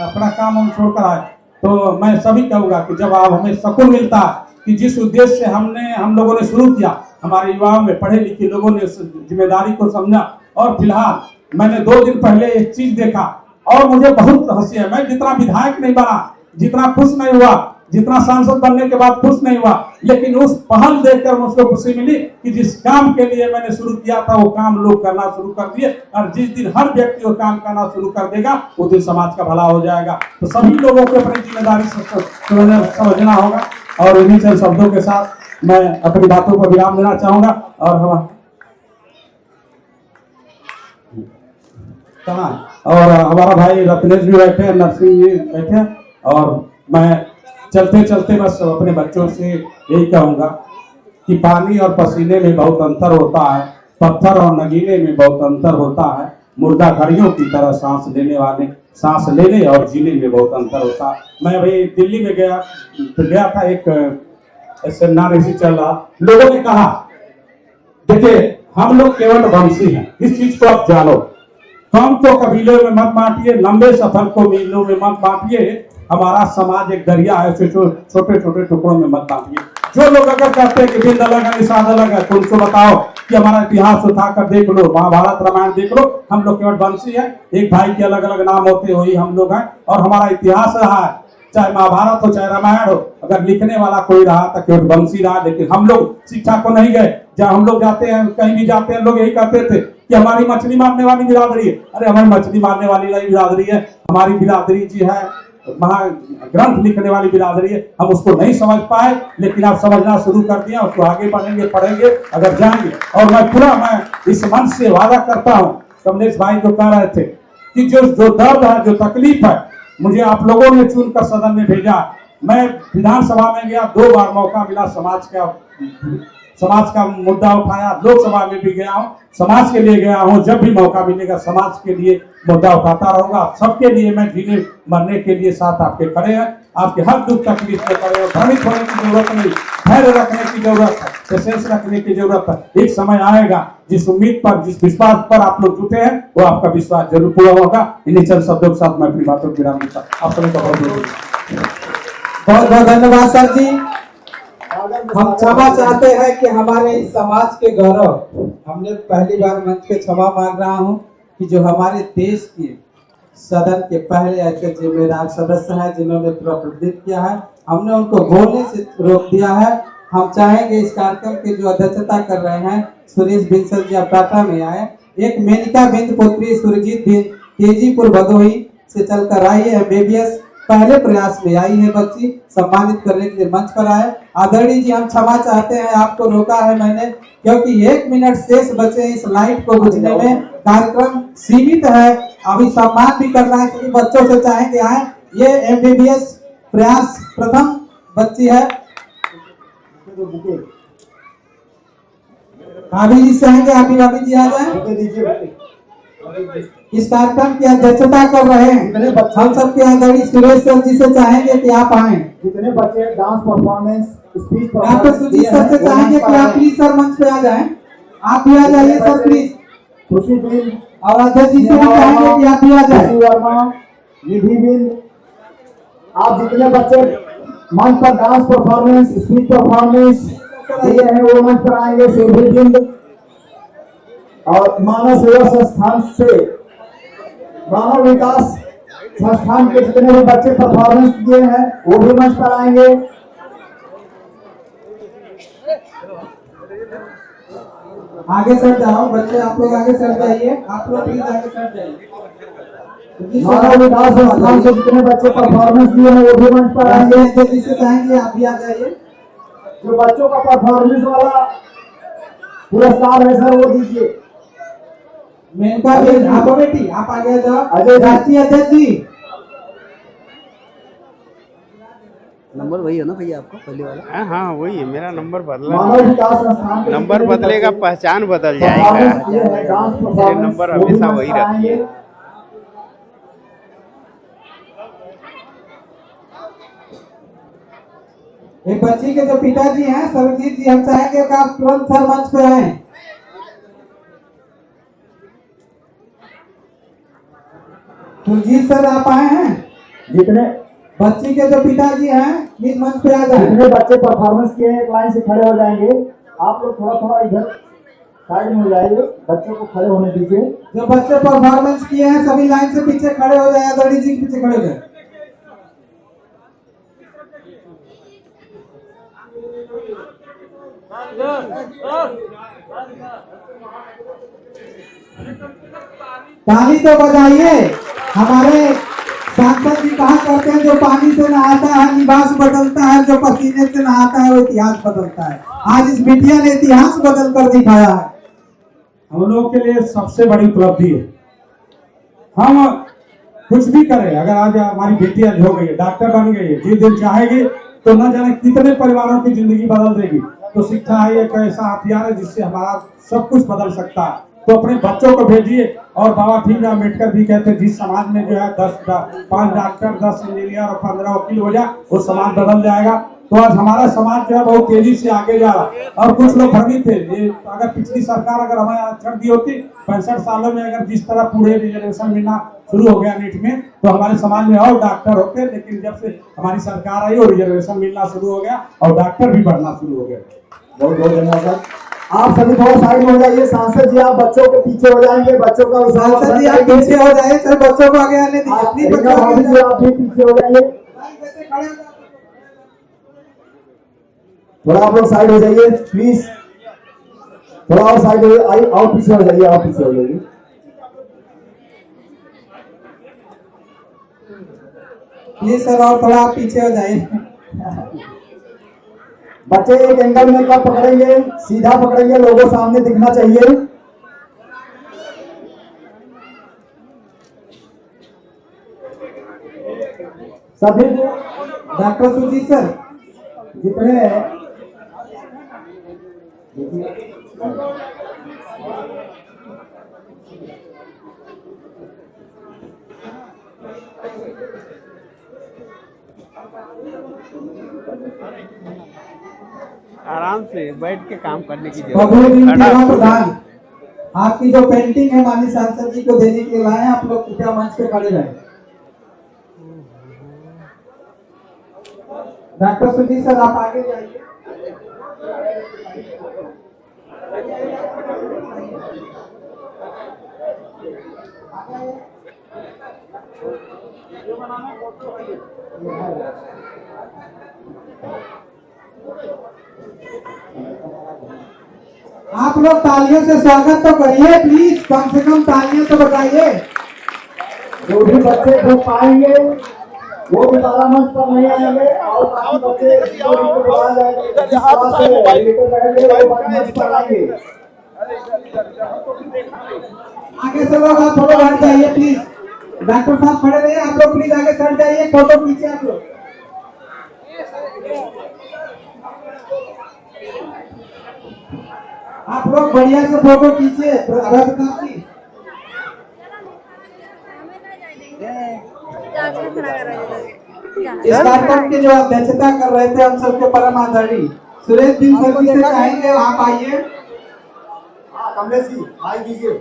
अपना काम हम छोड़कर आए। तो मैं सभी कहूंगा कि जब आप हमें सुकून मिलता है कि जिस उद्देश्य से हम लोगों ने शुरू किया, हमारे युवाओं में पढ़े लिखे लोगों ने उस जिम्मेदारी को समझा। और फिलहाल मैंने 2 दिन पहले एक चीज देखा और मुझे बहुत हंसी है। मैं जितना विधायक नहीं बना, जितना खुश नहीं हुआ, जितना सांसद बनने के बाद खुश नहीं हुआ, लेकिन उस पहल देखकर मुझको खुशी मिली कि जिस काम के लिए मैंने शुरू किया था वो काम लोग करना शुरू कर दिए। और जिस दिन हर व्यक्ति वो काम करना शुरू कर देगा उस दिन समाज का भला हो जाएगा। तो सभी लोगों को अपनी जिम्मेदारी समझना होगा। और इन्हीं चंद शब्दों के साथ मैं अपनी बातों पर विराम देना चाहूंगा। और हमारा भाई रत्नेश भी बैठे, नरसिंह जी बैठे, और मैं चलते चलते बस अपने बच्चों से यही कहूंगा कि पानी और पसीने में बहुत अंतर होता है, पत्थर और नगीने में बहुत अंतर होता है, मुर्दा घड़ियों की तरह सांस लेने और जीने में बहुत अंतर होता है। मैं भाई दिल्ली में गया था, एक सेमिनार इसी चल रहा, लोगों ने कहा देखिए हम लोग केवल वंशी हैं, इस चीज को आप जानो, कम को कबीलों में मत बांटिए, लंबे सफर को मीलों में मत बांटिए, हमारा समाज एक दरिया है, उसे छोटे छोटे टुकड़ों में मत बांटिए। जो लोग अगर कहते हैं कि बिंद अलग है निषाद अलग है, तो उनको बताओ कि हमारा इतिहास उठाकर देख लो, महाभारत रामायण देख लो, हम लोग केवल वंशी है, एक भाई के अलग अलग नाम होते वही हम लोग हैं। और हमारा इतिहास रहा है, चाहे महाभारत हो चाहे रामायण हो, अगर लिखने वाला कोई रहा तो केवल वंशी रहा। लेकिन हम लोग शिक्षा को नहीं गए, जब हम लोग जाते हैं कहीं भी जाते हैं लोग यही कहते थे कि हमारी मछली मारने वाली बिरादरी है। अरे हमारी मछली मारने वाली नहीं बिरादरी है, हमारी बिरादरी जी है महाग्रंथ लिखने वाली बिरादरी है। हम उसको नहीं समझ पाए, लेकिन आप समझना शुरू कर दिया, उसको आगे बढ़ेंगे, पढ़ेंगे, अगर जाएंगे। और मैं इस मंच से वादा करता हूँ, कमलेश भाई जो कह रहे थे कि जो दर्द है, जो तकलीफ है, मुझे आप लोगों ने चुनकर सदन में भेजा। मैं विधानसभा में गया, 2 बार मौका मिला, समाज का मुद्दा उठाया, लोकसभा में भी गया हूँ, समाज के लिए गया हूँ। जब भी मौका मिलेगा समाज के लिए मुद्दा उठाता रहूंगा। सबके लिए मैं जीने मरने के लिए साथ आपके खड़े हैं, आपके हर दुख तकलीफ में खड़े हैं। भ्रमित होने की जरूरत नहीं, धैर्य रखने की जरूरत है, पेशेंस रखने की जरूरत है। एक समय आएगा जिस उम्मीद पर, जिस विश्वास पर आप लोग जुटे हैं, वो आपका विश्वास जरूर पूरा होगा। इन्हीं चंद शब्दों के साथ मैं अपनी बातों को विराम देता हूं। आप सभी का बहुत बहुत धन्यवाद सर जी। हम क्षमा चाहते हैं कि हमारे इस समाज के गौरव, हमने पहली बार मंच पे क्षमा मांग रहा हूं कि जो हमारे देश के सदन के पहले ऐसे जिम्मेदार सदस्य हैं जिन्होंने प्रतिनिधित्व किया है, हमने उनको बोलने से रोक दिया है। हम चाहेंगे इस कार्यक्रम की जो अध्यक्षता कर रहे हैं सुरेश बिंसल जी, आप टाटा में आए। एक मेनिका बिंद पुत्री सुरजीत बिंद तेजीपुर भदोही से चलकर आई है, MBBS पहले प्रयास में आई है बच्ची, सम्मानित करने के लिए मंच पर आए। आदरणीय जी, हम क्षमा चाहते हैं, आपको रोका है मैंने क्योंकि 1 मिनट शेष बचे इस लाइट को बुझने में, कार्यक्रम सीमित है। अभी सम्मान भी करना है क्योंकि बच्चों से चाहेंगे आए। ये MBBS प्रयास प्रथम बच्ची है, भाभी जी चाहेंगे, भाभी जी आ जाए। इस कार्यक्रम की अध्यक्षता कर रहे हैं हम सबके आदरणीय सुरेश सर जी से चाहेंगे कि आप आए। जितने बच्चे dance performance, speech doctor Sujit sir से चाहेंगे कि आप प्लीज सर मंच पे आ जाएं। आप भी आ जाइए सर प्लीज। खुशी बिल और अध्यक्ष जी से भी चाहेंगे कि आप भी आ जाएं। वर्मा, निधि बिंद, आप जितने बच्चे मंच पर डांस परफॉर्मेंस, स्पीच परफॉर्मेंस दिए हैं वो मंच पर आएंगे। सेवी बिंद और मानव सेवा संस्थान से, मानव विकास संस्थान के जितने भी बच्चे परफॉर्मेंस दिए हैं वो भी मंच पर आएंगे। आगे सर जाओ बच्चे, आप लोग आगे सर जाइए, आप लोग प्लीज आगे सर जाइए। मानव विकास संस्थान से जितने बच्चे परफॉर्मेंस दिए हैं वो भी मंच पर आएंगे। जल्दी से चाहेंगे आप भी आ जाइए। जो बच्चों का परफॉर्मेंस वाला पुरस्कार है सर वो दीजिए। मेनका भी आप बेटी आप आगे जाओ। अजय राष्ट्रीय अध्यक्ष जी, नंबर वही है ना भैया आपका पहले वाला? हाँ वही है, मेरा नंबर बदला। मानव विकास संस्थान के नंबर जितने भी बदलेगा, बच्चे पहचान बदल जाएगा। परफॉर्मेंस किए हैं, डांस ये परफॉर्मेंस नंबर वो भी हमेशा मंच वही पर रखिए। आएंगे। एक बच्ची के जो पिताजी हैं सर्वजीत जी, हम चाहेंगे कि आप तुरंत सर मंच पे आए। तुलजीत सर आप आए हैं? जितने बच्ची के जो पिताजी हैं प्लीज मंच पे आ जाए। जितने बच्चे परफॉर्मेंस किए हैं एक लाइन से खड़े हो जाएंगे। आप लोग थोड़ा थोड़ा इधर साइड में हो जाइए, बच्चों को खड़े होने दीजिए। जो बच्चे परफॉर्मेंस किए हैं सभी लाइन से पीछे खड़े हो जाए, आदरणीय जी के पीछे खड़े हो जाए। ताली तो बजाइए। हमारे सांसद जी कहा करते हैं जो पानी से नहाता है लिबास बदलता है, जो पसीने से नहाता है वो इतिहास बदलता है। आज इस बिटिया ने इतिहास बदल कर दिखाया है। हम लोग के लिए सबसे बड़ी उपलब्धि है। हम कुछ भी करें, अगर आज हमारी बेटी आज हो गई है, डॉक्टर बन गई है, जिस दिन चाहेगी तो न जाने कितने परिवारों की जिंदगी बदल देगी। तो शिक्षा है एक ऐसा हथियार है जिससे हमारा सब कुछ बदल सकता है। तो अपने बच्चों को भेजिए। और बाबा भीमराव अम्बेडकर भी कहते हैं जिस समाज में जो है 5 डॉक्टर, 10 इंजीनियर और 15 वकील हो जाए वो समाज बदल जाएगा। तो आज हमारा समाज जो है बहुत तेजी से आगे जा रहा है। और कुछ लोग भ्रमित थे, ये अगर पिछली सरकार अगर हमें आरक्षण दी होती 65 सालों में, अगर जिस तरह पूरे रिजर्वेशन मिलना शुरू हो गया नीट में, तो हमारे समाज में और डॉक्टर होते। लेकिन जब से हमारी सरकार आई और रिजर्वेशन मिलना शुरू हो गया और डॉक्टर भी बढ़ना शुरू हो गया। बहुत बहुत धन्यवाद सर। आप सभी थोड़ा साइड में हो जाइए। सांसद जी आप बच्चों के पीछे हो जाएंगे, बच्चों का सांसद जी आप पीछे हो जाइए सर, बच्चों को आगे आने दीजिए। अपनी बच्चों को आप भी पीछे हो जाइए। थोड़ा आप लोग साइड हो जाइए प्लीज, थोड़ा और साइड हो जाइए, और पीछे हो जाइए, आप पीछे हो जाइए। प्लीज सर और थोड़ा आप पीछे हो जाइए। बच्चे एक एंगल में कब पकड़ेंगे, सीधा पकड़ेंगे, लोगों सामने दिखना चाहिए। सभी डॉक्टर सुजीत सर जितने आराम से बैठ के काम करने की प्रधान, आपकी जो पेंटिंग है माननीय सांसद जी को देने के लिए आप लोग कृपया मंच पे खड़े रहें। डॉक्टर सुजीत सर आप आगे जाइए। आप लोग तालियों से स्वागत तो करिए प्लीज, कम से कम तालियां तो बजाइए। जो भी बच्चे हो पाएंगे वो भी ताला मंच पर नहीं आएंगे और बाकी बच्चे जिनको बुलाया जाएगा मंच पर आएंगे। आगे से लोग आप थोड़ा हट जाइए प्लीज। डॉक्टर साहब खड़े रहिए, आप लोग प्लीज आगे सट जाइए, फोटो खींचे आप लोग। आप लोग बढ़िया से फोटो खींचिए अभय प्रताप जी। इस कार्यक्रम की जो अध्यक्षता कर रहे थे हम सबके परम आदरणीय सुरेश जी सर जी से चाहेंगे आप आइए। कमलेश जी माइक दीजिए।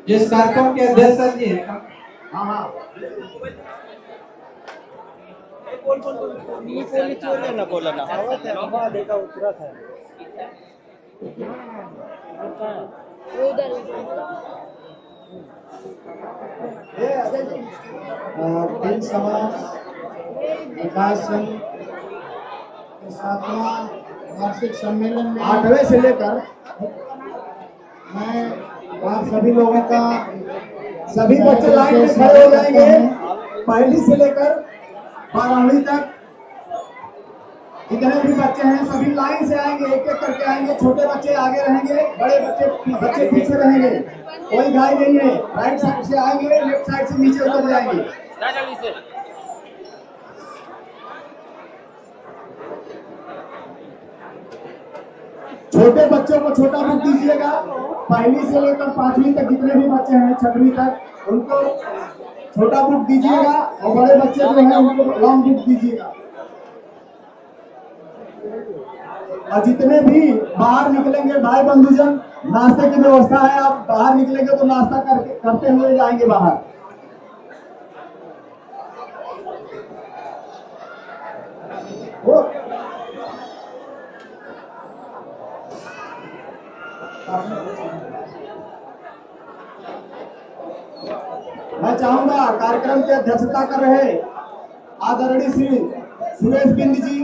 जिस कार्यक्रम के अध्यक्ष सर जी हैं। हाँ हाँ तीन समाज विकास संघ के 7वां वार्षिक सम्मेलन में 8वें से लेकर मैं आप सभी लोगों का सभी बच्चे लाइन में खड़े हो जाएंगे। पहली से लेकर 12वीं तक जितने भी बच्चे हैं सभी लाइन से आएंगे, एक एक करके आएंगे। छोटे बच्चे आगे रहेंगे, बड़े बच्चे पीछे रहेंगे। कोई घाई नहीं है। राइट साइड से आएंगे, लेफ्ट साइड से नीचे उतर जाएंगे। छोटे बच्चों को छोटा बुक दीजिएगा। पहली से लेकर 5वीं तक जितने भी बच्चे हैं, 6वीं तक, उनको छोटा बुक दीजिएगा और बड़े बच्चे जो हैं उनको लॉन्ग बुक दीजिएगा। और जितने भी बाहर निकलेंगे भाई बंधुजन, नाश्ते की व्यवस्था है। आप बाहर निकलेंगे तो नाश्ता करते हुए जाएंगे बाहर। मैं चाहूंगा कार्यक्रम की अध्यक्षता कर रहे आदरणीय श्री सुरेश बिंद जी,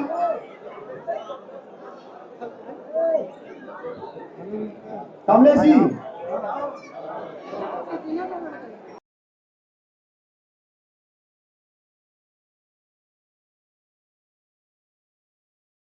कमलेश जी,